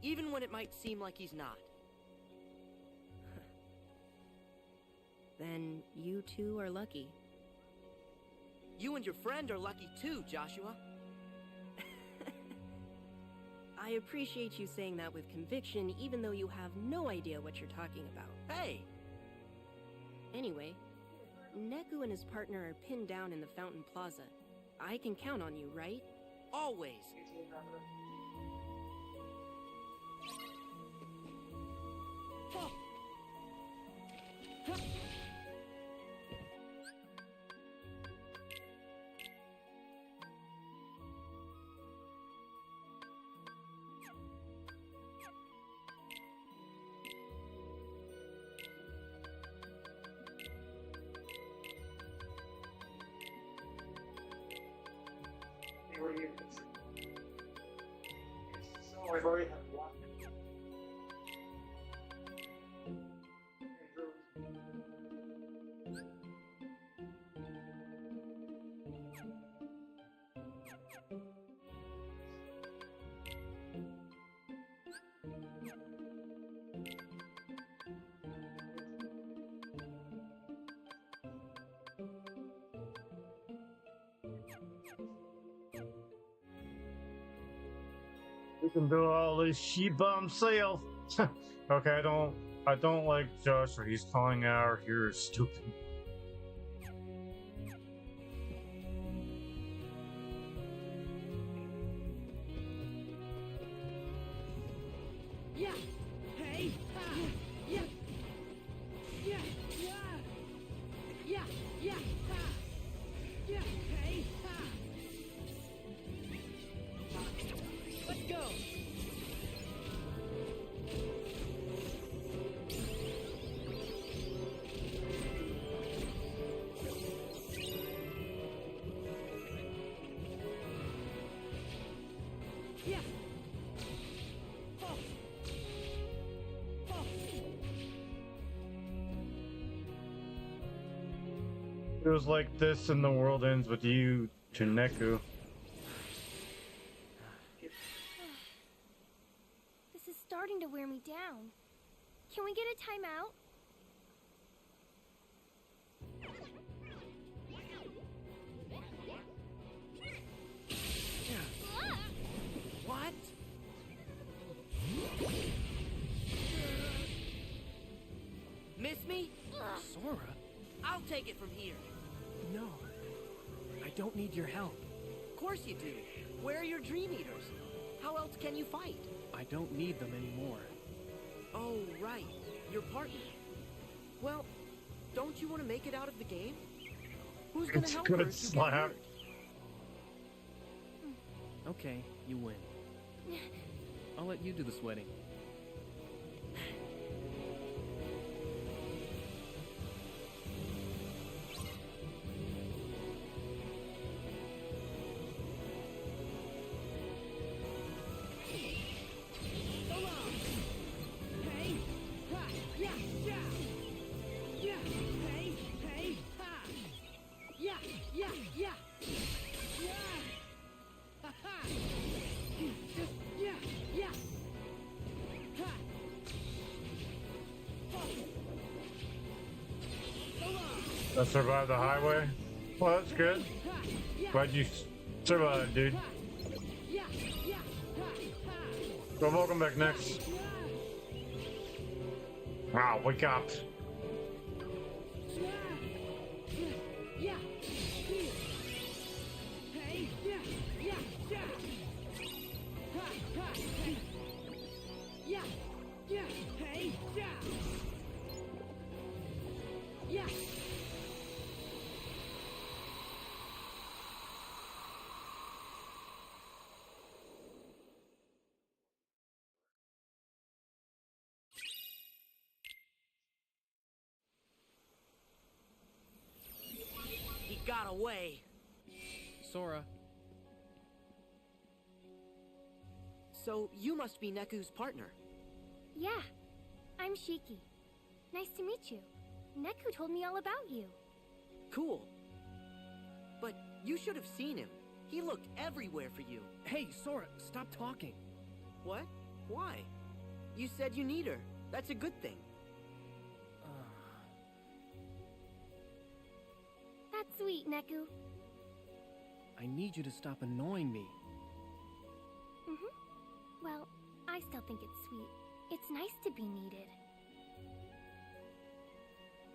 even when it might seem like he's not. Then you two are lucky. You and your friend are lucky too, Joshua. I appreciate you saying that with conviction, even though you have no idea what you're talking about. Hey! Anyway, Neku and his partner are pinned down in the Fountain Plaza. I can count on you, right? Always. I've already had one. We can do all this sheep by himself. Okay, I don't like Joshua. He's calling our heroes stupid. Yeah. Hey. Ha. Yeah. Yeah. Yeah. Yeah. Yeah. Ha. Yeah. Hey. Ha. Let's go. Yeah. Oh. Oh. It was like this and the world ends with you to Neku. This is starting to wear me down. Can we get a timeout? What? Miss me? Sora? I'll take it from here. No. I don't need your help. Of course you do. Where are your Dream Eaters? How else can you fight? I don't need them anymore. Oh, right. Your partner. Well, don't you want to make it out of the game? Who's gonna It's help good her if you get slap. hurt? Okay, you win. I'll let you do the sweating. Hey. Ha. Yeah. Yeah. Yeah. Hey. Hey. Ha. Yeah. Yeah. Yeah. Yeah. Ha ha. Yeah. Yeah. Ha. Oh. I survived the highway. Well, that's good. Glad you survived, dude. Yeah. Yeah. Ha. Ha. So welcome back next. Wow, wake up. Yeah. Yeah. Hey. Yeah. Yeah. Yeah. Ha. Ha. Hey. Yeah. Yeah. Hey. Yeah. Yeah. got away. Sora. So you must be Neku's partner. Yeah, I'm Shiki. Nice to meet you. Neku told me all about you. Cool. But you should have seen him. He looked everywhere for you. Hey, Sora, stop talking. What? Why? You said you need her. That's a good thing. That's sweet, Neku. I need you to stop annoying me. Well, I still think it's sweet. It's nice to be needed.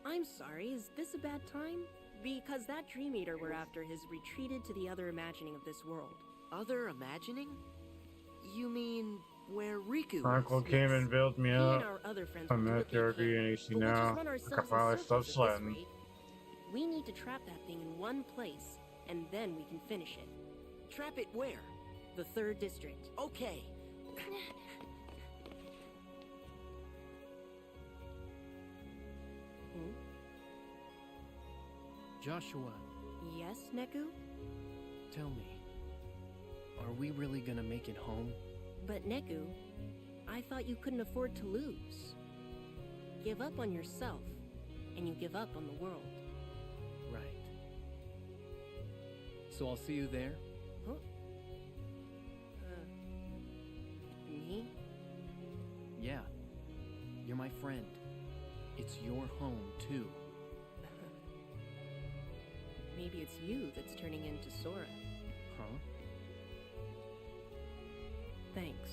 I'm sorry, is this a bad time? Because that Dream Eater we're after has retreated to the other imagining of this world. Other imagining? You mean where Riku Uncle is? came and built me He up. and our other friends I'm will do at what they therapy can, and AC but we'll just now. run I ourselves can in finally stop circles at this sweating. rate. We need to trap that thing in one place, and then we can finish it. Trap it where? The 3rd district. Okay. Joshua, Yes, Neku? tell me, are we really gonna make it home? But Neku, I thought you couldn't afford to lose. Give up on yourself, and you give up on the world. Right. So I'll see you there? Huh? Me? Yeah. You're my friend. It's your home, too. Maybe it's you that's turning into Sora. Huh? Thanks.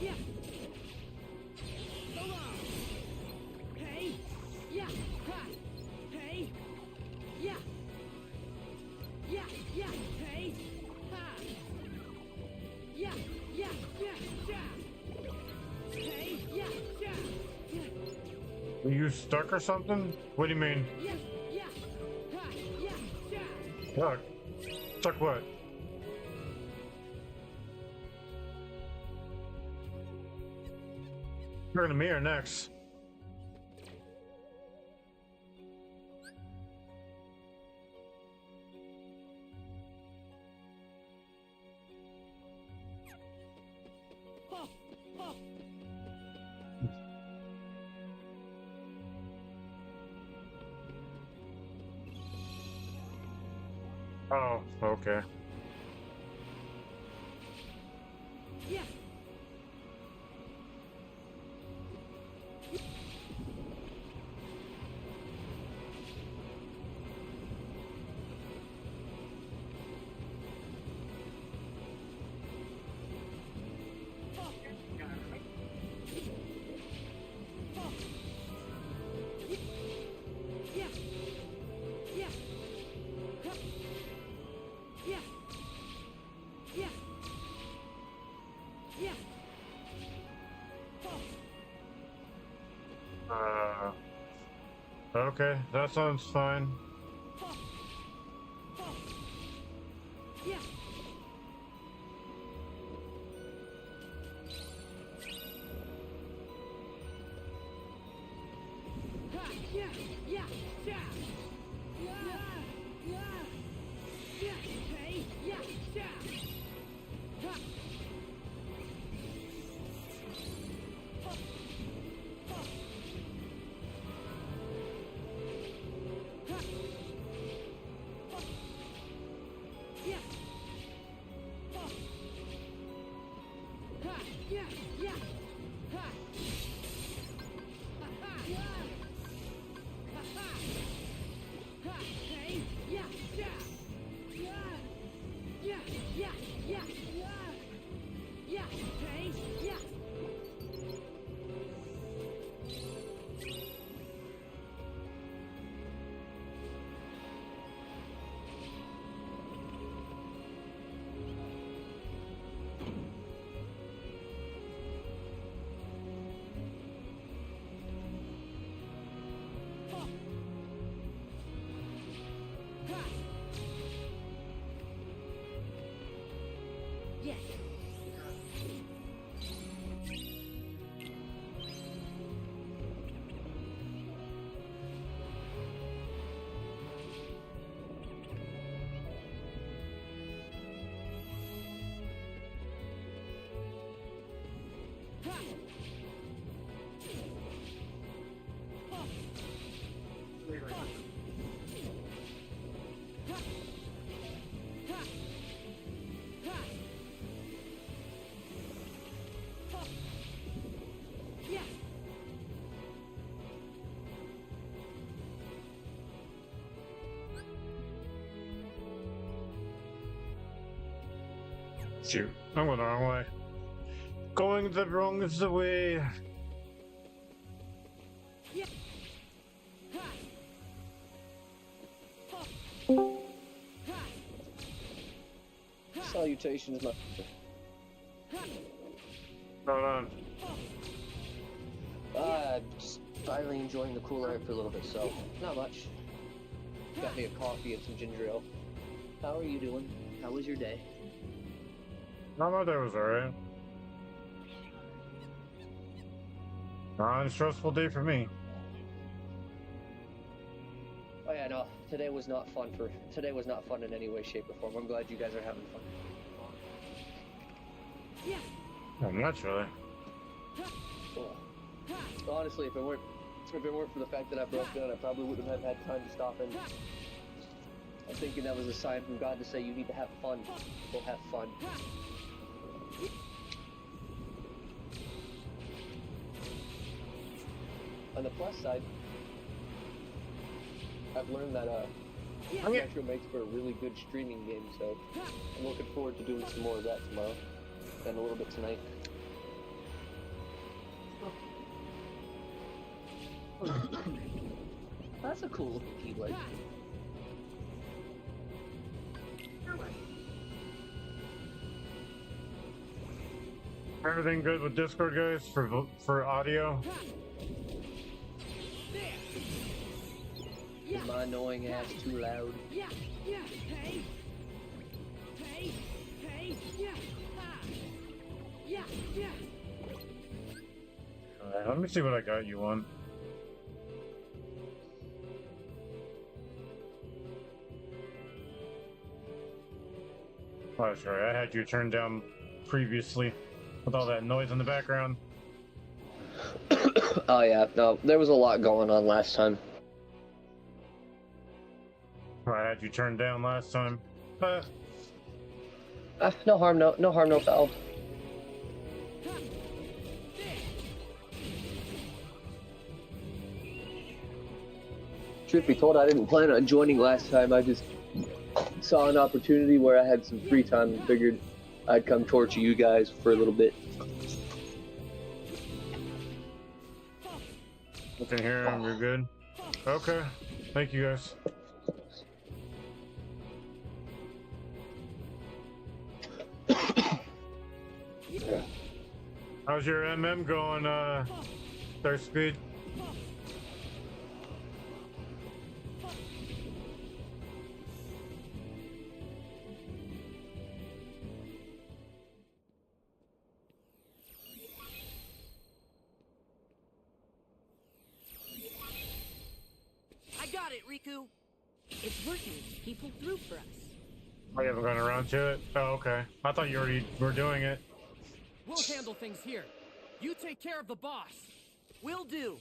Yeah. Solo. Hey. Yeah. Ha. Hey. Yeah. Yeah. Yeah. Hey. Ha. Yeah. Yeah. Yeah. Yeah. Hey. Yeah. Yeah. Yeah. Are you stuck or something? What do you mean? Yeah. Yeah. Ha. Yeah. Yeah. Stuck? Stuck what? You're gonna me or next? Oh. Oh. Oh, okay. Yeah. Yeah. Yeah. Huh. Yeah. Yeah. Yeah. Oh. Okay, that sounds fine. Oh. Oh. Yeah. Ha. Yeah. Yeah. Yeah. Yeah. Yeah. Yeah. Hey. Yeah. Yeah. Ha. Oh. Oh. Ha. Oh. Yeah. Oh. Ha. Yeah. Yeah. Ha. Ha. Ha. Yeah. Ha. Ha. Ha. Hey. Yeah. Yeah. Yeah. Yeah. Yeah. Yeah. Yeah. Yeah. Hey. Yeah. Shoot, I'm going the wrong way. Going the wrong is the way. Salutations, my. Hold on. Just finally enjoying the cool air for a little bit, so not much. Got me a coffee and some ginger ale. How are you doing? How was your day? My day was alright. Non-stressful day for me. Oh yeah, no. Today was not fun in any way, shape, or form. I'm glad you guys are having fun. Yeah. Oh, naturally. Well, honestly, if it weren't for the fact that I broke down, I probably wouldn't have had time to stop and. I'm thinking that was a sign from God to say you need to have fun. Go have fun. On the plus side, I've learned that Metro makes for a really good streaming game, so I'm looking forward to doing some more of that tomorrow and a little bit tonight. That's a cool looking keyblade. Everything good with Discord, guys, for audio? Is my annoying ass too loud? Yeah, hey. Hey, yeah, ha. Yeah. Alright, let me see what I got you on. Oh, sorry, I had you turned down previously with all that noise in the background. Oh yeah, no, there was a lot going on last time. I had you turned down last time. No harm, no foul. Truth be told, I didn't plan on joining last time. I just saw an opportunity where I had some free time and figured I'd come torture you guys for a little bit. I can hear him, you're good. Okay, thank you guys. How's your MM going, Thirst Speed? I got it, Riku. It's working. He pulled through for us. Oh, you haven't gone around to it? Oh, okay. I thought you already were doing it. We'll handle things here. You take care of the boss. Will do.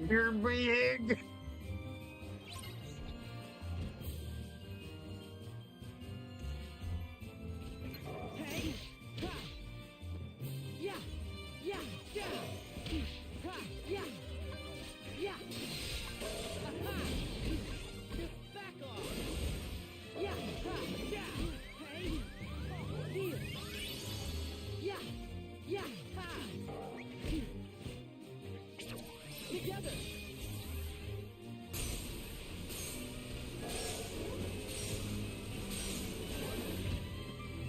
You're big. Hey, ha. Yeah, ha, yeah. Aha. Back off. Yeah, ha, hey. Here. Yeah, ha. Together.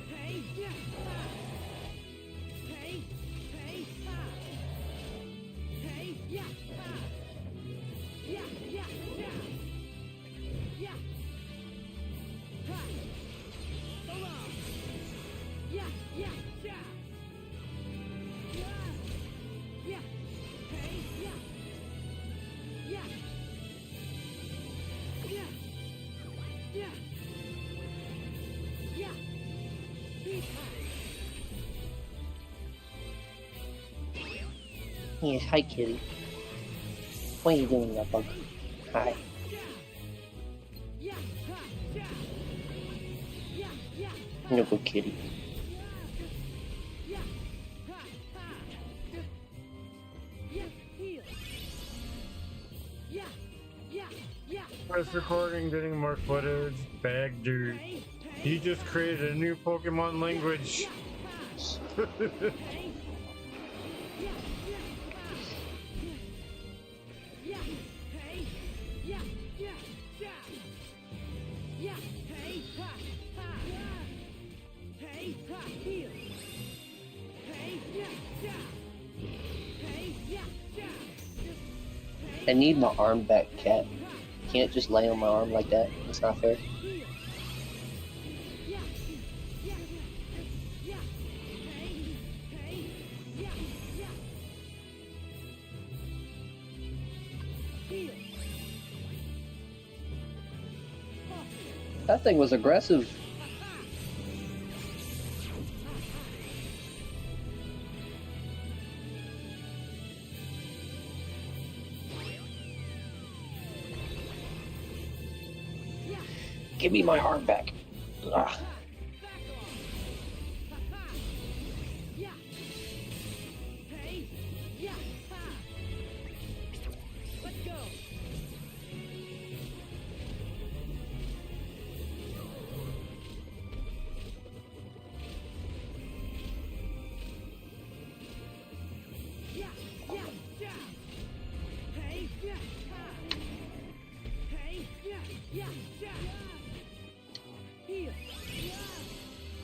Hey, yeah, ha. Hey, ha. Hey, yeah, ha. Yeah. Yeah. Ha. Hold on. Yeah. Yeah. Hey, yeah. Yeah. Beat Yes, hi kitty. What are you doing, that bug? Hi. No good kitty. progress recording, getting more footage. Bag dude. He just created a new Pokemon language. I need my arm back, Cat. Can't just lay on my arm like that. It's not fair. That thing was aggressive. Give me my arm back. Ugh.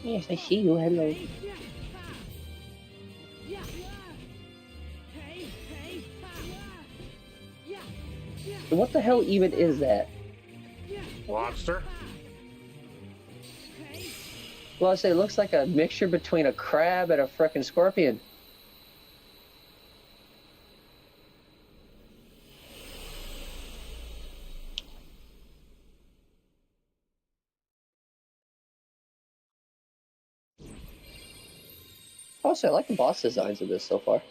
Yes, I see you. Hello. What the hell even is that? Lobster? Well, I say it looks like a mixture between a crab and a frickin' scorpion. Also, I like the boss designs of this so far.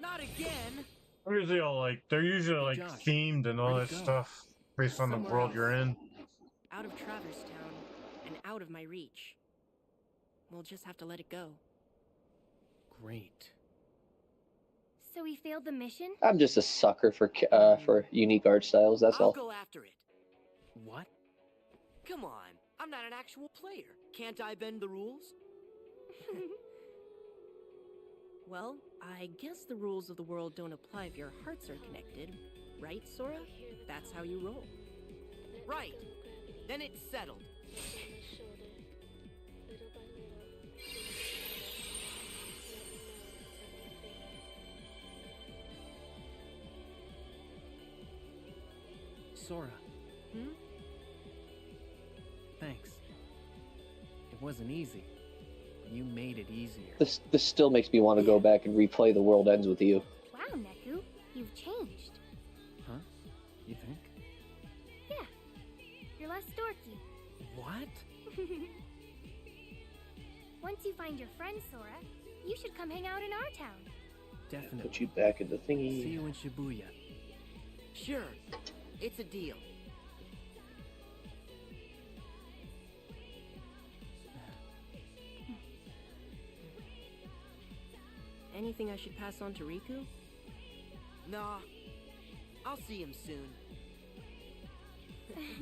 Not again. They're usually like themed and all that stuff based on the world you're in. Out of Traverse Town and out of my reach. We'll just have to let it go. Great. So we failed the mission? I'm just a sucker for unique art styles. That's I'll all. go after it. What? Come on, I'm not an actual player. Can't I bend the rules? Well, I guess the rules of the world don't apply if your hearts are connected. Right, Sora? That's how you roll. Right. Then it's settled. Sora. Hmm? Thanks. It wasn't easy. You made it easier. This still makes me want to go back and replay The World Ends With You. Wow, Neku, you've changed. Huh? You think? Yeah. You're less dorky. What? Once you find your friend, Sora, you should come hang out in our town. Definitely. Put you back in the thingy. See you in Shibuya. Sure. It's a deal. Anything I should pass on to Riku? Nah. I'll see him soon.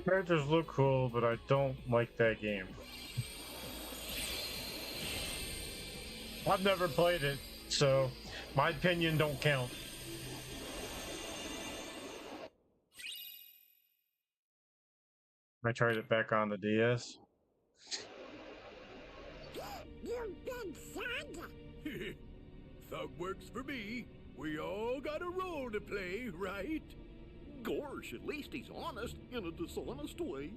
Characters look cool, but I don't like that game. I've never played it, so my opinion don't count. I tried it back on the DS. You big Santa! That works for me. We all got a role to play, right? Gosh, at least he's honest in a dishonest way.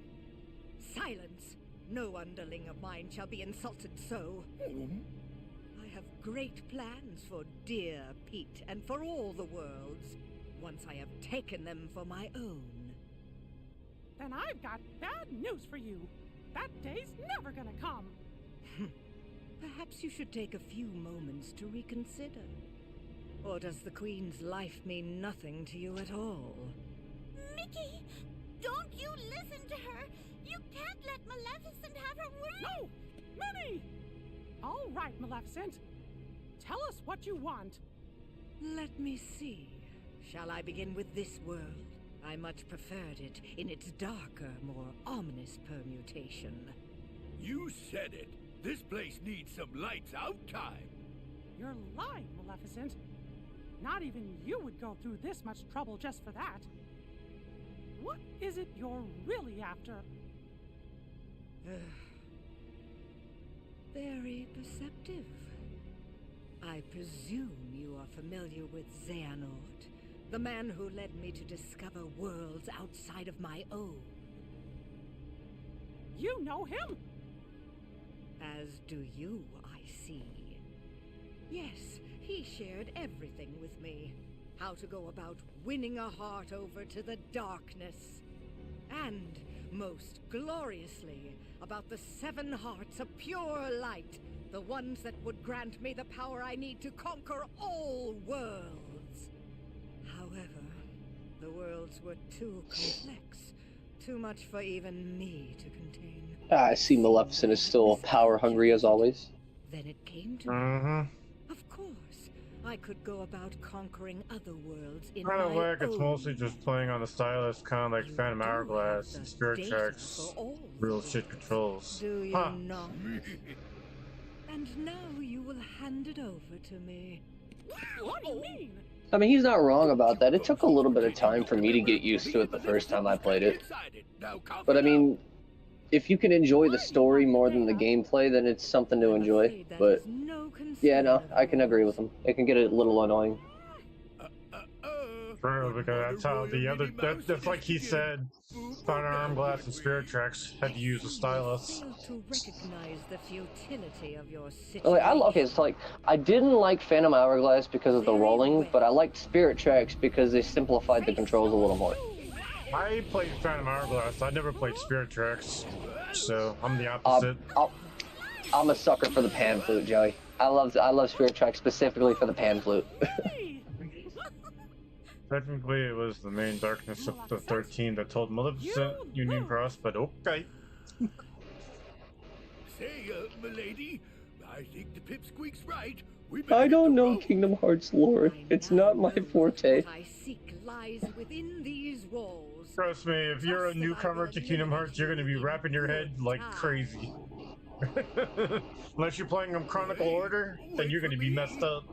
Silence! No underling of mine shall be insulted so. I have great plans for dear Pete and for all the worlds, once I have taken them for my own. Then I've got bad news for you. That day's never gonna come. Perhaps you should take a few moments to reconsider. Or does the Queen's life mean nothing to you at all? Mickey! Don't you listen to her! You can't let Maleficent have her way! No! Minnie! All right, Maleficent. Tell us what you want. Let me see. Shall I begin with this world? I much preferred it in its darker, more ominous permutation. You said it. This place needs some lights out time. You're lying, Maleficent. Not even you would go through this much trouble just for that. What is it you're really after? Very perceptive. I presume you are familiar with Xehanort, the man who led me to discover worlds outside of my own. You know him? As do you, I see. Yes, he shared everything with me. How to go about winning a heart over to the darkness. And, most gloriously, about the 7 hearts of pure light. The ones that would grant me the power I need to conquer all worlds. However, the worlds were too complex. Too much for even me to contain. I see Maleficent is still power hungry as always. Then it came to me. Of course, I could go about conquering other worlds in Kind of my like it's own mostly just playing on the stylus, kind of like Phantom Hourglass and Spirit Tracks. Real shit controls. Do you Huh. not? And now you will hand it over to me. What do you mean? I mean, he's not wrong about that. It took a little bit of time for me to get used to it the first time I played it. But I mean, if you can enjoy the story more than the gameplay, then it's something to enjoy. But yeah, no, I can agree with him. It can get a little annoying. True, because that's how the other. That's like he said. Phantom Hourglass and Spirit Tracks had to use a stylus. To recognize the futility of your Like, okay, so like, I didn't like Phantom Hourglass because of the rolling, but I liked Spirit Tracks because they simplified the controls a little more. I played Phantom Hourglass. I never played Spirit Tracks, so I'm the opposite. I'm a sucker for the pan flute, Joey. I love Spirit Tracks specifically for the pan flute. Technically, it was the main darkness of the 13 that told Maleficent Union Cross, but okay. Say, milady, I think the pipsqueak's right. I don't know Kingdom Hearts lore. It's not my forte. What I seek lies within these walls. Trust me, if you're a newcomer to Kingdom Hearts, you're going to be wrapping your head like crazy. Unless you're playing in Chronicle Order, then you're going to be messed up.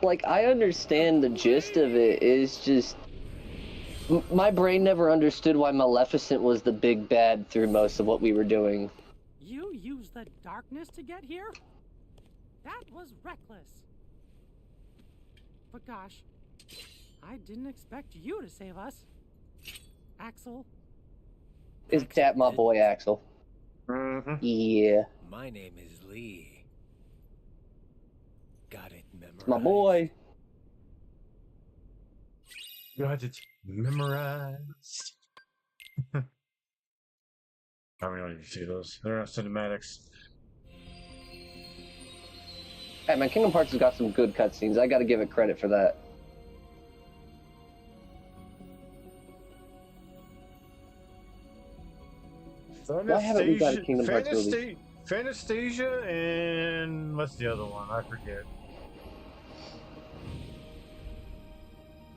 Like, I understand the gist of it, is just... My brain never understood why Maleficent was the big bad through most of what we were doing. You used the darkness to get here? That was reckless. But gosh, I didn't expect you to save us. Axel. Is that my boy, Axel? Yeah. My name is Lee. Got it memorized. My boy. Got it memorized. I don't even see those. They're not cinematics. Hey man, Kingdom Hearts has got some good cutscenes. I gotta give it credit for that. Why haven't we got a Kingdom Hearts movie? Fantasia and what's the other one? I forget.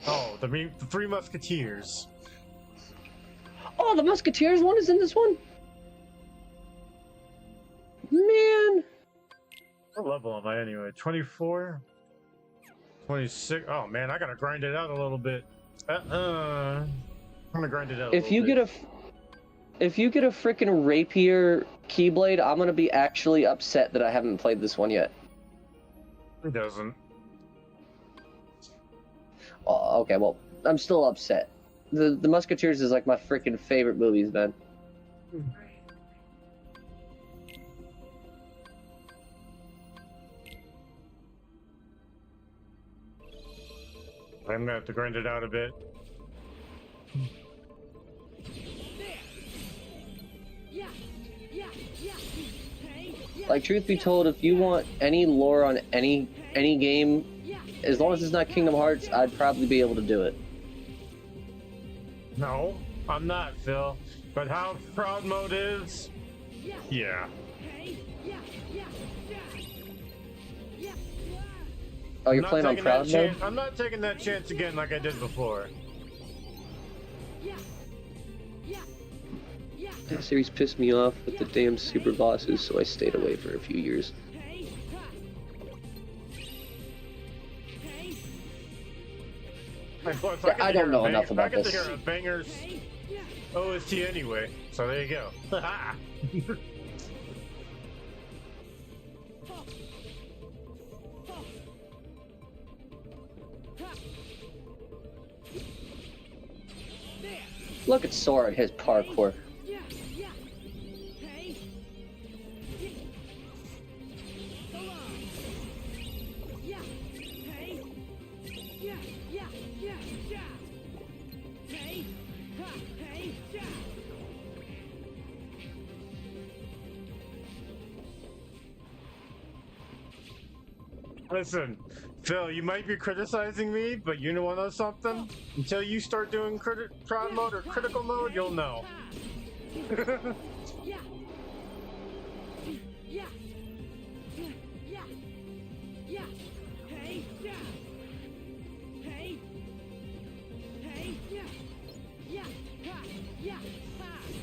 Oh, the Three Musketeers. Oh, the Musketeers one is in this one? Man. What level am I anyway? 24? 26? Oh man, I gotta grind it out a little bit. I'm gonna grind it out If you get a freaking rapier keyblade, I'm gonna be actually upset that I haven't played this one yet. It doesn't. Oh, okay, well, I'm still upset. The Musketeers is like my freaking favorite movies, man. I'm gonna have to grind it out a bit. Like, truth be told, if you want any lore on any game, as long as it's not Kingdom Hearts, I'd probably be able to do it. No, I'm not, Phil. But how Proud Mode is? Yeah. Oh, you're playing on Proud Mode? I'm not taking that chance again like I did before. That series pissed me off with the damn super bosses, so I stayed away for a few years. I don't know enough about this. I get to hear a banger's OST anyway, so there you go. Look at Sora and his parkour. Listen, Phil, you might be criticizing me, but you know something? Until you start doing Tron mode or critical mode, you'll know.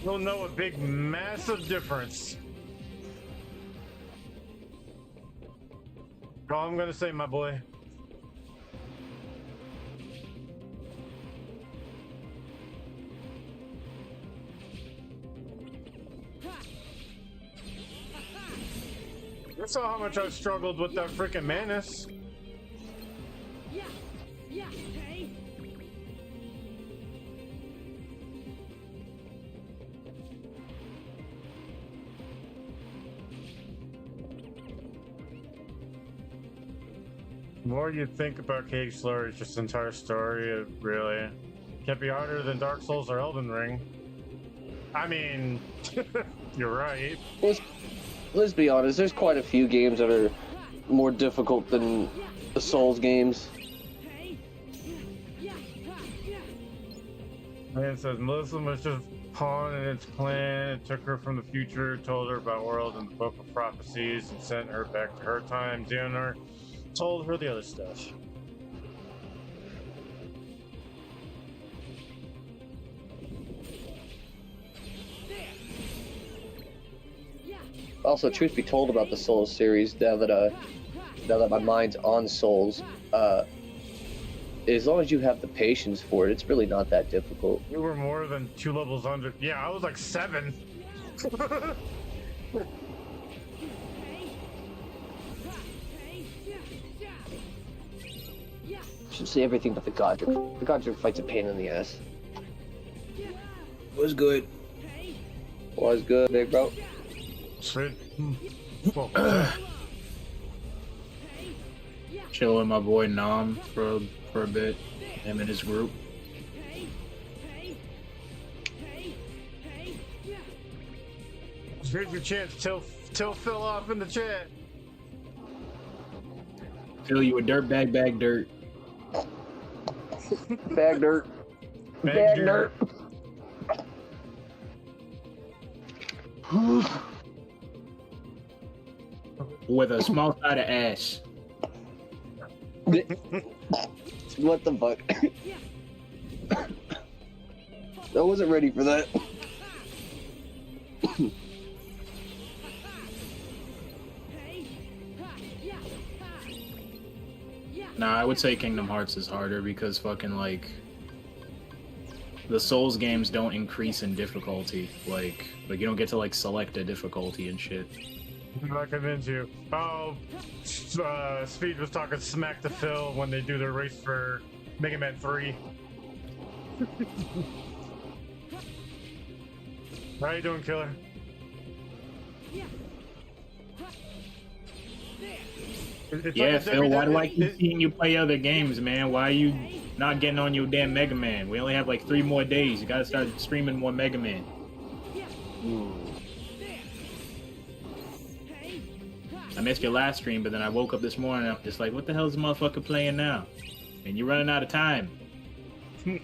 You'll know a big, massive difference. All I'm gonna say, my boy. You saw how much I struggled with that freaking Manus. The more you think about Cage Slurry's just entire story, it really can't be harder than Dark Souls or Elden Ring. I mean, you're right. Let's be honest, there's quite a few games that are more difficult than the Souls games. And it says Melissa was just pawn in its plan. It took her from the future, told her about world and the Book of Prophecies, and sent her back to her time. Dionar told her the other stuff. Also, truth be told about the Souls series, now that my mind's on Souls, as long as you have the patience for it, it's really not that difficult. You were more than 2 levels under. Yeah, I was like 7. Should say everything but the Godric. The Godric fight's a pain in the ass. Was good. Was good, big bro. Sweet. Chill with my boy Nam for a bit. Him and his group. Here's your chance. Tell Phil off in the chat. Phil, you a dirtbag, bag dirt. Bag dirt. Bag dirt. With a small side of ass. What the fuck? I wasn't ready for that. Nah, I would say Kingdom Hearts is harder because fucking like the Souls games don't increase in difficulty. Like you don't get to like select a difficulty and shit. I'm not convinced you. Oh, Speed was talking smack to Phil when they do their race for Mega Man 3. How you doing, Killer? Yeah, Phil, why do I keep seeing you play other games, man? Why are you not getting on your damn Mega Man? We only have like 3 more days. You gotta start streaming more Mega Man. I missed your last stream, but then I woke up this morning and I'm just like, what the hell is this motherfucker playing now? And you're running out of time. You're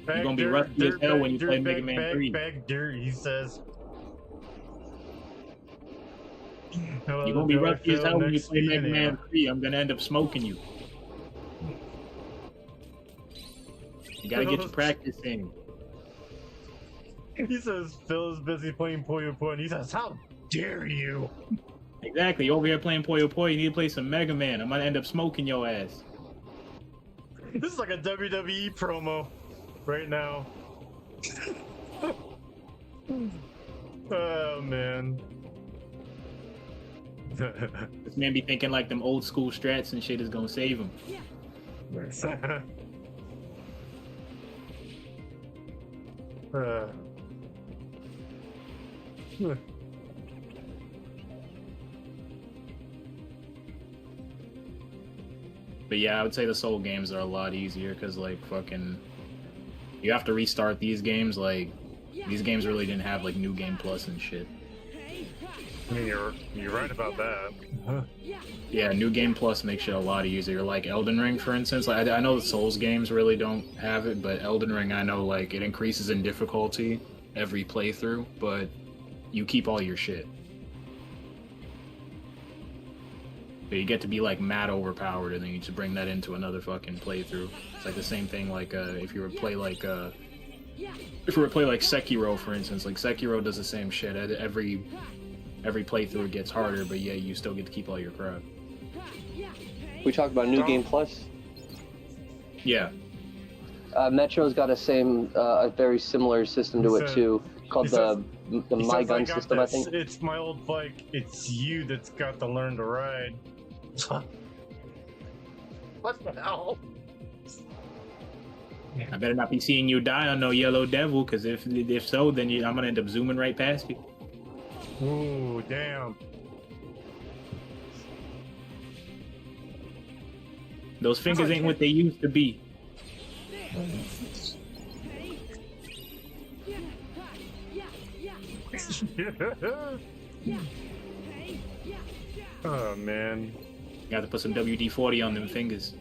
gonna be rusty as hell when you play Mega Man 3. Bag dirt, he says. You're gonna be rusty as hell when you play Mega Man 3. I'm gonna end up smoking you. You gotta get your practice in. He says Phil is busy playing Puyo Puyo, and he says, "How dare you?" Exactly. You over here playing Puyo Puyo, you need to play some Mega Man. I'm gonna end up smoking your ass. This is like a WWE promo right now. Oh man. This man be thinking like them old school strats and shit is gonna save him. But yeah, I would say the Soul games are a lot easier because like fucking, you have to restart these games. Like these games really didn't have like New Game Plus and shit. I mean, you're right about that. Yeah, New Game Plus makes shit a lot easier. Like Elden Ring, for instance. Like I know the Souls games really don't have it, but Elden Ring, I know like it increases in difficulty every playthrough, but you keep all your shit. But you get to be like mad overpowered, and then you just bring that into another fucking playthrough. It's like the same thing. Like if you were to play like Sekiro, for instance. Like Sekiro does the same shit. Every playthrough it gets harder, but yeah, you still get to keep all your crap. We talked about New Game Plus. Yeah. Metro's got a very similar system to it too, called the My Gun system, I think. It's my old bike. It's you that's got to learn to ride. What the hell? I better not be seeing you die on no Yellow Devil, because if so, then I'm gonna end up zooming right past you. Ooh, damn. Those fingers ain't what they used to be. Oh man. You got to put some WD-40 on them fingers.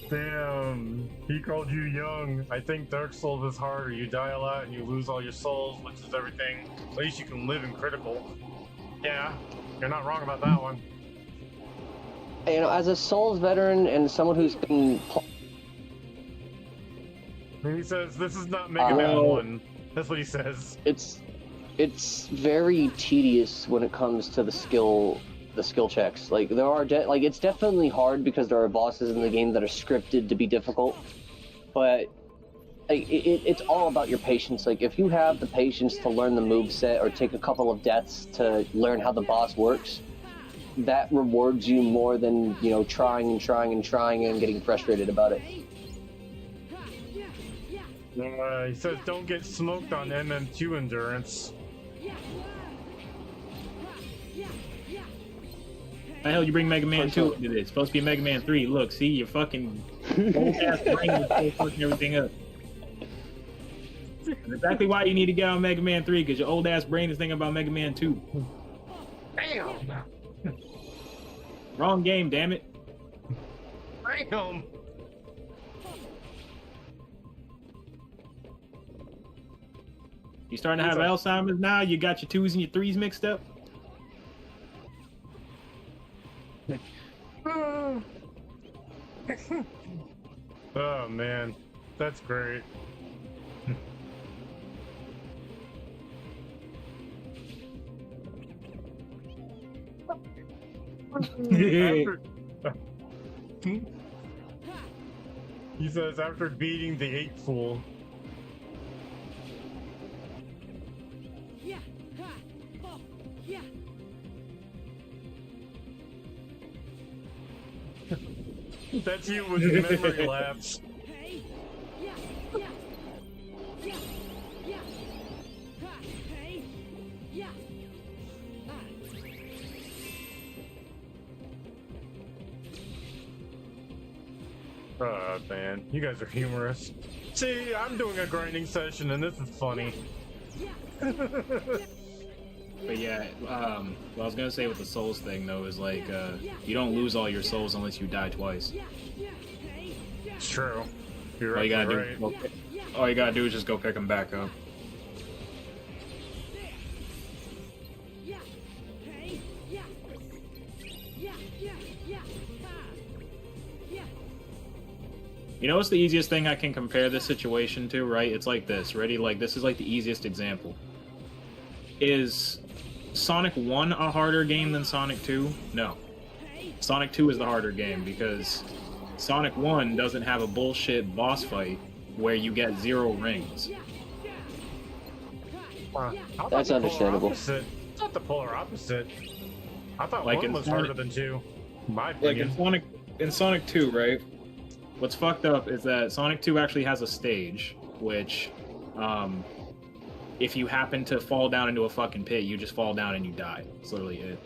Damn, he called you young. I think Dark Souls is harder. You die a lot and you lose all your souls, which is everything. At least you can live in critical. Yeah, you're not wrong about that one. You know, as a Souls veteran and someone who's been... He says, this is not Mega Man 1. That's what he says. It's very tedious when it comes to the skill checks. Like there are it's definitely hard because there are bosses in the game that are scripted to be difficult, but it's all about your patience. Like if you have the patience to learn the moveset or take a couple of deaths to learn how the boss works, that rewards you more than, you know, trying and getting frustrated about it. He says don't get smoked on MM2 endurance. Why the hell you bring Mega Man 2 into this? It's supposed to be Mega Man 3. Look, see, your fucking old ass brain is still fucking everything up. That's exactly why you need to get on Mega Man 3, because your old ass brain is thinking about Mega Man 2. Damn! Wrong game, damn it. Damn! You starting to have Alzheimer's now? You got your 2s and your 3s mixed up? Oh man, that's great. He says after beating the 8 fool. That's you with the memory lapse. Oh man, you guys are humorous. See, I'm doing a grinding session and this is funny. But yeah, what I was gonna say with the souls thing though is like, you don't lose all your souls unless you die twice. It's true. You're all right. All you gotta do is just go pick them back up. You know what's the easiest thing I can compare this situation to, right? It's like this. Ready? Like, this is like the easiest example. Is Sonic 1 a harder game than Sonic 2? No. Sonic 2 is the harder game because Sonic 1 doesn't have a bullshit boss fight where you get 0 rings. That's understandable. It's not the polar opposite. I thought Like 1 in was Sonic- harder than 2. In my Like opinion. in Sonic 2, right? What's fucked up is that Sonic 2 actually has a stage, which, if you happen to fall down into a fucking pit, you just fall down and you die. That's literally it.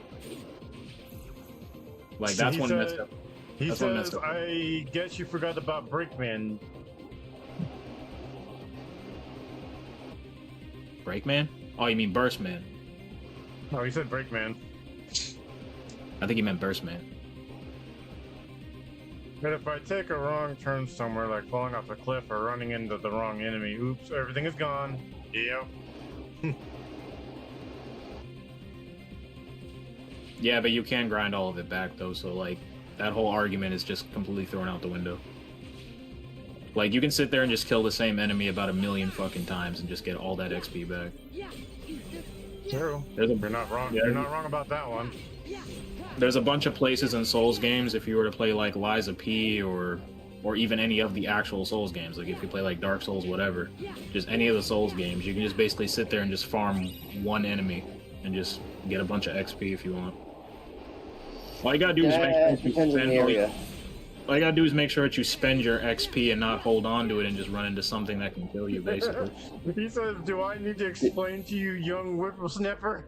Like, that's one messed up. He That's one messed says, up. I guess you forgot about Breakman. Breakman? Oh, you mean Burstman? No, he said Breakman. I think he meant Burstman. But if I take a wrong turn somewhere, like falling off a cliff or running into the wrong enemy, oops, everything is gone. Yep. Yeah, but you can grind all of it back, though, so, like, that whole argument is just completely thrown out the window. Like, you can sit there and just kill the same enemy about 1,000,000 fucking times and just get all that XP back. True. You're not wrong. Yeah. You're not wrong about that one. There's a bunch of places in Souls games, if you were to play, like, Liza P or even any of the actual Souls games, like if you play, like, Dark Souls, whatever, just any of the Souls games, you can just basically sit there and just farm one enemy and just get a bunch of XP if you want. All you gotta do is make sure that you depends on the spend all area. all you gotta do is make sure that you spend your XP and not hold on to it and just run into something that can kill you, basically. He says, do I need to explain to you, young whippersnapper?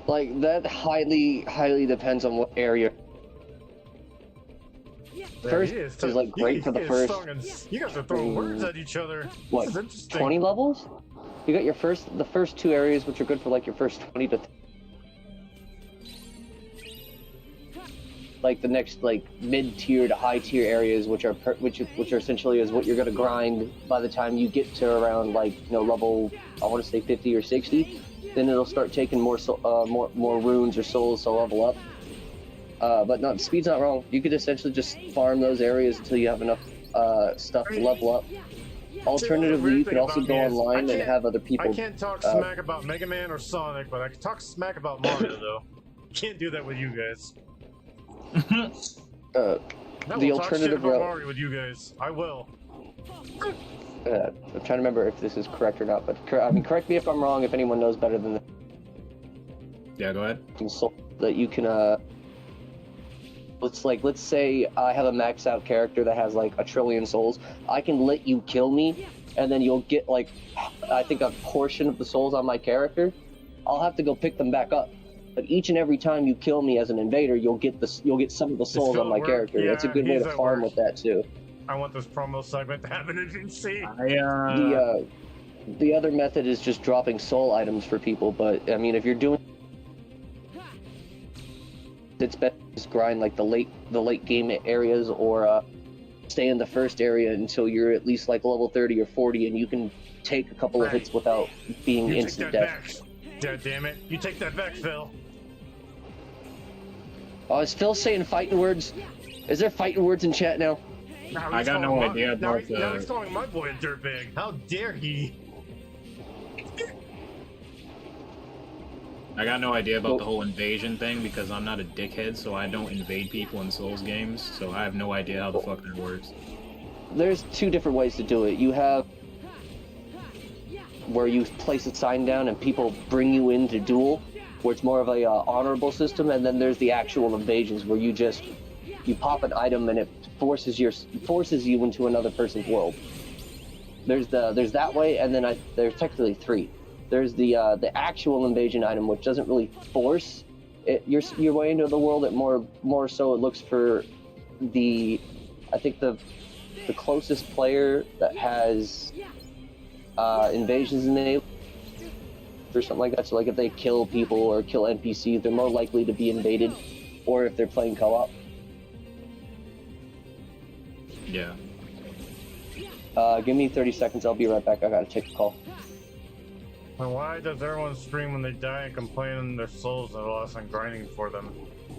Like, that highly depends on what area. First is like great for the first. You guys are throwing words at each other. What, This is interesting. 20 levels? You got the first 2 areas, which are good for like your first 20 to like the next like mid-tier to high-tier areas, which are essentially is what you're gonna grind by the time you get to around like level, I want to say 50 or 60. Then it'll start taking more runes or souls to level up. But no, speed's not wrong. You could essentially just farm those areas until you have enough stuff to level up. Alternatively, you could also go online and have other people. I can't talk smack about Mega Man or Sonic, but I can talk smack about Mario though. Can't do that with you guys. The Talk alternative shit about route. Mario with you guys. I will. I'm trying to remember if this is correct or not, but correct me if I'm wrong. If anyone knows better than Yeah, go ahead. that you can let's say I have a maxed out character that has like 1 trillion souls. I can let you kill me, and then you'll get like I think a portion of the souls on my character. I'll have to go pick them back up. But each and every time you kill me as an invader, you'll get some of the souls on my character. Yeah, That's a good way he's to at farm work. with that too. I want this promo segment to happen in NC. The other method is just dropping soul items for people, but I mean if you're doing it's best to just grind like the late game areas or stay in the first area until you're at least like level 30 or 40 and you can take a couple of hits without being You instant take that death. back. God damn it. You take that back, Phil. Oh, is Phil saying fighting words? Is there fighting words in chat now? Now I he's got no calling idea now about now the- he's calling my boy a dirtbag. How dare he? I got no idea about the whole invasion thing because I'm not a dickhead, so I don't invade people in Souls games, so I have no idea how the fuck that works. There's 2 different ways to do it. You have where you place a sign down and people bring you in to duel, where it's more of a honorable system, and then there's the actual invasions where you pop an item and it forces you into another person's world. There's that way, and then there's technically 3. There's the actual invasion item, which doesn't really force your way into the world. It more so it looks for the closest player that has invasions enabled or something like that. So like if they kill people or kill NPCs, they're more likely to be invaded, or if they're playing co-op. Yeah. Give me 30 seconds. I'll be right back. I gotta take a call. And why does everyone scream when they die and complain their souls are lost and grinding for them?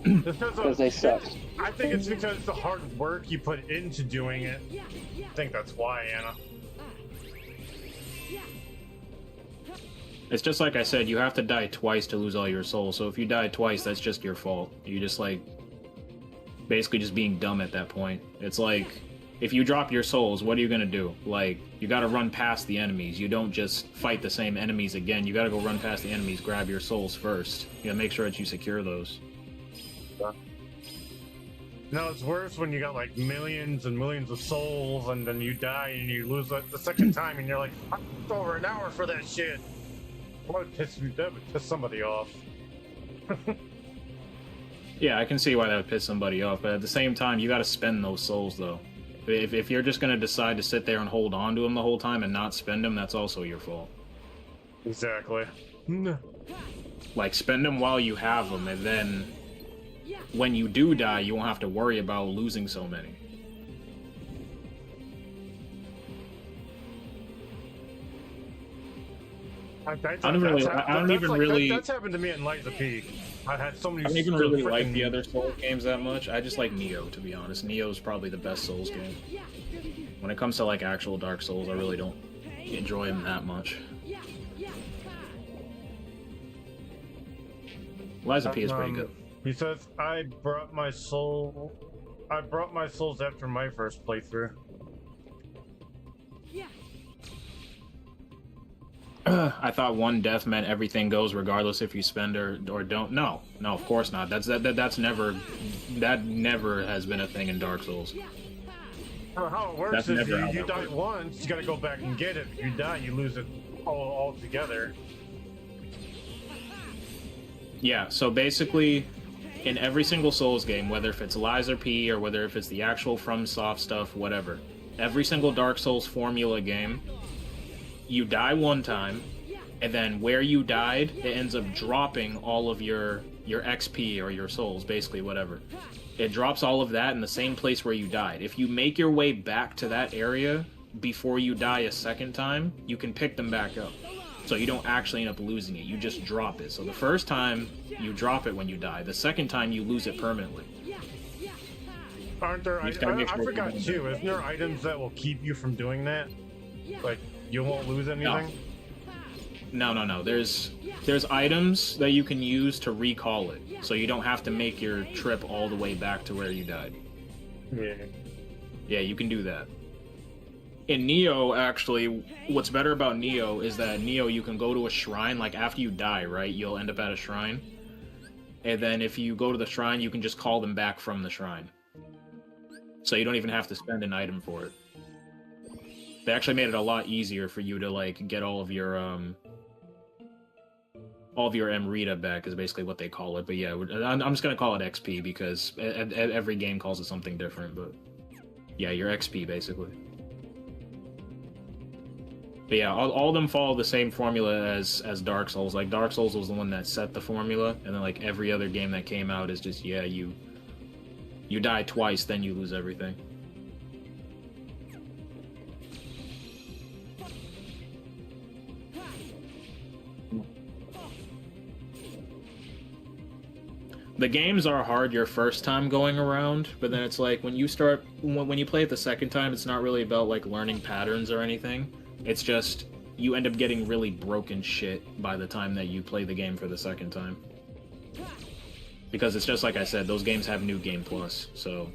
Because they suck. I think it's because the hard work you put into doing it. I think that's why, Anna. It's just like I said, you have to die twice to lose all your souls. So if you die twice, that's just your fault. You just like basically just being dumb at that point. It's like if you drop your souls, what are you gonna do? Like you gotta run past the enemies. You don't just fight the same enemies again. You gotta go run past the enemies, grab your souls first. You gotta make sure that you secure those. No, it's worse when you got like millions and millions of souls and then you die and you lose like the second time and you're like, I worked over an hour for that shit. That would piss somebody off. Yeah, I can see why that would piss somebody off, but at the same time, you gotta spend those souls though. If you're just gonna decide to sit there and hold on to them the whole time and not spend them, that's also your fault. Exactly. Like, spend them while you have them, and then when you do die, you won't have to worry about losing so many. That's happened to me in Light of the Peak. I've had so many. I don't even really like the other Souls games that much. I just like Nioh, to be honest. Nioh is probably the best Souls game. When it comes to like actual Dark Souls, I really don't enjoy them that much. Lies of P is pretty good. He says, I brought my souls after my first playthrough. I thought one death meant everything goes regardless if you spend or don't. No, of course not. That never has been a thing in Dark Souls. How it works is you die once, you gotta go back and get it. If you die, you lose it all together. Yeah, so basically, in every single Souls game, whether if it's Lies of P or whether if it's the actual FromSoft stuff, whatever, every single Dark Souls formula game, you die one time, and then where you died, it ends up dropping all of your XP or your souls, basically whatever. It drops all of that in the same place where you died. If you make your way back to that area before you die a second time, you can pick them back up. So you don't actually end up losing it, you just drop it. So the first time, you drop it when you die. The second time, you lose it permanently. Aren't there, I forgot too, isn't there items that will keep you from doing that? Like, you won't lose anything? No. There's items that you can use to recall it, so you don't have to make your trip all the way back to where you died. Yeah, you can do that. In Nioh, actually, what's better about Nioh is that Nioh, you can go to a shrine, like after you die, right? You'll end up at a shrine. And then if you go to the shrine, you can just call them back from the shrine. So you don't even have to spend an item for it. They actually made it a lot easier for you to, like, get all of your Amrita back, is basically what they call it. But yeah, I'm just gonna call it XP because every game calls it something different, but yeah, your XP, basically. But yeah, all of them follow the same formula as Dark Souls. Like, Dark Souls was the one that set the formula, and then, like, every other game that came out is just, yeah, you die twice, then you lose everything. The games are hard your first time going around, but then it's like when you play it the second time, it's not really about like learning patterns or anything. It's just you end up getting really broken shit by the time that you play the game for the second time. Because it's just like I said, those games have New Game Plus, so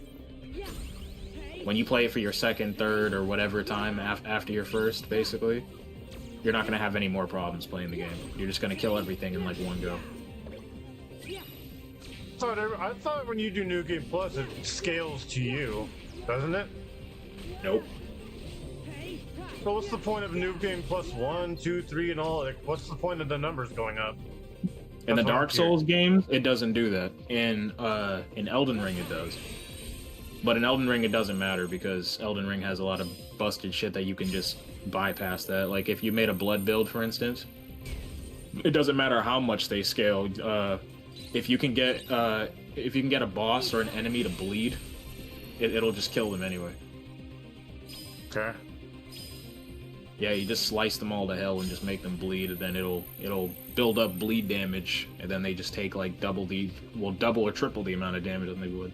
when you play it for your second, third, or whatever time after your first, basically, you're not going to have any more problems playing the game. You're just going to kill everything in like one go. I thought when you do New Game Plus, it scales to you, doesn't it? Nope. So what's the point of New Game Plus 1, 2, 3, and all? Like, what's the point of the numbers going up? In the Dark Souls games, it doesn't do that. In Elden Ring, it does. But in Elden Ring, it doesn't matter because Elden Ring has a lot of busted shit that you can just bypass that. Like, if you made a blood build, for instance, it doesn't matter how much they scale. If you can get a boss or an enemy to bleed, it'll just kill them anyway. Okay. Yeah, you just slice them all to hell and just make them bleed, and then it'll build up bleed damage, and then they just take like double or triple the amount of damage than they would.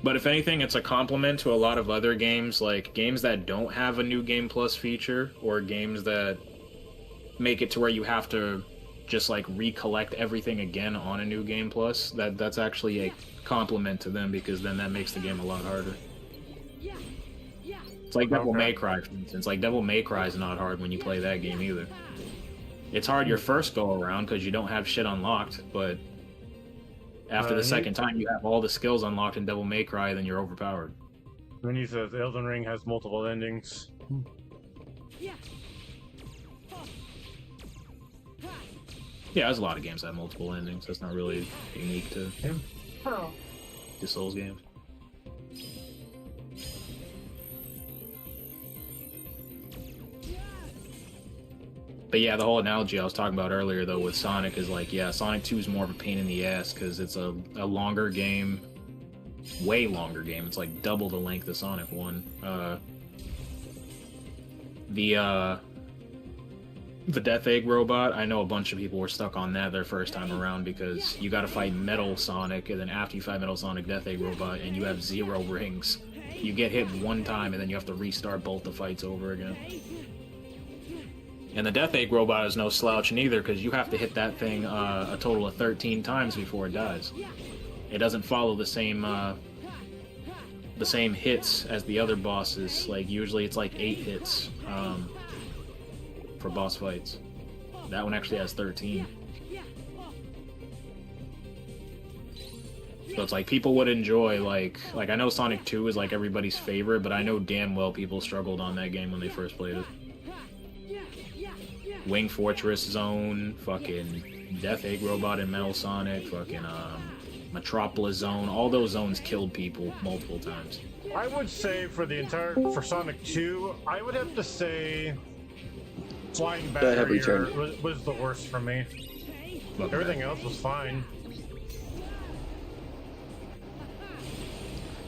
But if anything, it's a compliment to a lot of other games, like games that don't have a New Game Plus feature, or games that make it to where you have to just like recollect everything again on a New Game Plus. That's actually a compliment to them, because then that makes the game a lot harder. It's like Devil May Cry, for instance. Like Devil May Cry is not hard when you play that game either. It's hard your first go around because you don't have shit unlocked, but after the second time you have all the skills unlocked in Devil May Cry, then you're overpowered. Then he says Elden Ring has multiple endings. Yeah, there's a lot of games that have multiple endings. That's not really unique to Souls games. But yeah, the whole analogy I was talking about earlier, though, with Sonic is like, yeah, Sonic 2 is more of a pain in the ass because it's a longer game, way longer game. It's like double the length of Sonic 1. The Death Egg robot, I know a bunch of people were stuck on that their first time around because you gotta fight Metal Sonic, and then after you fight Metal Sonic, Death Egg robot, and you have 0 rings. You get hit one time, and then you have to restart both the fights over again. And the Death Egg robot is no slouch neither, because you have to hit that thing a total of 13 times before it dies. It doesn't follow the same hits as the other bosses. Like, usually it's like 8 hits for boss fights. That one actually has 13. So it's like people would enjoy, like I know Sonic 2 is like everybody's favorite, but I know damn well people struggled on that game when they first played it. Wing Fortress Zone, fucking Death Egg Robot and Metal Sonic, fucking Metropolis Zone, all those zones killed people multiple times. I would say for Sonic 2, I would have to say Flying Barrier was the worst for me. Everything else was fine.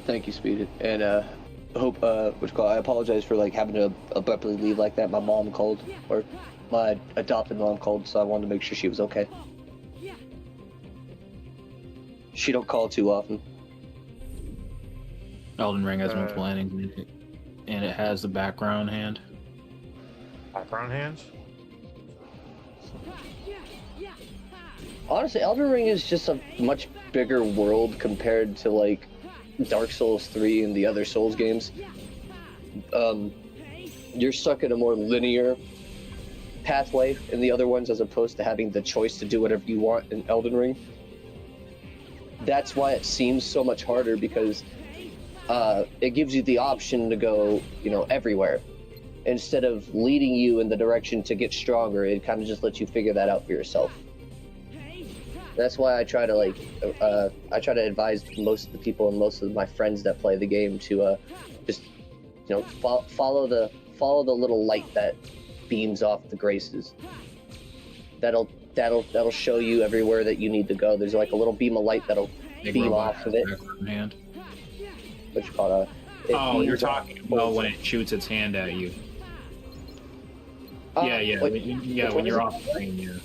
Thank you, Speed. And hope I apologize for like having to abruptly leave like that. My mom called, or my adopted mom called, so I wanted to make sure she was okay. She don't call too often. Elden Ring has multiple endings, and it has the background hand. Background hands? Honestly, Elden Ring is just a much bigger world compared to like Dark Souls 3 and the other Souls games. You're stuck in a more linear pathway in the other ones, as opposed to having the choice to do whatever you want in Elden Ring. That's why it seems so much harder, because it gives you the option to go, everywhere. Instead of leading you in the direction to get stronger, it kind of just lets you figure that out for yourself. That's why I try to advise most of the people and most of my friends that play the game to just follow the little light that beams off the graces. That'll show you everywhere that you need to go. There's like a little beam of light that'll beam off of it. Hand. Which called you're talking about when it shoots its hand at you. When you're off screen,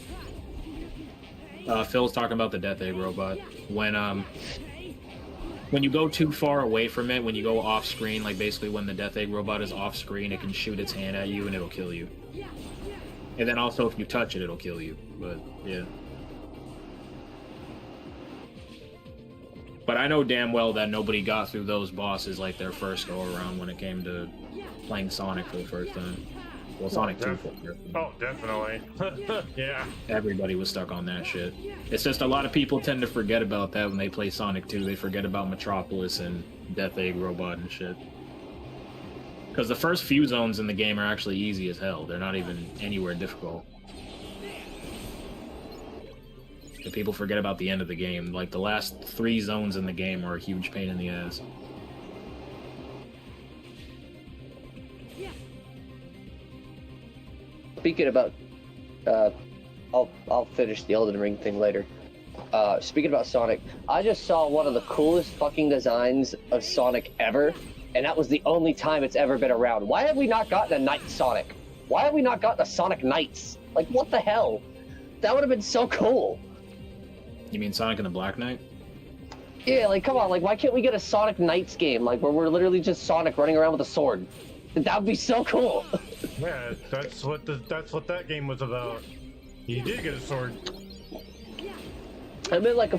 yeah. Phil's talking about the Death Egg robot. When you go too far away from it, when you go off screen, like basically when the Death Egg robot is off screen, it can shoot its hand at you and it'll kill you. And then also if you touch it, it'll kill you. But yeah. But I know damn well that nobody got through those bosses like their first go around when it came to playing Sonic for the first time. Well, Sonic 2 for sure. Oh, definitely. Yeah. Everybody was stuck on that shit. It's just a lot of people tend to forget about that when they play Sonic 2. They forget about Metropolis and Death Egg Robot and shit. Because the first few zones in the game are actually easy as hell. They're not even anywhere difficult. And people forget about the end of the game. Like, the last 3 zones in the game are a huge pain in the ass. Speaking about, I'll finish the Elden Ring thing later. speaking about Sonic, I just saw one of the coolest fucking designs of Sonic ever, and that was the only time it's ever been around. Why have we not gotten a Knight Sonic? Why have we not gotten a Sonic Knights? Like, what the hell? That would have been so cool. You mean Sonic and the Black Knight? Yeah, like, come on, like, why can't we get a Sonic Knights game, like, where we're literally just Sonic running around with a sword? That would be so cool. Yeah, that's what that game was about. You did get a sword. I meant like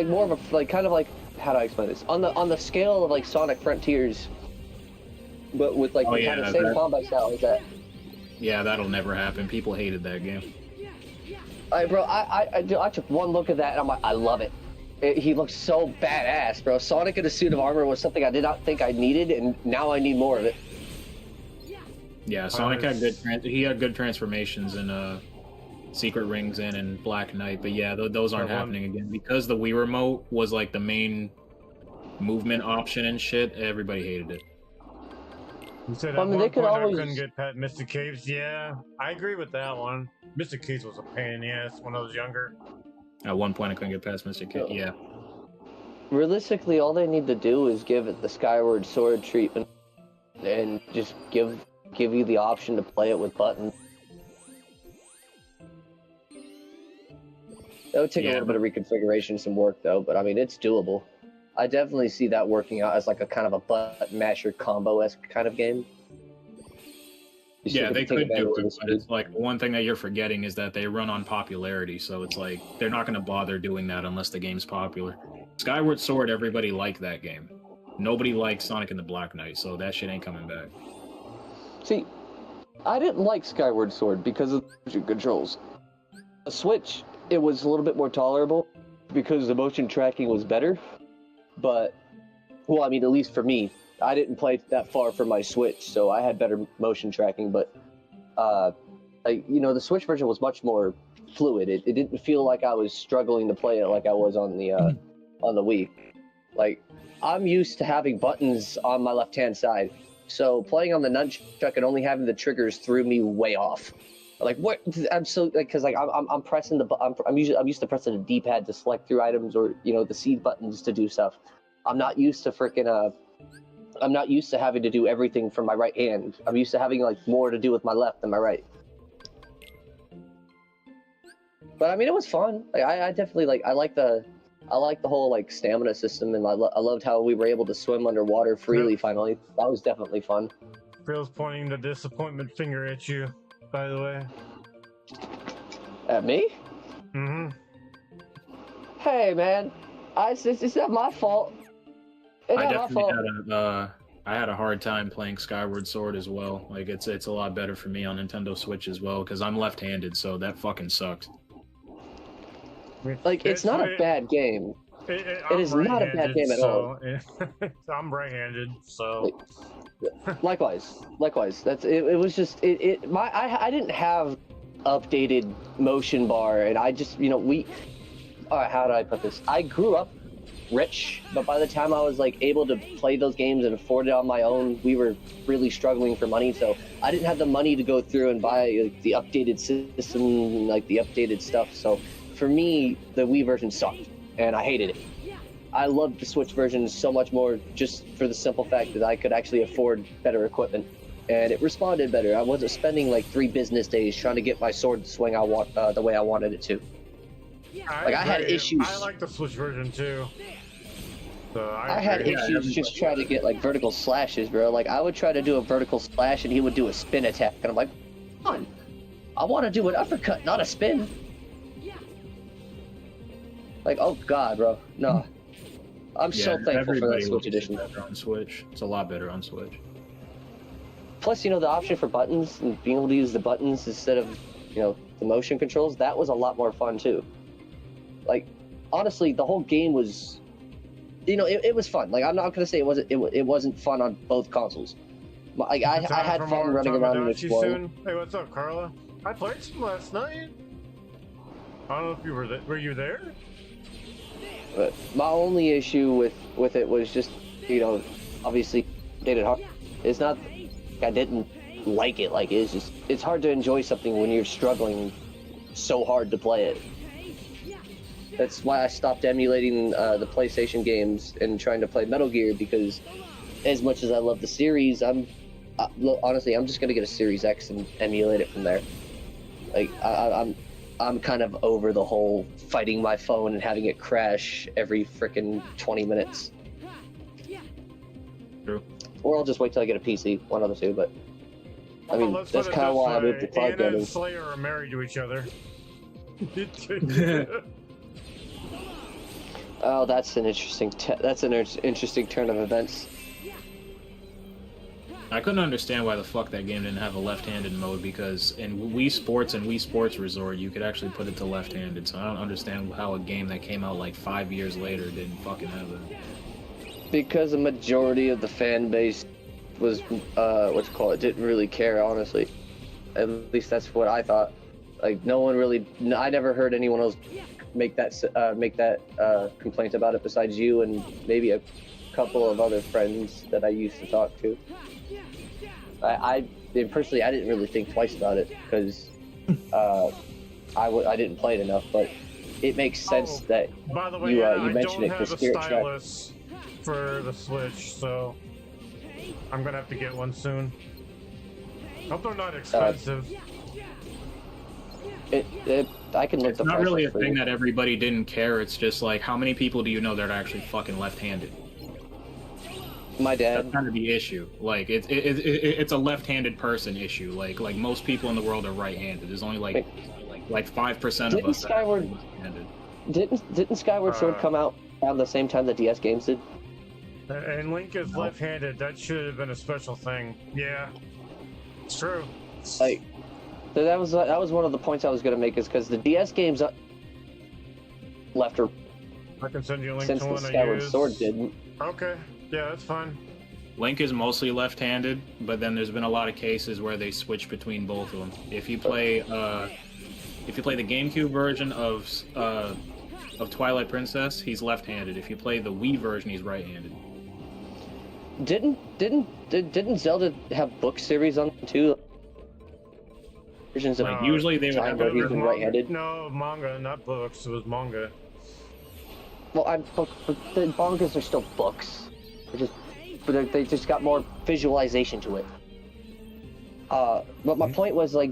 more of a, like, kind of like, how do I explain this? On the scale of, like, Sonic Frontiers, but with, like, the kind of same combat style as that. Yeah, that'll never happen. People hated that game. Bro, I took one look at that and I'm like, I love it. He looks so badass, bro. Sonic in a suit of armor was something I did not think I needed, and now I need more of it. Yeah, Sonic had good. He had good transformations in Secret Rings and in Black Knight, but yeah, those aren't happening again because the Wii Remote was like the main movement option and shit. Everybody hated it. You said at one point I couldn't get past Mystic Caves. Yeah, I agree with that one. Mystic Caves was a pain in the ass when I was younger. At one point I couldn't get past Mystic Caves. Yeah. Realistically, all they need to do is give it the Skyward Sword treatment, and just give you the option to play it with buttons. That would take a little bit of reconfiguration, some work though, but I mean, it's doable. I definitely see that working out as like a kind of a button masher combo-esque kind of game. Yeah, they could do it, but it's like one thing that you're forgetting is that they run on popularity, so it's like they're not going to bother doing that unless the game's popular. Skyward Sword, everybody liked that game. Nobody liked Sonic and the Black Knight, so that shit ain't coming back. See, I didn't like Skyward Sword because of the controls. The Switch, it was a little bit more tolerable because the motion tracking was better. But, well, I mean, at least for me, I didn't play that far from my Switch, so I had better motion tracking. But, you know, the Switch version was much more fluid. It didn't feel like I was struggling to play it like I was on the Wii. Like, I'm used to having buttons on my left-hand side, so playing on the nunchuck and only having the triggers threw me way off. Like, what? I'm so, like, because like I'm pressing I'm used to pressing a D-pad to select through items, or, you know, the C buttons to do stuff. I'm not used to freaking I'm not used to having to do everything from my right hand. I'm used to having like more to do with my left than my right. But I mean, it was fun. Like, I definitely I like the whole like stamina system, and I loved how we were able to swim underwater freely. Finally, that was definitely fun. Phil's pointing the disappointment finger at you, by the way. At me? Mm-hmm. Hey, man, it's not my fault. It's not my fault. I had a hard time playing Skyward Sword as well. Like, it's a lot better for me on Nintendo Switch as well, because I'm left-handed, so that fucking sucks. Like, it's not a bad game. It is not a bad game at all. I'm right-handed, so. Likewise. That's it. It was just I didn't have updated motion bar, and I just, you know, how do I put this? I grew up rich, but by the time I was like able to play those games and afford it on my own, we were really struggling for money, so I didn't have the money to go through and buy like, the updated system, like the updated stuff. So for me, the Wii version sucked, and I hated it. I loved the Switch version so much more, just for the simple fact that I could actually afford better equipment, and it responded better. I wasn't spending like 3 business days trying to get my sword to swing the way I wanted it to. Like, I had issues. I like the Switch version too. So I had issues just trying to get like vertical slashes, bro. Like, I would try to do a vertical slash and he would do a spin attack, and I'm like, come on, I want to do an uppercut, not a spin. Like, oh god, bro, no. I'm so thankful for that Switch edition. On Switch, it's a lot better on Switch. Plus, you know, the option for buttons and being able to use the buttons instead of, you know, the motion controls, that was a lot more fun too. Like, honestly, the whole game was, you know, it was fun. Like, I'm not gonna say it wasn't fun on both consoles. Like, I had fun running around and exploring. Hey, what's up, Carla? I played some last night. I don't know if you were there. Were you there? But my only issue with it was just, you know, obviously made it hard. It's not, I didn't like it. Like, it's hard to enjoy something when you're struggling so hard to play it. That's why I stopped emulating the PlayStation games and trying to play Metal Gear, because as much as I love the series, honestly, I'm just gonna get a Series X and emulate it from there. Like, I'm kind of over the whole fighting my phone and having it crash every frickin' 20 minutes. True. Or I'll just wait till I get a PC, one of the two, but... I mean, that's kind of why I moved to cloud Anna gaming. and Slayer are married to each other. Oh, that's an interesting interesting turn of events. I couldn't understand why the fuck that game didn't have a left-handed mode, because in Wii Sports and Wii Sports Resort, you could actually put it to left-handed, so I don't understand how a game that came out like 5 years later didn't fucking have that. Because the majority of the fan base was, didn't really care, honestly. At least that's what I thought. Like, no one really, I never heard anyone else make that complaint about it besides you and maybe a couple of other friends that I used to talk to. I personally, I didn't really think twice about it because I didn't play it enough, but it makes sense that by the way, you I mentioned don't it for have a Spirit Trek. stylus for the Switch, so I'm gonna have to get one soon. Hope they're not expensive. I can look It's the not price really a up for thing you. that everybody didn't care. It's just like, how many people do you know that are actually fucking left-handed? My dad. That's kind of the issue. like it's a left-handed person issue. Like most people in the world are right-handed. There's only like 5% of us that are left-handed. Didn't Skyward Sword come out around the same time the DS games did? And Link is left-handed. That should have been a special thing. Yeah, it's true. Like, so that was one of the points I was gonna make, is because the DS games left or I can send you a link since to the one I Skyward use. Sword didn't. Okay, yeah, that's fine. Link is mostly left-handed, but then there's been a lot of cases where they switch between both of them. If you play the GameCube version of Twilight Princess, he's left-handed. If you play the Wii version, he's right-handed. Didn't Zelda have book series on them too? Versions of usually they would have where he's been right-handed. No, manga, not books. It was manga. Well, but the mangas are still books. They just got more visualization to it. But my point was, like,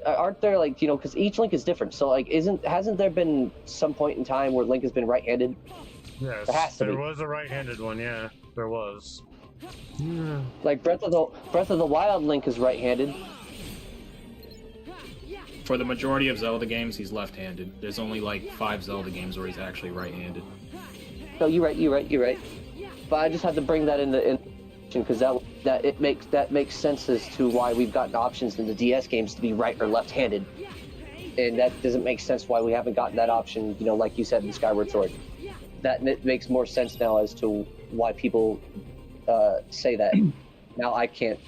aren't there, like, you know, because each Link is different. So, like, hasn't there been some point in time where Link has been right-handed? Yes, there was a right-handed one. Yeah, there was. Like Breath of the Wild, Link is right-handed. For the majority of Zelda games, he's left-handed. There's only like 5 Zelda games where he's actually right-handed. No, you're right. But I just had to bring that in because that makes sense as to why we've gotten options in the DS games to be right or left-handed, and that doesn't make sense why we haven't gotten that option. You know, like you said in Skyward Sword, that makes more sense now as to why people say that. Now I can't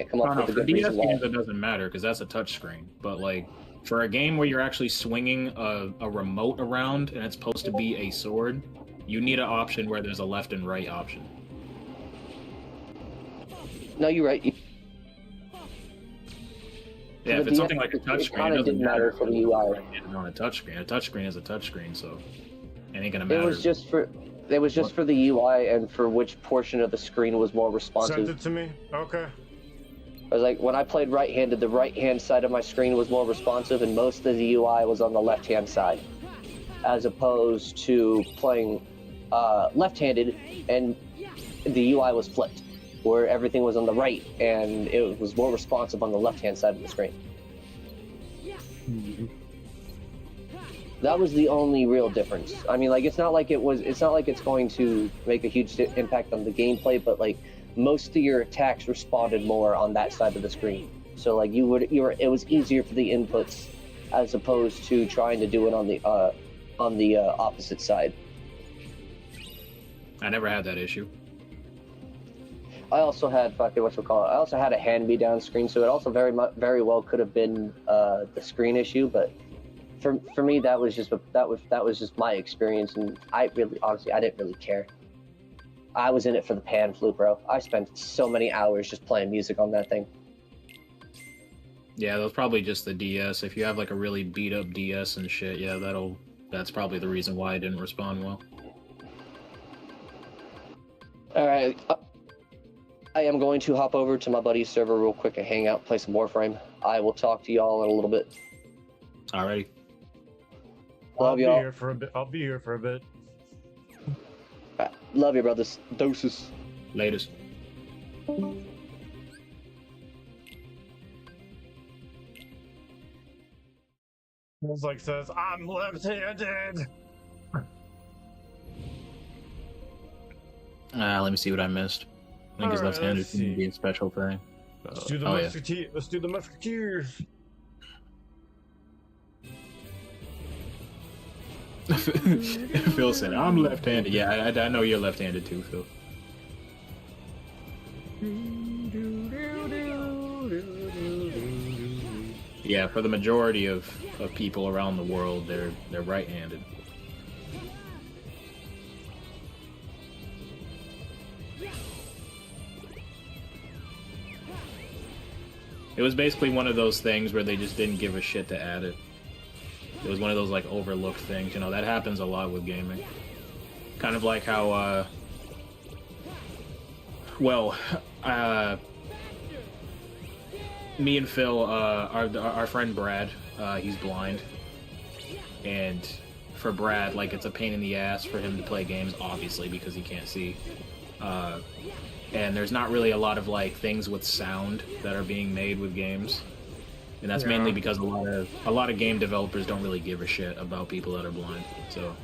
come up with a good reason why. For DS games, it doesn't matter because that's a touchscreen. But like for a game where you're actually swinging a remote around and it's supposed to be a sword, you need an option where there's a left and right option. No, you're right. Yeah, if it's something like a touchscreen, it doesn't matter for the UI. On a touchscreen. A touchscreen is a touchscreen, so it ain't gonna matter. It was just for the UI and for which portion of the screen was more responsive. Send it to me. Okay. I was like, when I played right-handed, the right-hand side of my screen was more responsive, and most of the UI was on the left-hand side, as opposed to playing left-handed, and the UI was flipped, where everything was on the right, and it was more responsive on the left-hand side of the screen. That was the only real difference. I mean, like, it's not like it's going to make a huge impact on the gameplay, but like, most of your attacks responded more on that side of the screen. So like, it was easier for the inputs as opposed to trying to do it on the opposite side. I never had that issue. I also had I also had a hand-me-down screen, so it also very well could have been the screen issue. But for me, that was just my experience, and I didn't really care. I was in it for the pan flute, bro. I spent so many hours just playing music on that thing. Yeah, that was probably just the DS. If you have like a really beat up DS and shit, yeah, that'll that's probably the reason why I didn't respond well. Alright, I am going to hop over to my buddy's server real quick and hang out, play some Warframe. I will talk to y'all in a little bit. Alrighty. Love y'all. I'll be here for a bit. Love you, brothers. Doses. Latest. It's like says, I'm left-handed. Let me see what I missed. I think his Alright, left-handed let's can be see. a special thing. Let's do the Oh, yeah. musketeer. Let's do the musketeers. Phil said, I'm left-handed. Yeah, I know you're left-handed too, Phil. Yeah, for the majority of people around the world, they're right-handed. It was basically one of those things where they just didn't give a shit to add it. It was one of those like overlooked things, you know, that happens a lot with gaming. Kind of like how, me and Phil, our friend Brad, he's blind. And for Brad, like, it's a pain in the ass for him to play games, obviously, because he can't see. And there's not really a lot of, like, things with sound that are being made with games. And that's mainly because a lot of game developers don't really give a shit about people that are blind. So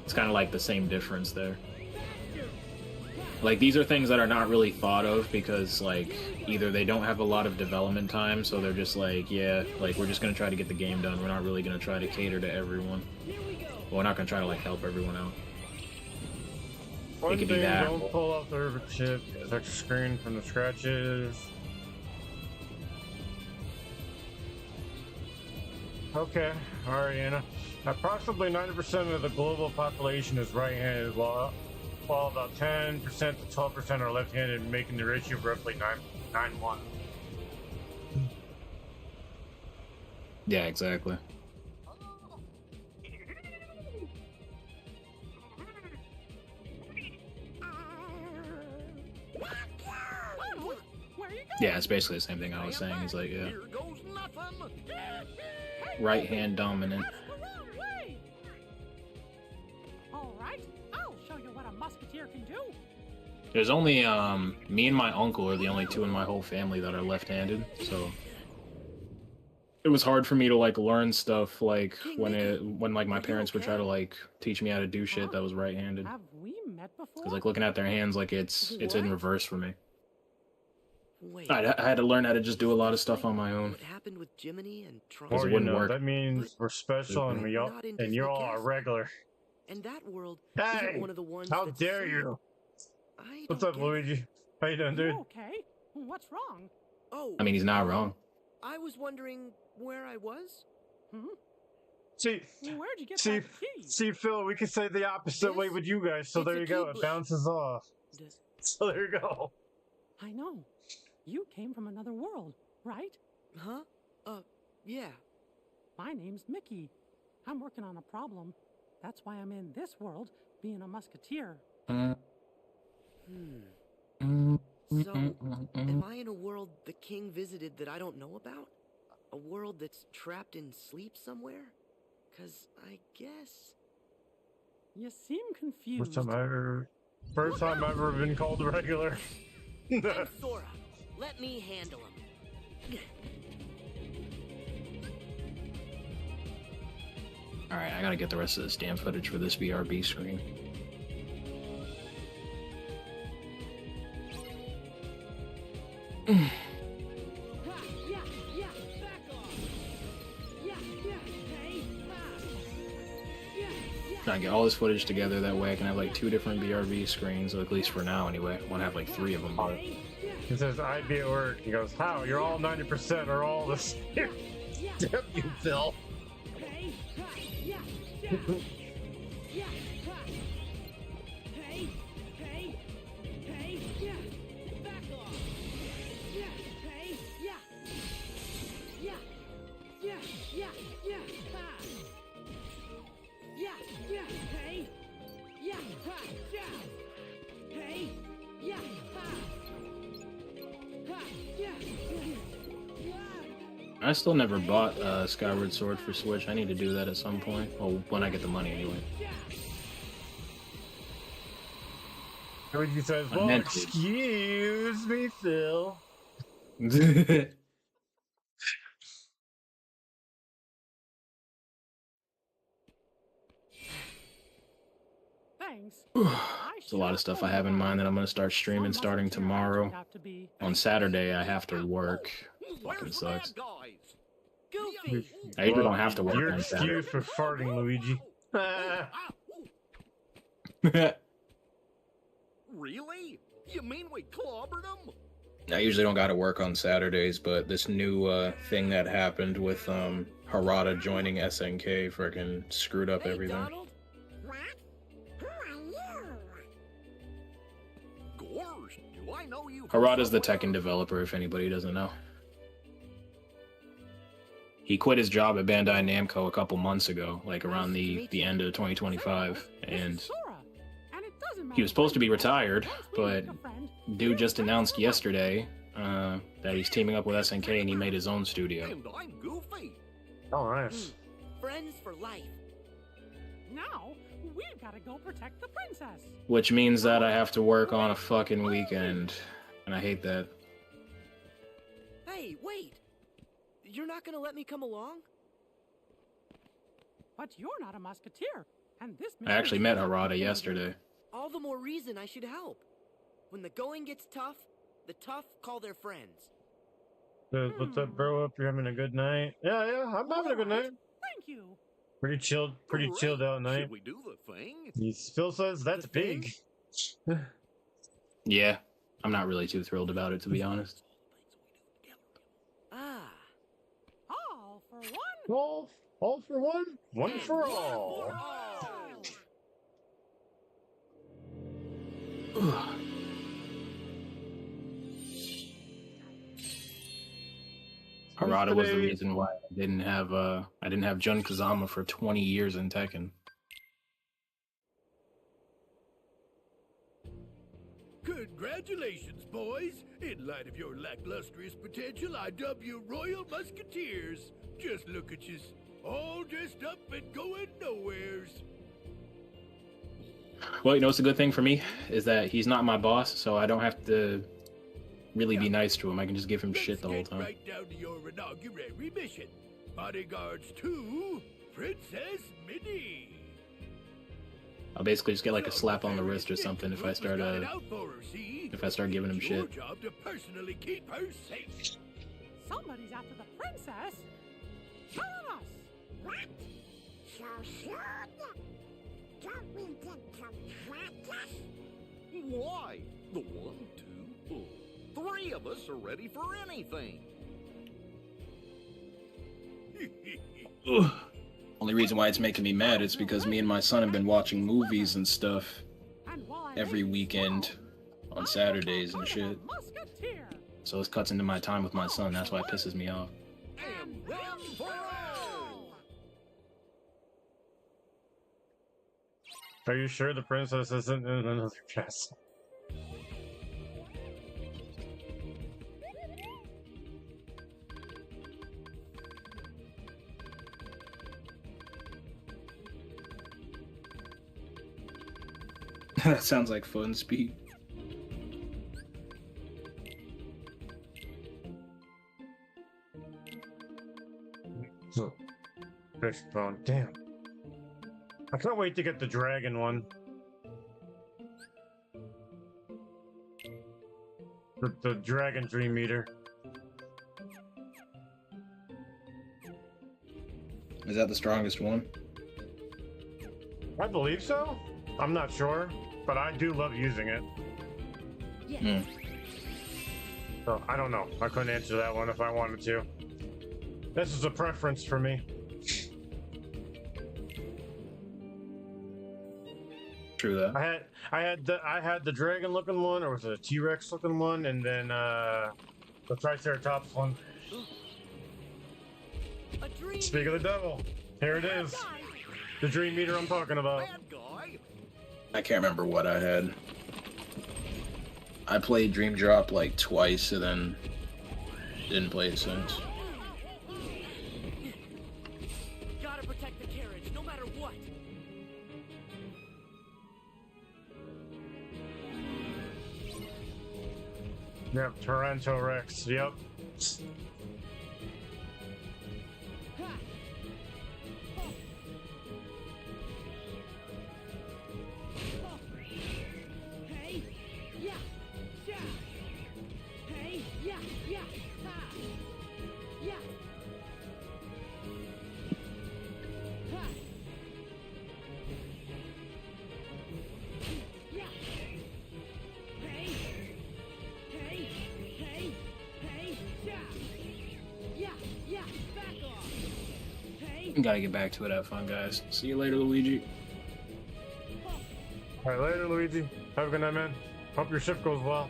it's kind of like the same difference there. Like, these are things that are not really thought of because, like, either they don't have a lot of development time, so they're just like, yeah, like, we're just going to try to get the game done. We're not really going to try to cater to everyone. Well, we're not going to try to, like, help everyone out. One could be thing, that. don't pull off the rivet chip, protect the screen from the scratches. Okay, Ariana. Approximately 90% of the global population is right-handed, while about 10% to 12% are left-handed, making the ratio roughly 9-1. Yeah, exactly. Yeah, it's basically the same thing I was saying. He's like, yeah. Right hand dominant. Alright, I'll show you what a musketeer can do. There's only me and my uncle are the only two in my whole family that are left-handed, so it was hard for me to like learn stuff like when like my parents would try to like teach me how to do shit that was right-handed. Have we met before? Cause like looking at their hands, like it's in reverse for me. Wait. I had to learn how to just do a lot of stuff on my own. What happened with Jiminy and Tron? Because it wouldn't work. That means we're special and you're all a regular. And that world Hey! isn't one of the ones How that's dare safe. you? I What's don't up, get it. Luigi? How you doing, dude? You okay? What's wrong? Oh, I mean, he's not wrong. I was wondering where I was. See, Where'd you get see, that key? see, Phil, we can say the opposite way with you guys, so It's there a you go, key it bounces off. Does- So there you go. I know. You came from another world, right? Huh? Yeah. My name's Mickey. I'm working on a problem. That's why I'm in this world, being a musketeer. So, am I in a world the king visited that I don't know about? A world that's trapped in sleep somewhere? 'Cause I guess... You seem confused. First time I've ever been called a regular. I'm Sora. Let me handle him. Alright, I gotta get the rest of this damn footage for this VRB screen. Trying to get all this footage together, that way I can have like 2 different BRB screens, at least for now anyway. I want to have like 3 of them, but... He says, I'd be at work. He goes, how? You're all 90% or all the same. Damn you, Phil. I still never bought Skyward Sword for Switch. I need to do that at some point. Well, when I get the money, anyway. Luigi says, well, excuse me, Phil. Thanks. There's a lot of stuff I have in mind that I'm going to start streaming starting tomorrow. On Saturday, I have to work. Fucking sucks. Goofy. I usually don't have to work Your on Saturday. excuse for farting, Luigi. Really? You mean we clobbered them? I usually don't got to work on Saturdays, but this new thing that happened with Harada joining SNK freaking screwed up everything. Donald? What? Who are you? Gorsh, do I know you? Harada's the Tekken developer, if anybody doesn't know. He quit his job at Bandai Namco a couple months ago, like around the end of 2025, and he was supposed to be retired, but dude just announced yesterday that he's teaming up with SNK and he made his own studio. And I'm Goofy. Oh, nice. Friends for life. Now, we've got to go protect the princess. Which means that I have to work on a fucking weekend, and I hate that. Hey, wait. You're not gonna let me come along? But you're not a musketeer, and this I actually met Harada yesterday. All the more reason I should help. When the going gets tough, the tough call their friends. What's up, bro? Hope you're having a good night. Yeah, I'm having a good night. Thank you. Pretty chilled out night. Should we do the thing? Phil says that's big. Yeah, I'm not really too thrilled about it, to be honest. All for one. All for one, one for all. Harada was the reason why I didn't have Jun Kazama for 20 years in Tekken. Congratulations, boys! In light of your lacklustrous potential, I dub you Royal Musketeers. Just look at you, all dressed up and going nowheres. Well, you know what's a good thing for me is that he's not my boss, so I don't have to really be nice to him. I can just give him shit the whole time. Right down to your inaugural mission. Bodyguards to Princess Minnie. I'll basically just get like a slap on the wrist or something if I start giving him shit. Your job to personally keep her safe. Somebody's after the princess. Tell us. What? So soon? Don't we get to practice? Why? The 1, 2, 4, 3 of us are ready for anything. Only reason why it's making me mad is because me and my son have been watching movies and stuff every weekend on Saturdays and shit. So this cuts into my time with my son. That's why it pisses me off. Are you sure the princess isn't in another castle? That sounds like fun speed. Fishbone, damn. I can't wait to get the dragon one. The dragon dream meter. Is that the strongest one? I believe so. I'm not sure, but I do love using it. Yeah. So I don't know. I couldn't answer that one if I wanted to. This is a preference for me. True that. I had the dragon looking one, or was it a T-Rex looking one, and then the Triceratops one. Speak of the devil, here it is. The dream meter I'm talking about. I can't remember what I had. I played Dream Drop like twice and then didn't play it since. Yep, Toronto Rex. Yep. Hey, yeah, yeah. Hey, yeah, yeah, ha. Yeah. Ha. Yeah. Hey, hey, hey, hey, yeah. Yeah, yeah, back off. Hey. Gotta get back to it. Have fun, guys. See you later, Luigi. Alright, later, Luigi. Have a good night, man. Hope your shift goes well.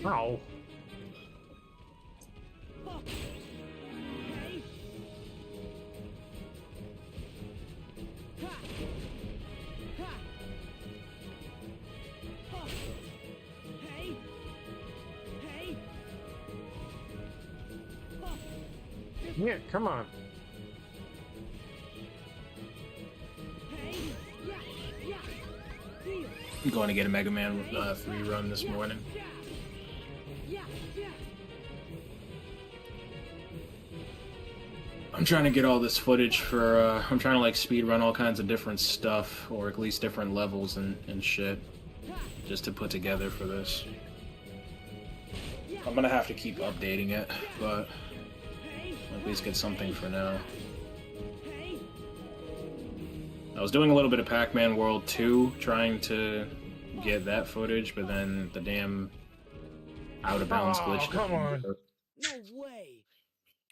Ow. Hey. Ha. Ha. Ha. Hey. Hey. Ha. Yeah, come on. Hey. Yeah. Yeah. Deal. I'm going to get a Mega Man 3 run this morning. Yeah. Yeah. I'm trying to get all this footage for, I'm trying to like speed run all kinds of different stuff, or at least different levels and shit, just to put together for this. I'm gonna have to keep updating it, but at least get something for now. I was doing a little bit of Pac-Man World 2, trying to get that footage, but then the damn out of bounds glitch. Come on. No way.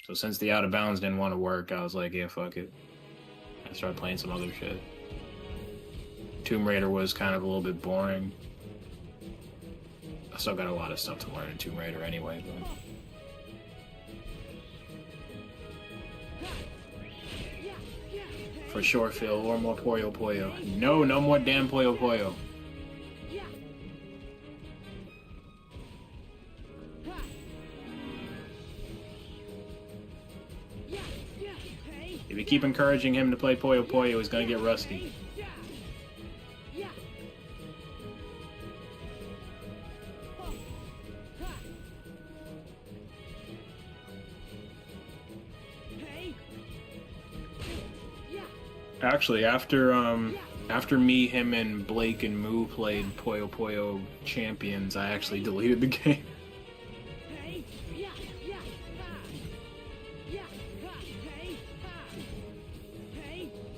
So since the out of bounds didn't want to work, I was like, yeah, fuck it. I started playing some other shit. Tomb Raider was kind of a little bit boring. I still got a lot of stuff to learn in Tomb Raider anyway, but... For sure, Phil, or more Puyo Puyo. No, no more damn Puyo Puyo. If you keep encouraging him to play Puyo Puyo, he's gonna get rusty. Actually, after me, him, and Blake and Moo played Puyo Puyo Champions, I actually deleted the game.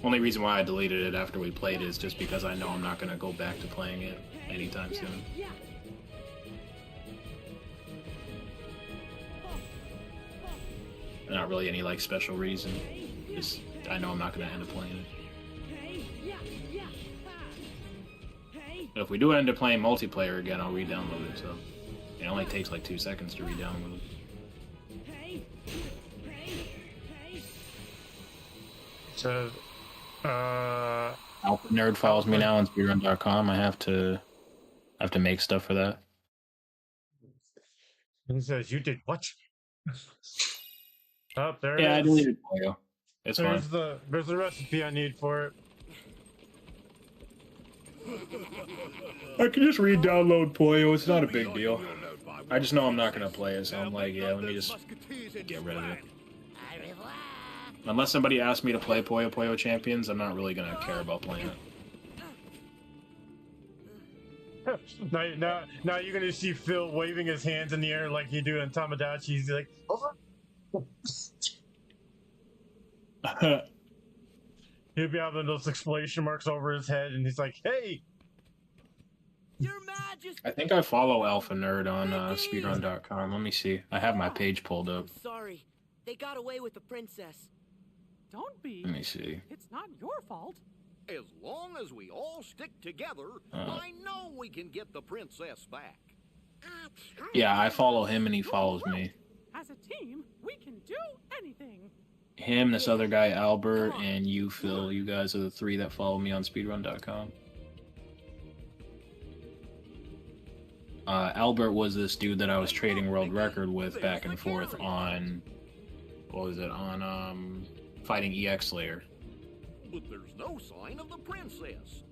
Only reason why I deleted it after we played it is just because I know I'm not going to go back to playing it anytime soon. Not really any like special reason. Just I know I'm not going to end up playing it. But if we do end up playing multiplayer again, I'll re-download it. So it only takes like 2 seconds to re-download it. So, Alpha Nerd follows me now on speedrun.com. I have to make stuff for that. He says, "You did what?" Oh, there Yeah, it I is. deleted Puyo. It's fine. There's the recipe I need for it. I can just re-download Puyo. It's not a big deal. I just know I'm not gonna play it, so I'm like, yeah, let me just get rid of it. Unless somebody asks me to play Puyo Puyo Champions, I'm not really gonna care about playing it. Now you're gonna see Phil waving his hands in the air like you do in Tamagotchi. He's like, over. He'll be having those exclamation marks over his head, and he's like, "Hey, Your Majesty!" I think I follow Alpha Nerd on speedrun.com. Let me see. I have my page pulled up. Sorry, they got away with the princess. Don't be. Let me see. It's not your fault. As long as we all stick together, I know we can get the princess back. Yeah, I follow him and he follows me. As a team, we can do anything. Him, this other guy, Albert, and you, Phil. You guys are the three that follow me on speedrun.com. Albert was this dude that I was trading world record with back and forth on, what was it, on Fighting EX Slayer. but there's no sign of the princess.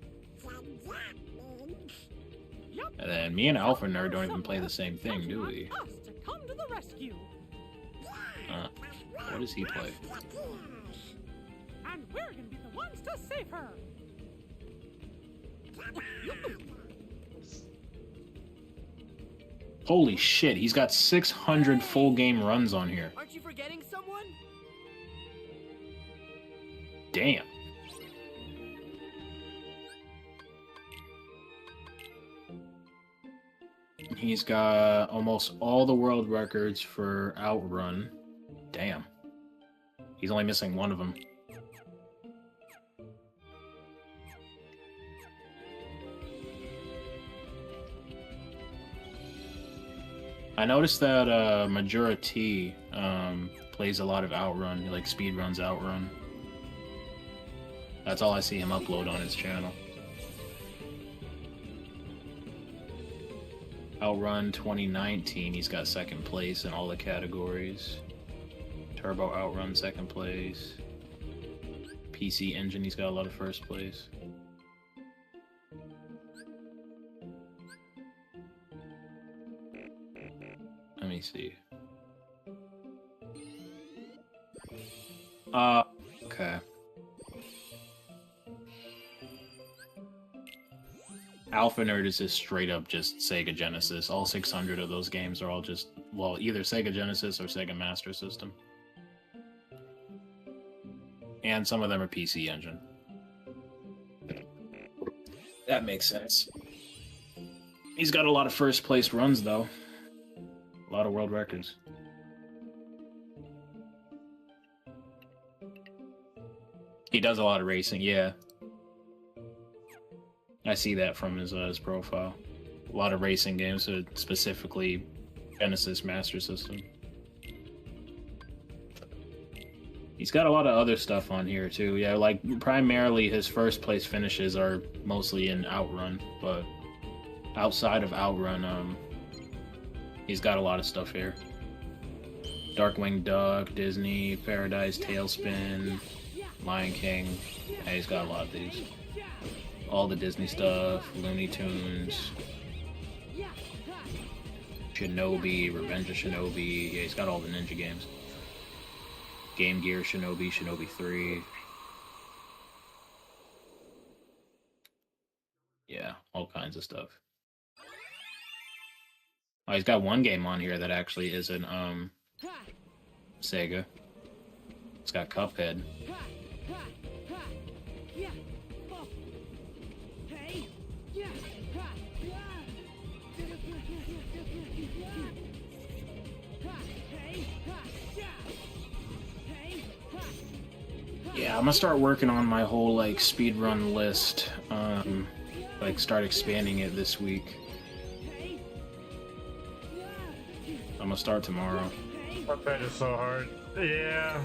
And then me and Alpha Nerd don't even play the same thing, do we? Us to come to the rescue. What does he play? And we're gonna be the ones to save her. Holy shit, he's got 600 full game runs on here. Aren't you forgetting someone? Damn. He's got almost all the world records for Outrun. Damn. He's only missing one of them. I noticed that Majora T plays a lot of Outrun. He like speedruns Outrun. That's all I see him upload on his channel. Outrun 2019, he's got second place in all the categories. Turbo Outrun, second place. PC Engine, he's got a lot of first place. Let me see. Okay. Alpha Nerd is just straight up just Sega Genesis. All 600 of those games are all just, well, either Sega Genesis or Sega Master System. And some of them are PC Engine. That makes sense. He's got a lot of first place runs, though. A lot of world records. He does a lot of racing, yeah. I see that from his profile. A lot of racing games, specifically Genesis Master System. He's got a lot of other stuff on here too. Yeah, like primarily his first place finishes are mostly in Outrun, but outside of Outrun, he's got a lot of stuff here. Darkwing Duck, Disney, Paradise, Tailspin, Lion King. Yeah, he's got a lot of these. All the Disney stuff, Looney Tunes, Shinobi, Revenge of Shinobi. Yeah, he's got all the ninja games. Game Gear, Shinobi, Shinobi 3. Yeah, all kinds of stuff. Oh, he's got one game on here that actually isn't Sega. It's got Cuphead. Yeah, I'm gonna start working on my whole like speedrun list. Like start expanding it this week. I'm gonna start tomorrow. Cuphead is so hard. Yeah,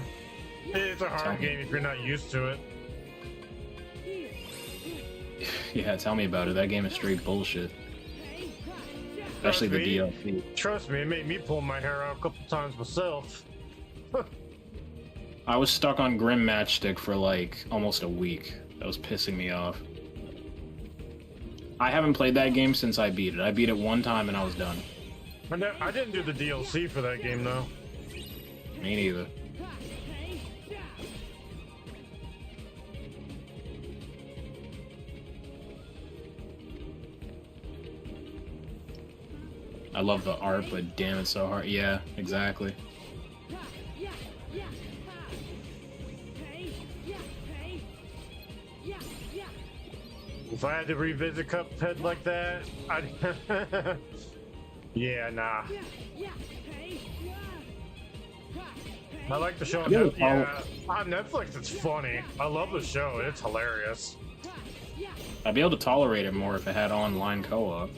it's a hard game if you're not used to it. Yeah, tell me about it. That game is straight bullshit. Especially the DLC. Trust me, it made me pull my hair out a couple times myself. I was stuck on Grim Matchstick for like almost a week. That was pissing me off. I haven't played that game since I beat it. I beat it one time and I was done. I didn't do the DLC for that game though. Me neither. I love the art, but damn, it's so hard. Yeah, exactly. If I had to revisit Cuphead like that, I'd... Yeah, nah. I like the show on Netflix. Yeah, on Netflix, it's funny. I love the show. It's hilarious. I'd be able to tolerate it more if it had online co-op.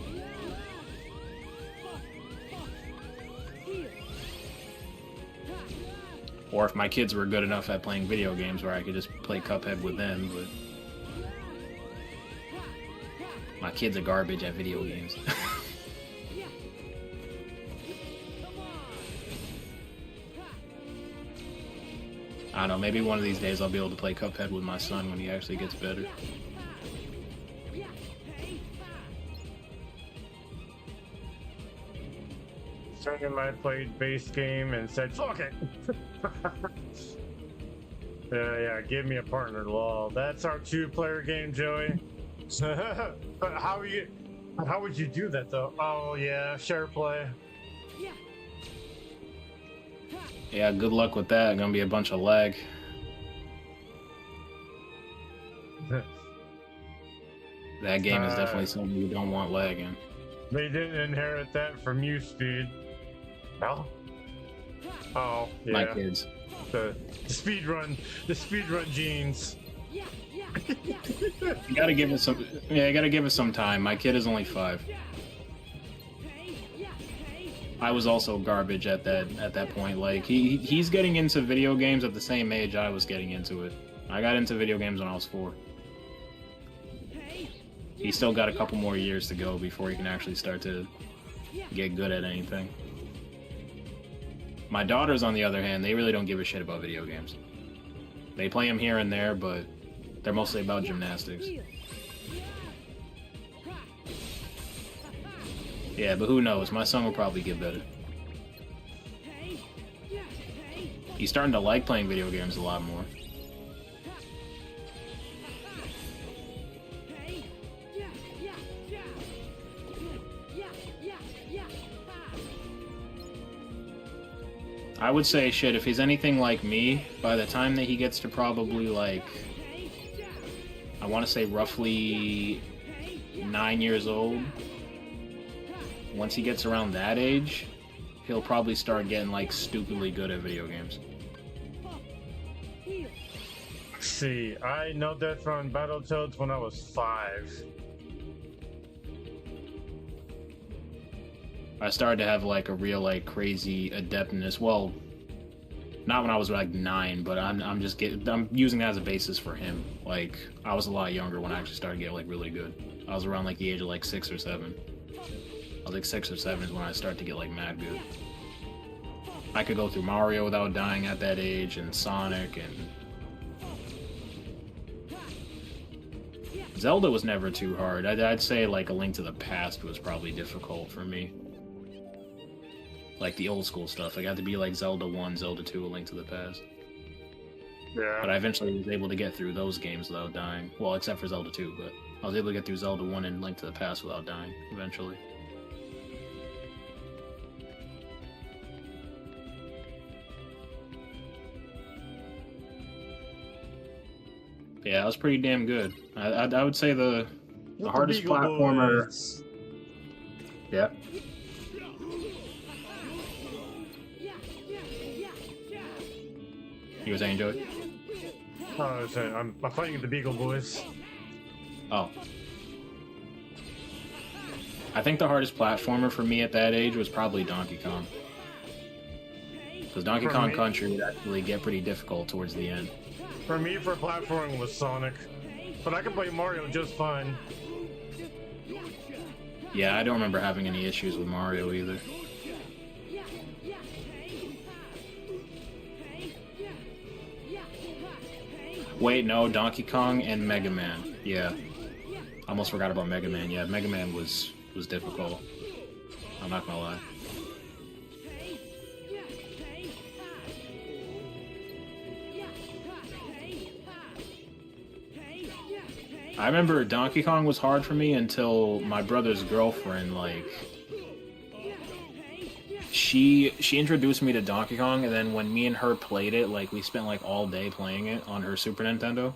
Or if my kids were good enough at playing video games where I could just play Cuphead with them, but... My kids are garbage at video games. don't know, maybe one of these days I'll be able to play Cuphead with my son when he actually gets better. Second, I played base game and said, "Fuck it." Yeah, give me a partner, lol. That's our 2-player game, Joey. But how would you do that though? Oh yeah, share play. Yeah, good luck with that. Gonna be a bunch of lag. That game is definitely something you don't want lag in. They didn't inherit that from you, Speed. No? Oh, yeah. My kids. The speed run genes. You gotta give it some. Yeah, you gotta give it some time. My kid is only 5. I was also garbage at that point. Like he's getting into video games at the same age I was getting into it. I got into video games when I was 4. He's still got a couple more years to go before he can actually start to get good at anything. My daughters, on the other hand, they really don't give a shit about video games. They play them here and there, but they're mostly about gymnastics. Yeah, but who knows? My son will probably get better. He's starting to like playing video games a lot more. I would say, shit, if he's anything like me, by the time that he gets to probably, like, I want to say roughly 9 years old, once he gets around that age, he'll probably start getting, like, stupidly good at video games. See, I know that from Battletoads when I was 5. I started to have like a real like crazy adeptness. Well, not when I was like 9, but I'm using that as a basis for him. Like I was a lot younger when I actually started getting like really good. I was around like the age of like 6 or 7. I was like 6 or 7 is when I started to get like mad good. I could go through Mario without dying at that age, and Sonic, and Zelda was never too hard. I'd say like A Link to the Past was probably difficult for me. Like the old school stuff. I got to be like Zelda 1, Zelda 2, A Link to the Past. Yeah. But I eventually was able to get through those games without dying. Well, except for Zelda 2, but I was able to get through Zelda 1 and Link to the Past without dying, eventually. Yeah, it was pretty damn good. I would say the hardest platformer... Yeah. You were saying, Joey? Oh, I was saying, I'm fighting the Beagle Boys. Oh. I think the hardest platformer for me at that age was probably Donkey Kong. Because Donkey Kong Country would actually get pretty difficult towards the end. For me, for platforming was Sonic. But I can play Mario just fine. Yeah, I don't remember having any issues with Mario either. Wait, no, Donkey Kong and Mega Man. Yeah. I almost forgot about Mega Man. Yeah, Mega Man was difficult. I'm not gonna lie. I remember Donkey Kong was hard for me until my brother's girlfriend, like... She introduced me to Donkey Kong, and then when me and her played it, like, we spent, like, all day playing it on her Super Nintendo.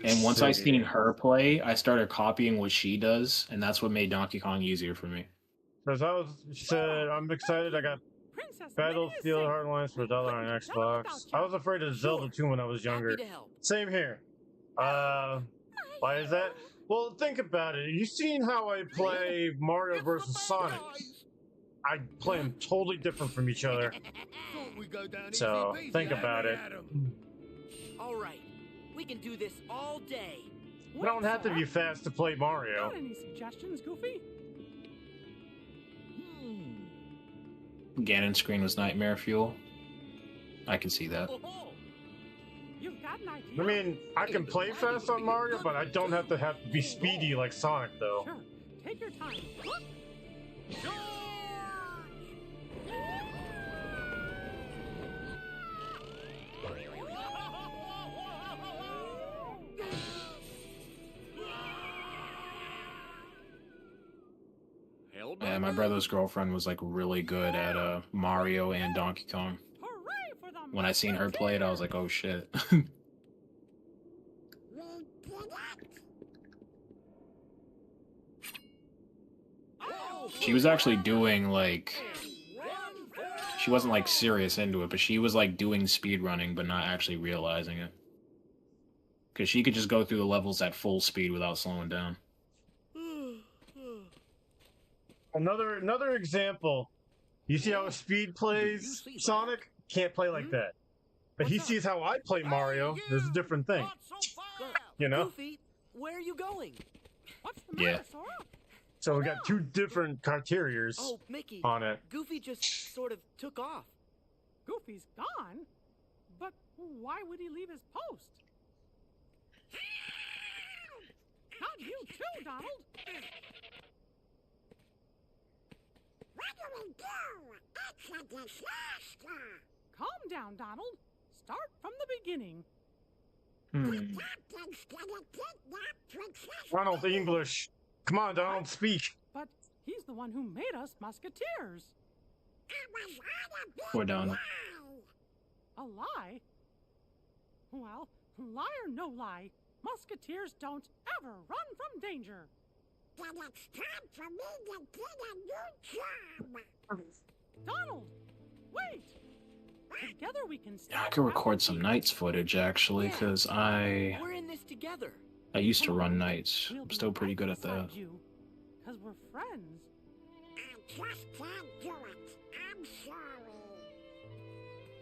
And once I seen her play, I started copying what she does, and that's what made Donkey Kong easier for me. Because I'm excited, I got Battlefield Hardlines for $1 on Xbox. I was afraid of Zelda 2 when I was younger. Same here. Why is that? Well, think about it. You seen how I play Mario vs. Sonic? I play them totally different from each other. So, think about it. Alright, we can do this all day. You don't have to be fast to play Mario. Got any suggestions, Goofy? Ganon screen was nightmare fuel. I can see that. You've got an idea? I mean, I can play fast on Mario, but I don't have to be speedy like Sonic, though. Sure. Take your time. Look. Yeah, my brother's girlfriend was like really good at Mario and Donkey Kong. When I seen her play it, I was like, oh shit. She was actually doing like, she wasn't like serious into it, but she was like doing speedrunning but not actually realizing it. Because she could just go through the levels at full speed without slowing down. Another example. You see how Speed plays Sonic? Can't play like that. But he sees how I play Mario. There's a different thing. You know? Goofy, where are you going? What's the Yeah. So we got two different criterias Oh, Mickey. on it. Goofy just sort of took off. Goofy's gone? But why would he leave his post? Not you too, Donald! What do we do? It's a disaster! Calm down, Donald. Start from the beginning. Ronald English. Come on, Donald, speak. But he's the one who made us musketeers. Poor Donald. A lie? Well, lie or no lie, musketeers don't ever run from danger. Then it's time for me to get a new job. Donald, wait! Together we can Yeah, I could record some nights footage actually, because We're in this together. I used to run nights. I'm still pretty good at that. Because we're friends. I just can't do it. I'm sorry.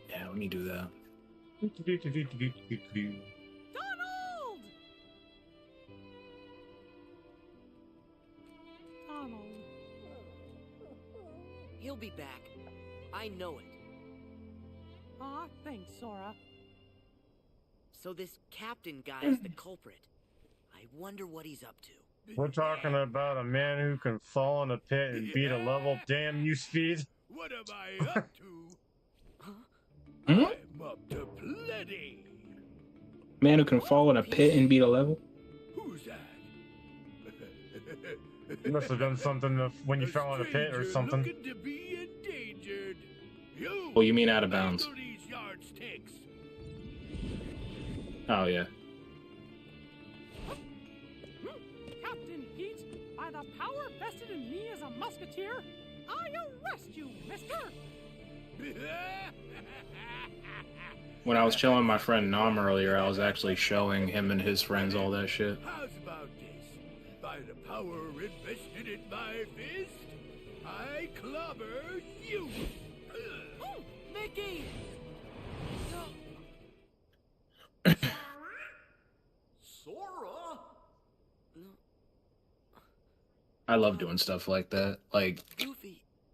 Yeah, let me do that. Donald! Donald. He'll be back. I know it. Aw, thanks, Sora. So this captain guy's the culprit. I wonder what he's up to. We're talking about a man who can fall in a pit and beat a level. Damn you, Speed. What am I up to? Hmm? I'm up to plenty. Man who can fall in a pit and beat a level? Who's that? You must have done something when you fell in a pit or something. Looking to be endangered. You Oh, you mean out of bounds? handle these yardsticks. Oh, yeah. Captain Pete, by the power vested in me as a musketeer, I arrest you, mister! When I was chilling with my friend Nam earlier, I was actually showing him and his friends all that shit. How's about this? By the power invested in my fist, I clobber you. Oh, Mickey! Sora? I love doing stuff like that. Like,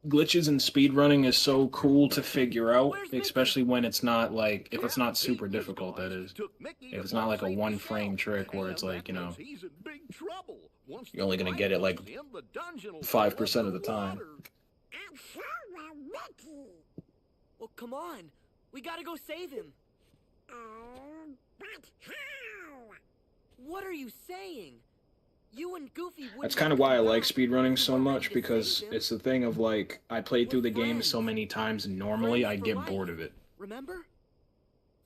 glitches and speedrunning is so cool to figure out, especially when it's not like, if it's not super difficult, that is. If it's not like a one frame trick where it's like, you know, you're only gonna get it like 5% of the time. Well, come on. We gotta go save him. But how? What are you saying? You and Goofy wouldn't That's kind of why I like speedrunning so much, because it's the thing of like, I played through the game so many times and normally I get bored of it. Remember?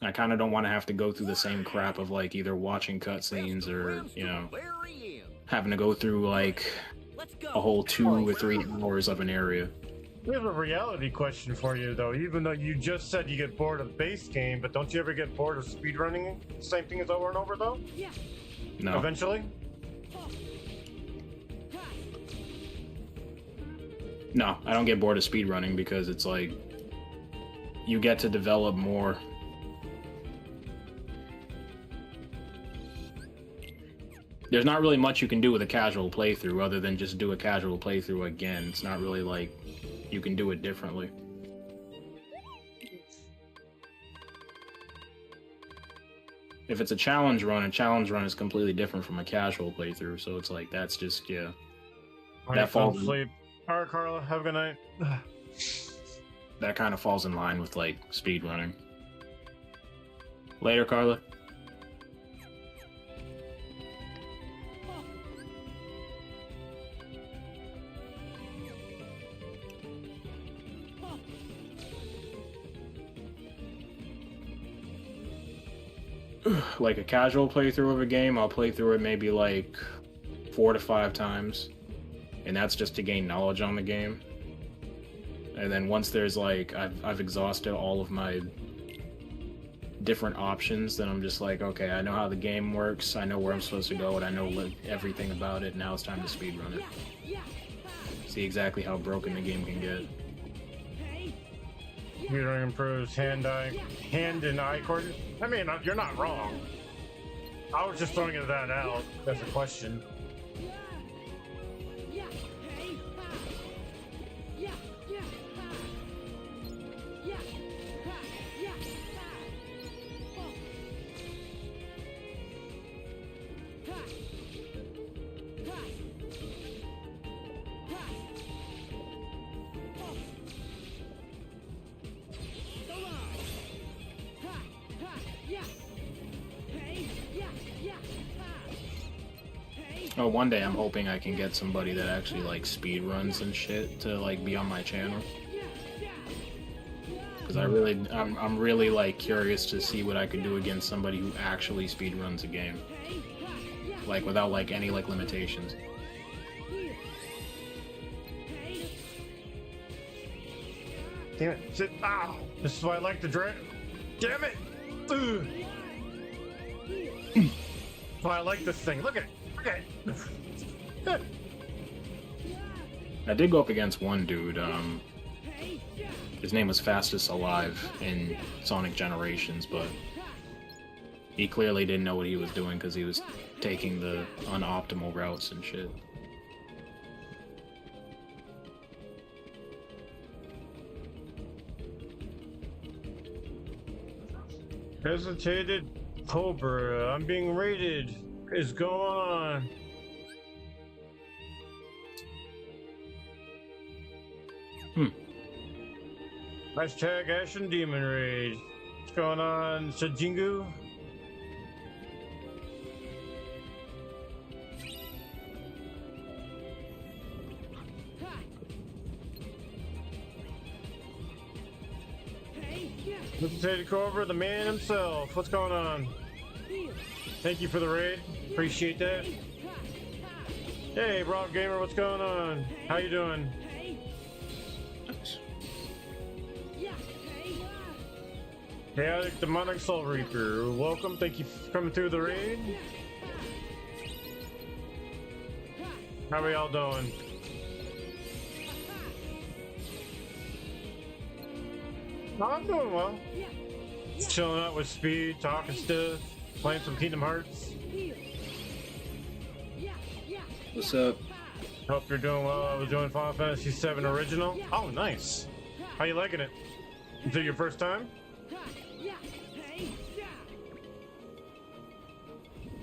I kind of don't want to have to go through the same crap of like either watching cutscenes or, you know, having to go through like a whole 2 or 3 hours of an area. We have a reality question for you, though. Even though you just said you get bored of base game, but don't you ever get bored of speedrunning? Same thing as over and over, though? Yeah. No. Eventually? No, I don't get bored of speedrunning because it's like, you get to develop more. There's not really much you can do with a casual playthrough other than just do a casual playthrough again. It's not really like you can do it differently. if it's a challenge run is completely different from a casual playthrough. So it's like that's just that falls asleep. All right, Carla, have a good night. That kind of falls in line with like speed running. Later, Carla. Like a casual playthrough of a game, I'll play through it maybe like 4 to 5 times, and that's just to gain knowledge on the game. And then once there's like I've exhausted all of my different options, then I'm just like, okay, I know how the game works, I know where I'm supposed to go, and I know everything about it. Now it's time to speedrun it. See exactly how broken the game can get. Speedrunning improves hand and eye coordination. I mean, you're not wrong. I was just throwing that out as a question. Oh, one day I'm hoping I can get somebody that actually like speed runs and shit to like be on my channel. Because I'm really like curious to see what I could do against somebody who actually speed runs a game, like without like any like limitations. Damn it! Sit. Ow! This is why I like the drag. Damn it! Ugh. That's why I like this thing. Look at it. Okay. I did go up against one dude. His name was Fastest Alive in Sonic Generations, but he clearly didn't know what he was doing because he was taking the unoptimal routes and shit. Hesitated Cobra. I'm being raided. What is going on? Hashtag Ashen Demon Raid. What's going on, Sajingu? Hesitated Cobra, the man himself. What's going on? Thank you for the raid. Appreciate that. Hey, Rob Gamer, what's going on? How you doing? Chaotic Demonic Soul Reaper, welcome. Thank you for coming through the raid. How are y'all doing? Oh, I'm doing well. Chilling out with Speed, talking stuff. Playing some Kingdom Hearts. What's up? Hope you're doing well. I was doing Final Fantasy VII Original. Oh, nice. How you liking it? Is it your first time?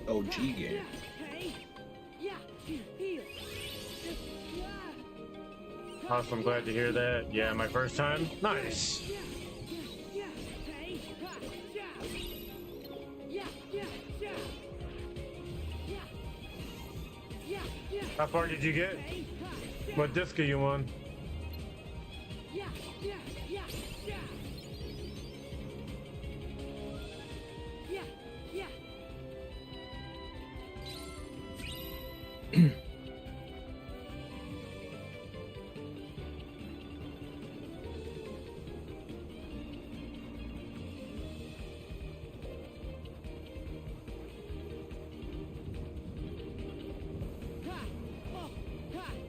OG game. Awesome, glad to hear that. Yeah, my first time. Nice. How far did you get? What disc are you on?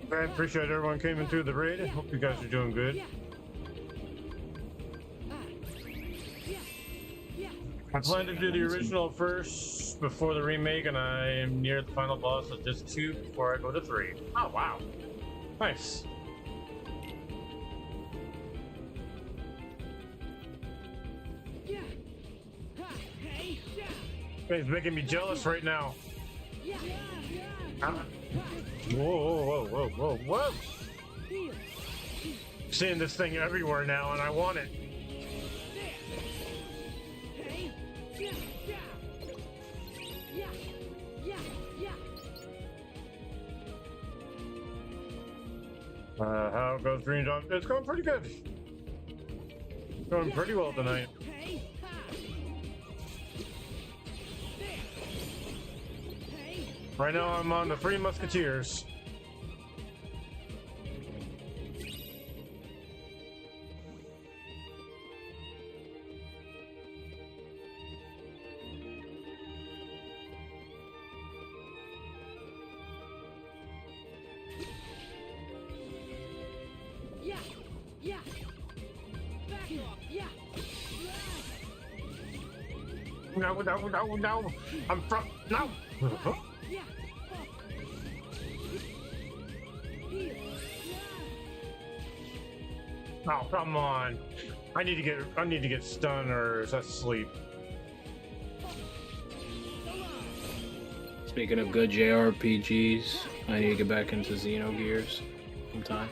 I appreciate everyone came in through the raid. I hope you guys are doing good. I plan to do the original first before the remake, and I am near the final boss of Disc 2 before I go to 3. Oh, wow. Nice. He's making me jealous right now. Whoa, whoa, whoa, whoa, whoa! Seeing this thing everywhere now, and I want it. How goes Green Dog? It's going pretty good. It's going pretty well tonight. Right now I'm on the Three Musketeers. No. I'm from. No! Oh, come on. I need to get stunned, or is that sleep? Speaking of good JRPGs, I need to get back into Xenogears sometime.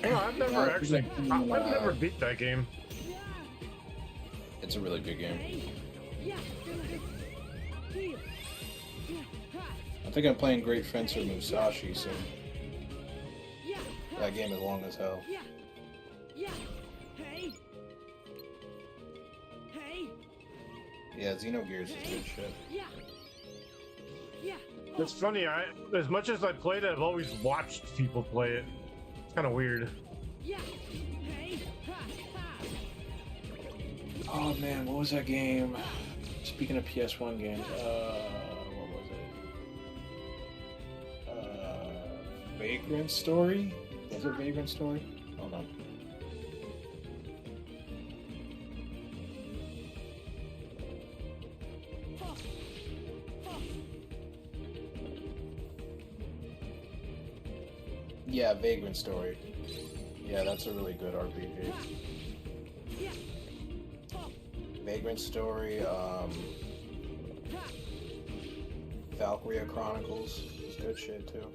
Oh, I've never beat that game. It's a really good game. I think I'm playing Great Fencer Musashi soon. That game is long as hell. Yeah, Xenogears is good shit. It's funny, as much as I played it, I've always watched people play it. It's kind of weird. Oh man, what was that game? Speaking of PS1 games, what was it? Vagrant Story? Was it Vagrant Story? Hold on. Yeah, Vagrant Story. Yeah, that's a really good RPG. Vagrant Story, Valkyria Chronicles is good shit too.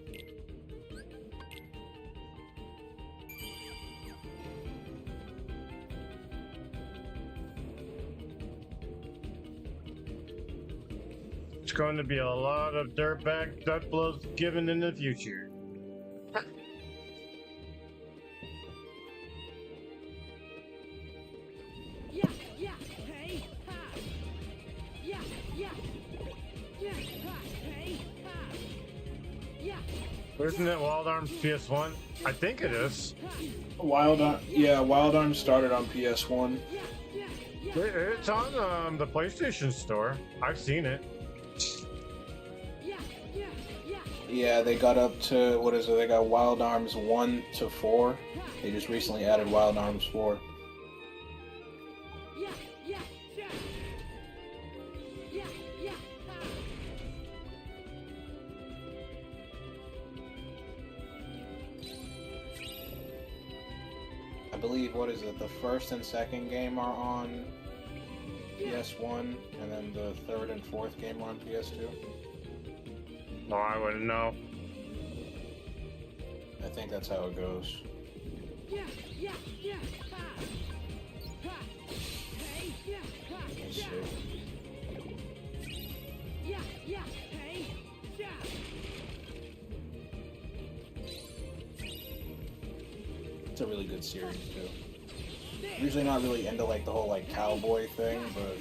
It's going to be a lot of dirtbag duck blows given in the future. Isn't it Wild Arms PS1? I think it is. Wild Arms started on PS1. It's on the PlayStation Store. I've seen it. Yeah, they got up to, what is it? They got Wild Arms 1 to 4. They just recently added Wild Arms 4. I believe, what is it, the first and second game are on PS1, and then the third and fourth game are on PS2? No, I wouldn't know. I think that's how it goes. Let's see. It's a really good series too. Usually not really into like the whole like cowboy thing, but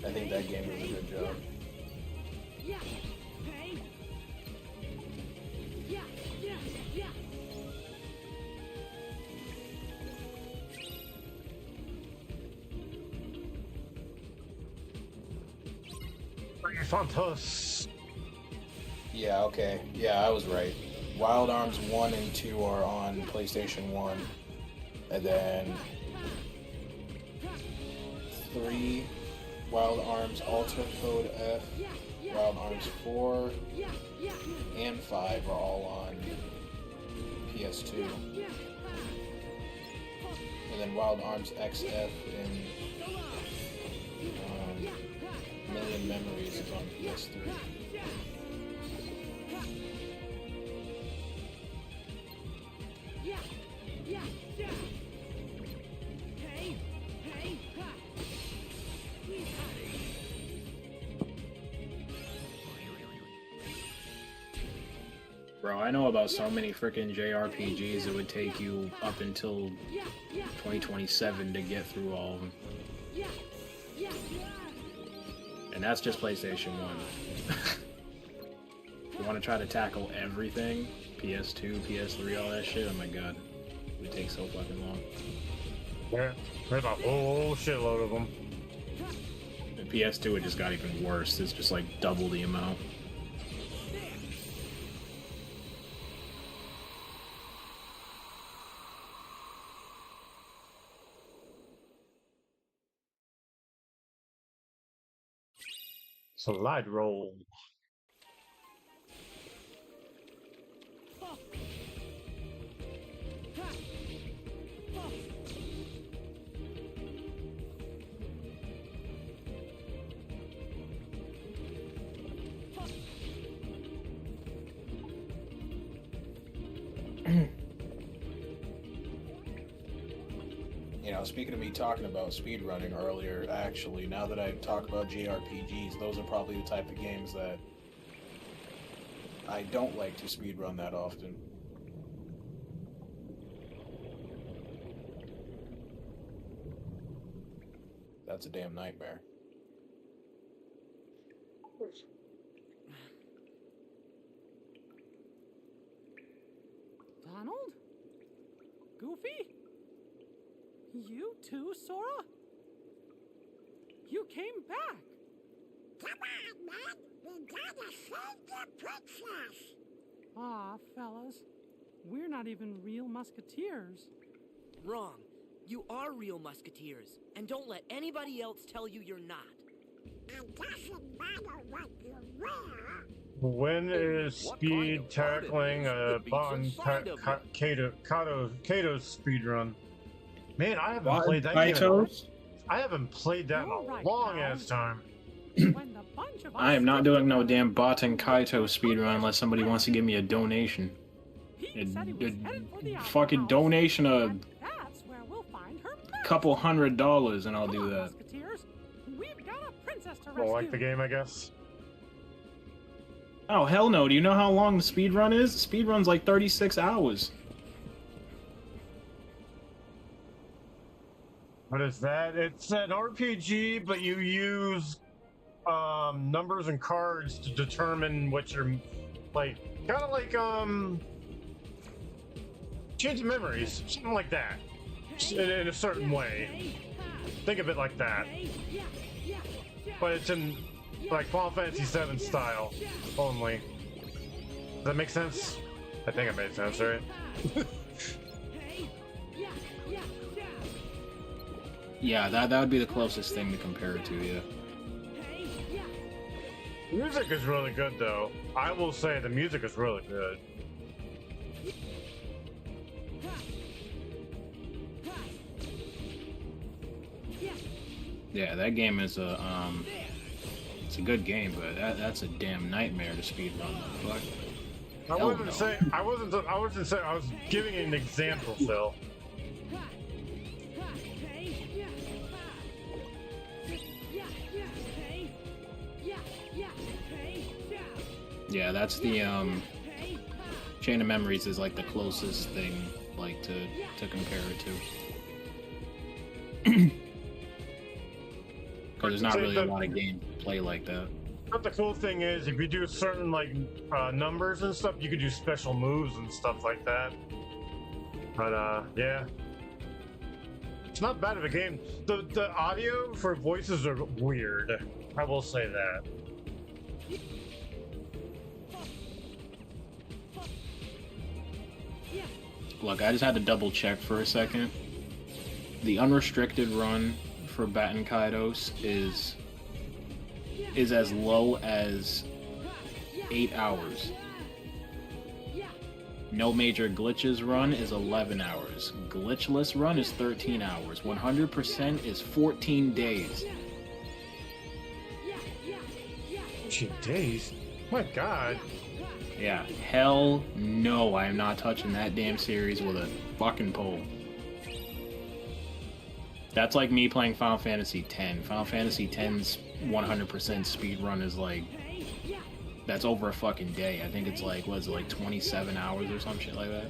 I think that game does a good job. Fantos. Yeah, okay. Yeah, I was right. Wild Arms 1 and 2 are on PlayStation 1. And then 3, Wild Arms Alter Code F, Wild Arms 4, and 5 are all on PS2. And and then Wild Arms XF and Million Memories is on PS3. Bro, I know about so many freaking JRPGs it would take you up until 2027 to get through all of them. And that's just PlayStation 1. You want to try to tackle everything? PS2, PS3, all that shit? Oh my god. It would take so fucking long. Yeah, there's a whole shitload of them. And PS2, it just got even worse. It's just like double the amount. Slide roll. You know, speaking of me talking about speedrunning earlier, actually, now that I talk about JRPGs, those are probably the type of games that I don't like to speedrun that often. That's a damn nightmare. Donald? Goofy? You too, Sora? You came back! Come on, man! We gotta save the princess! Aw, fellas. We're not even real musketeers. Wrong. You are real musketeers, and don't let anybody else tell you you're not. It doesn't matter what you wear. When is speed tackling a Kato's speedrun? Man, I haven't played that game. I haven't played that in a long ass time. I am not doing no damn Baten Kaito speedrun unless somebody wants to give me a donation. A fucking donation of a couple $100 and I'll do that. Well, like the game, I guess. Oh, hell no. Do you know how long the speedrun is? The speedrun's like 36 hours. What is that? It's an RPG, but you use numbers and cards to determine what you're like. Kind of like Chains of Memories, something like that, in a certain way. Think of it like that. But it's in like Final Fantasy VII style only. Does that make sense? I think it made sense, right? Yeah, that would be the closest thing to compare it to, yeah. Music is really good, though. I will say the music is really good. Yeah, that game is a it's a good game, but that's a damn nightmare to speedrun. Fuck. I wasn't saying I was giving an example, Phil. Yeah, that's the Chain of Memories is like the closest thing like to compare it to. Because there's not really a lot of games to play like that. But the cool thing is, if you do certain like numbers and stuff, you could do special moves and stuff like that. But yeah, it's not bad of a game. The audio for voices are weird. I will say that. Look, I just had to double check for a second. The unrestricted run for Baten Kaitos is as low as 8 hours. No major glitches run is 11 hours. Glitchless run is 13 hours. 100% is 14 days. 14 days? My god. Yeah, hell no, I am not touching that damn series with a fucking pole. That's like me playing Final Fantasy X. Final Fantasy X's 100% speed run is like, that's over a fucking day. I think it's like, what is it, like 27 hours or some shit like that?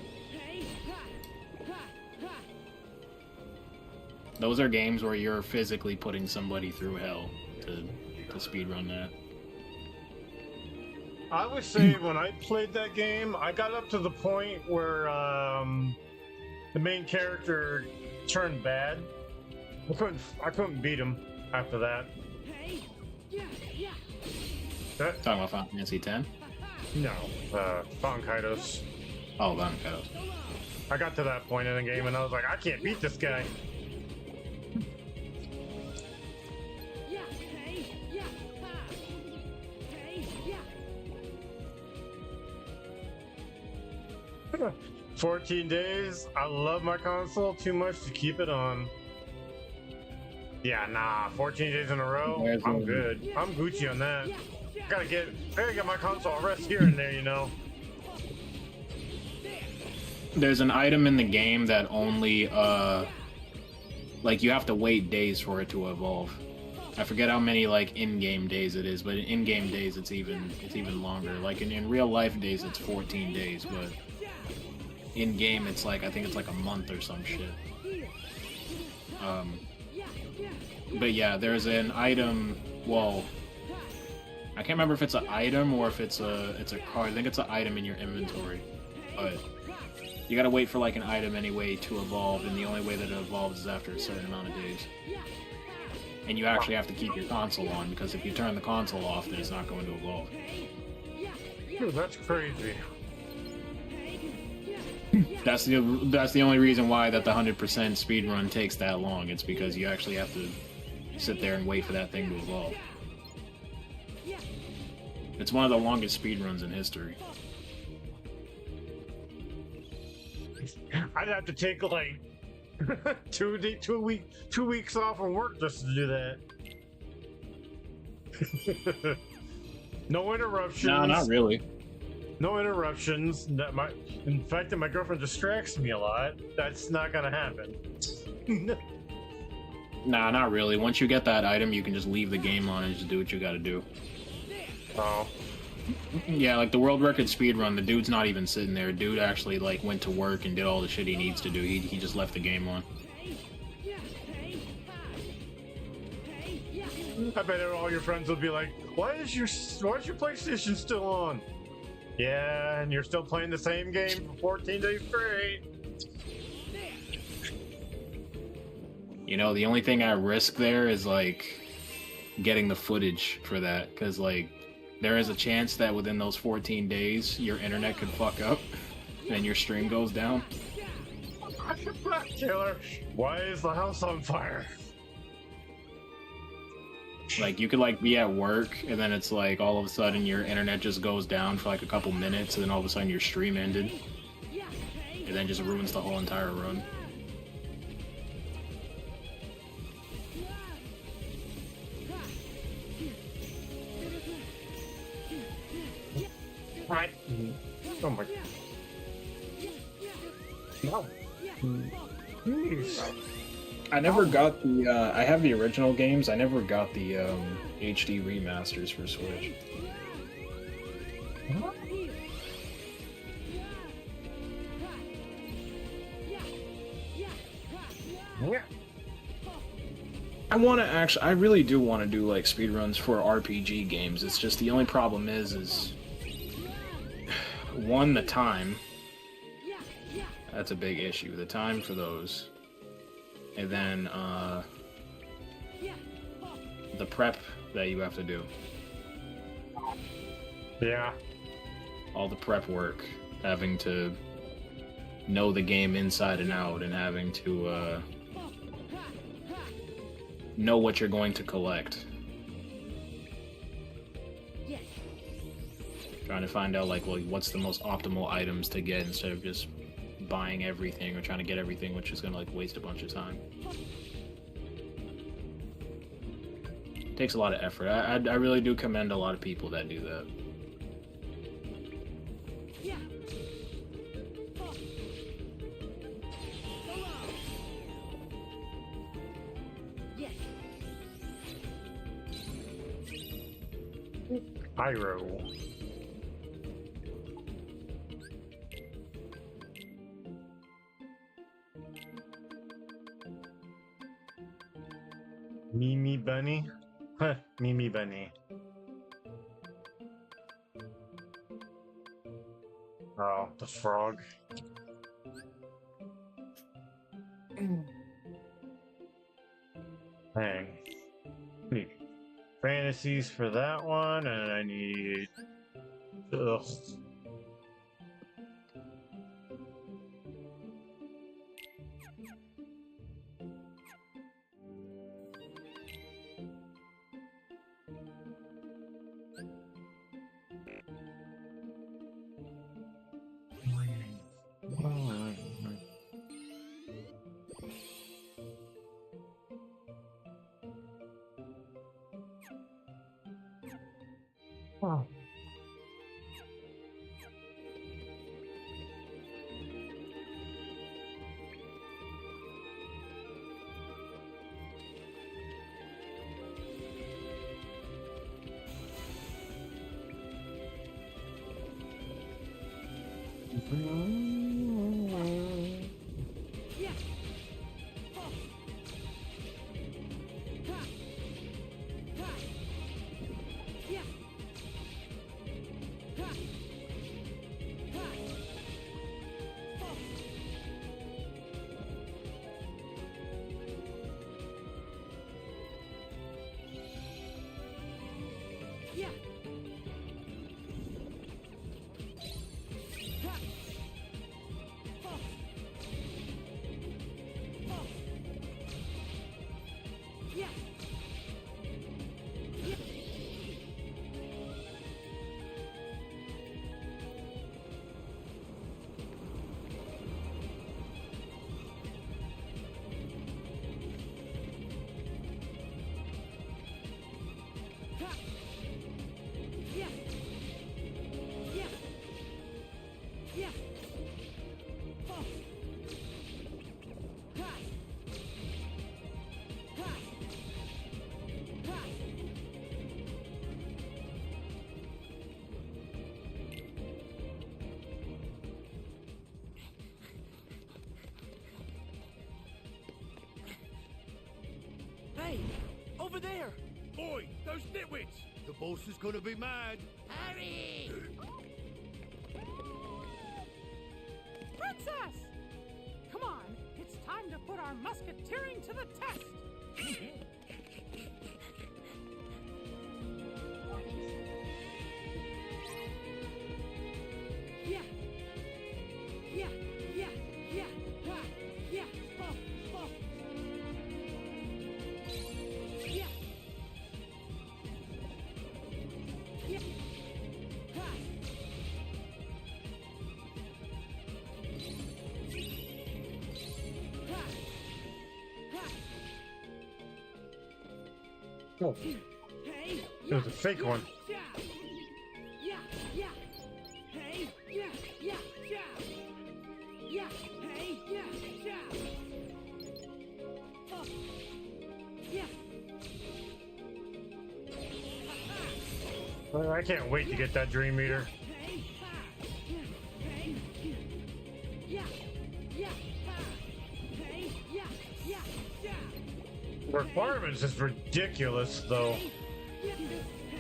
Those are games where you're physically putting somebody through hell to speedrun that. I would say when I played that game, I got up to the point where the main character turned bad. I couldn't beat him after that. Talking about Final Fantasy X? No, Von Kaitos. Oh, Von Kaitos. I got to that point in the game and I was like, I can't beat this guy. 14 days. I love my console too much to keep it on. Yeah, nah. 14 days in a row. I'm good. I'm Gucci on that. I gotta get my console a rest here and there, you know. There's an item in the game that only, like, you have to wait days for it to evolve. I forget how many, like, in-game days it is, but in in-game days it's even longer. Like, in real-life days it's 14 days, but in-game it's like, I think it's like a month or some shit. But yeah, there's an item, well, I can't remember if it's an item or if it's a card. I think it's an item in your inventory, but you gotta wait for like an item anyway to evolve, and the only way that it evolves is after a certain amount of days. And you actually have to keep your console on, because if you turn the console off, then it's not going to evolve. Dude, that's crazy. That's the only reason why that the 100% speedrun takes that long. It's because you actually have to sit there and wait for that thing to evolve. It's one of the longest speedruns in history. I'd have to take like 2 weeks off from work just to do that. No interruptions. No, not really. No interruptions. In fact, my girlfriend distracts me a lot. That's not gonna happen. Nah, not really. Once you get that item, you can just leave the game on and just do what you gotta do. Oh. Yeah, like the world record speedrun, the dude's not even sitting there. Dude actually like went to work and did all the shit he needs to do. He just left the game on. I bet all your friends will be like, why is your PlayStation still on? Yeah, and you're still playing the same game for 14 days straight. You know, the only thing I risk there is like getting the footage for that, because like there is a chance that within those 14 days your internet could fuck up and your stream goes down. Taylor, why is the house on fire? Like, you could, like, be at work, and then it's like, all of a sudden, your internet just goes down for, like, a couple minutes, and then all of a sudden your stream ended. And then just ruins the whole entire run. Right. Oh my... No. Please. I never got the, I have the original games, I never got the, HD remasters for Switch. Huh? Yeah. I really do want to do, like, speedruns for RPG games. It's just the only problem is one, the time. That's a big issue, the time for those. And then, the prep that you have to do. Yeah. All the prep work, having to know the game inside and out, and having to, know what you're going to collect. Trying to find out like, well, what's the most optimal items to get instead of just buying everything or trying to get everything, which is gonna like waste a bunch of time. Takes a lot of effort. I really do commend a lot of people that do that. Pyro. Mimi Bunny? Huh, Mimi Bunny. Oh, the frog. Hang. Need fantasies for that one, and I need... Ugh. Oh. Hey, over there! Boy, those nitwits! The boss is gonna be mad. Hurry! Princess! Come on, it's time to put our musketeering to the test! Yeah! Yeah! Yeah! Yeah! Ah, yeah! Oh! Oh! Yeah! Yeah! Ah. Oh, Hey! it was a fake one. Yeah! Yeah! Yeah! Hey! Yeah! Yeah! Yeah! Yeah! Hey! Yeah! Yeah! Oh! Yeah! Well, I can't wait to get that Dream Meter. Hey! Ha! Yeah! Hey! Yeah! Yeah! Ha! Hey! Yeah! Yeah! Yeah! The requirements is ridiculous, though. Yeah!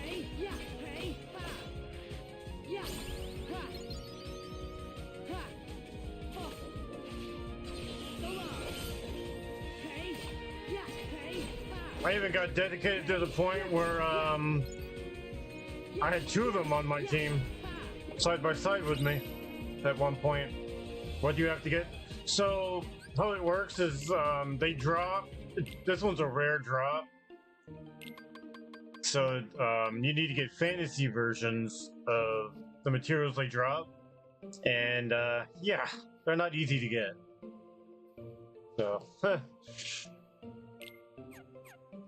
Hey! Yeah! Hey! Ha! Yeah! Ha! Ha! Oh! So long! Hey! Yeah! Hey! Ha! I even got dedicated to the point where I had two of them on my team, side by side with me, at one point. What do you have to get? So how it works is they drop. This one's a rare drop. So you need to get fantasy versions of the materials they drop, and yeah, they're not easy to get. So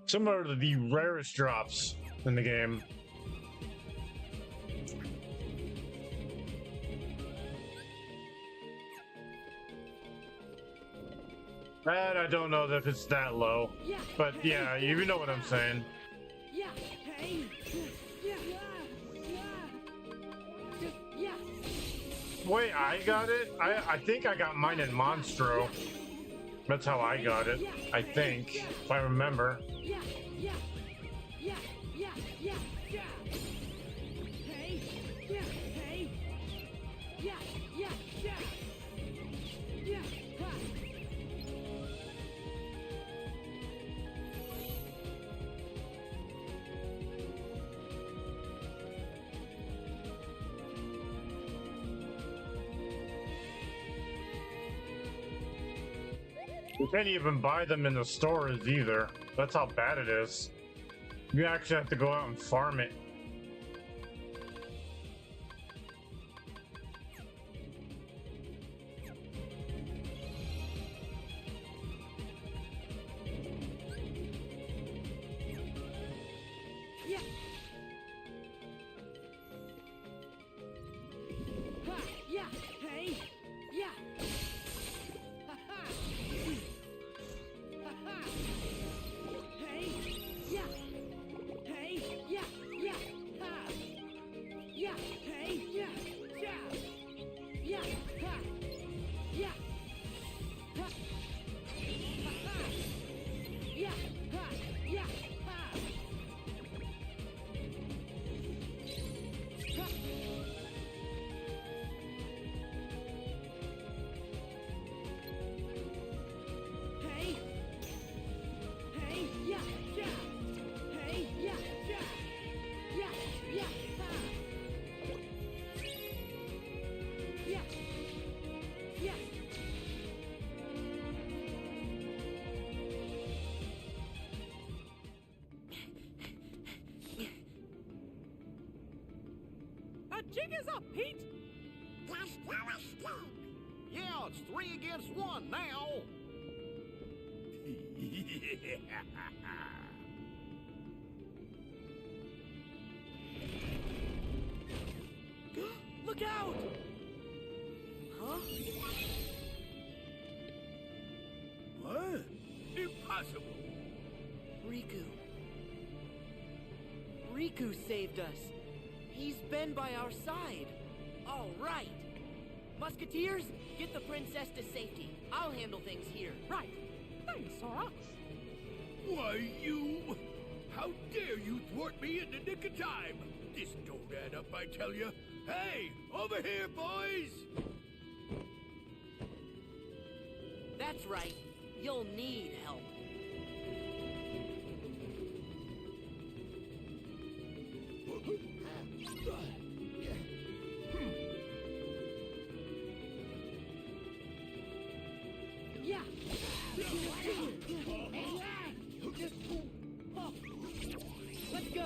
some are the rarest drops in the game. And I don't know if it's that low, but yeah, you know what I'm saying. Wait, I got it? I think I got mine in Monstro. That's how I got it, I think, if I remember. You can't even buy them in the stores either. That's how bad it is. You actually have to go out and farm it. Jig is up, Pete! Yeah, it's 3 against 1 now. Look out! Huh? What? Impossible. Riku. Riku saved us. He's been by our side. All right. Musketeers, get the princess to safety. I'll handle things here. Right. Thanks, Sora. Why, you... How dare you thwart me in the nick of time? This don't add up, I tell you. Hey, over here, boys! That's right. You'll need help. Let's go.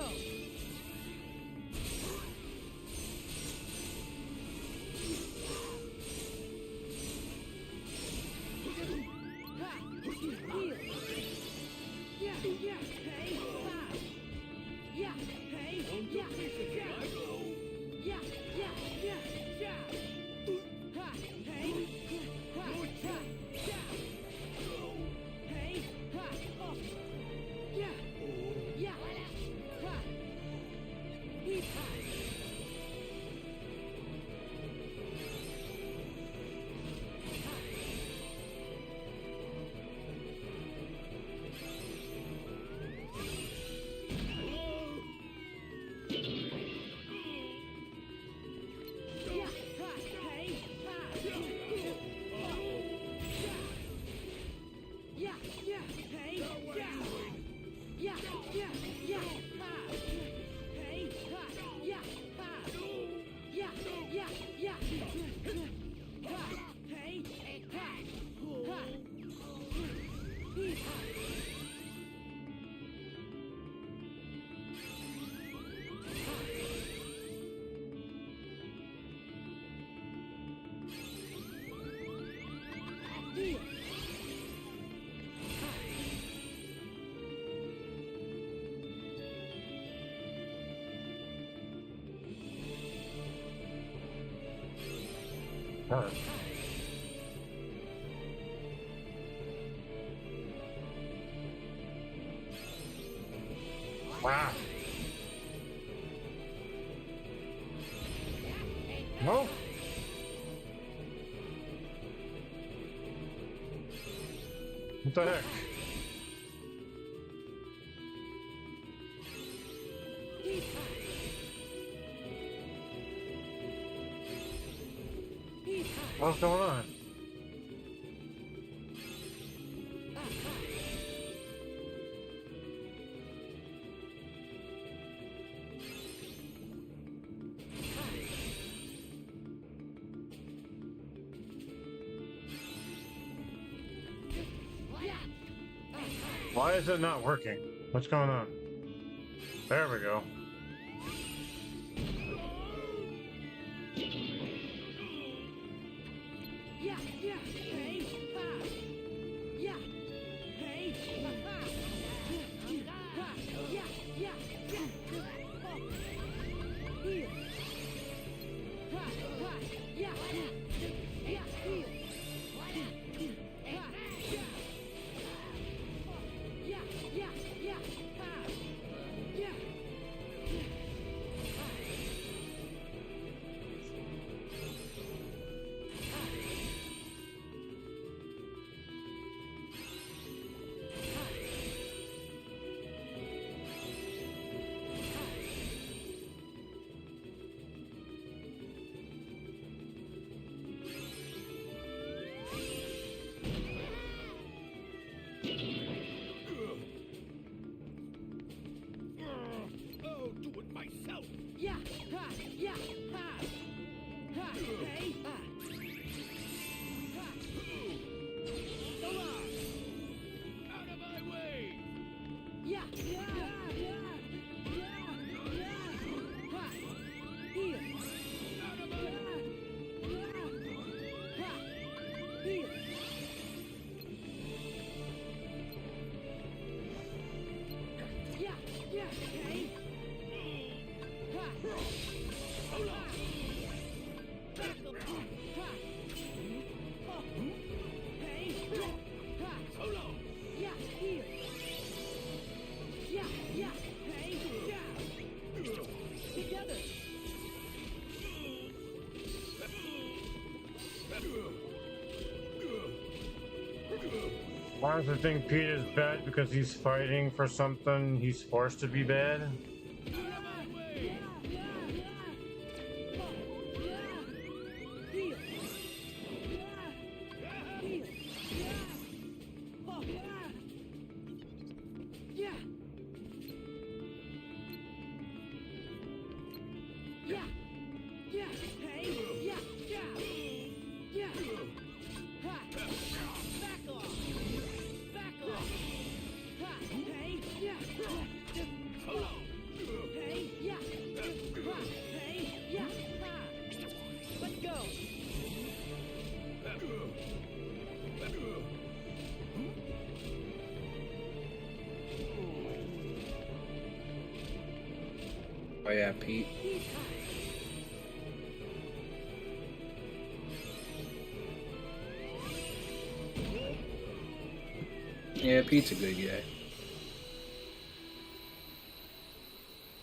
God. Wow. No. What the heck? What's going on? Why is it not working? What's going on? There we go. I'll do it myself. Yeah, ha, yeah, ha. Ha, hey, ha. Ha. So long. Out of my way. Yeah, yeah, yeah, yeah, yeah. Ha. Here. Out of my way. Yeah. Ha. Here. Yeah, yeah, hey. Ha. So long. Back up. Ha. Oh. Hey. Ha. So long. Yeah, here. Yeah, yeah, hey, yeah. Together. Why does it think Pete is bad because he's fighting for something he's forced to be bad? Oh yeah, Pete. Yeah, Pete's a good guy.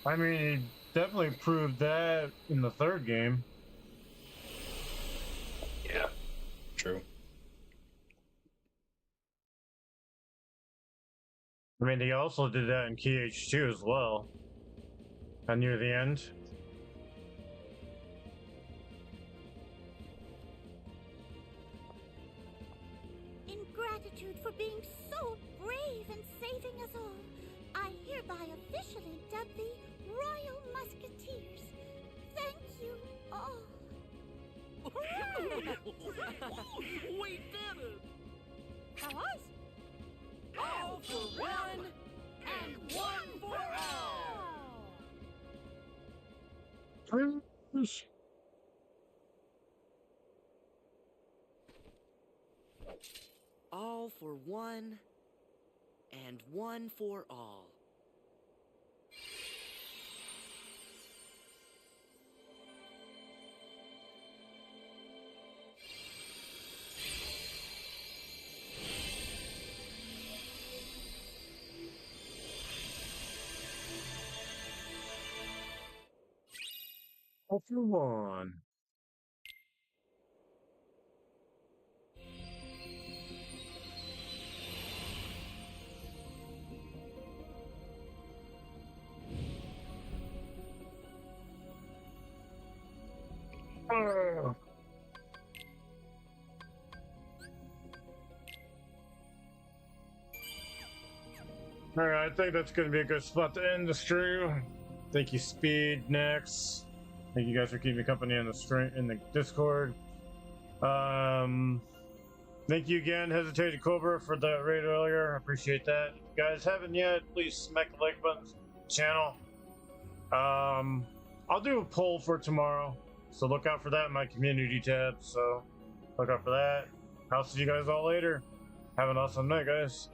I mean, he definitely proved that in the third game. Yeah, true. I mean, he also did that in KH2 as well. And near the end. In gratitude for being so brave and saving us all, I hereby officially dub thee Royal Musketeers. Thank you all. We did it! That was all for one and one for all. All for one, and one for all. All for one. Alright, I think that's going to be a good spot to end the stream. Thank you, Speed, Nex. Thank you guys for keeping me company in the stream, in the Discord. Thank you again, Hesitated Cobra, for that raid earlier. I appreciate that. If you guys haven't yet, please smack the like button to the channel. I'll do a poll for tomorrow, so look out for that in my community tab. So look out for that. I'll see you guys all later. Have an awesome night, guys.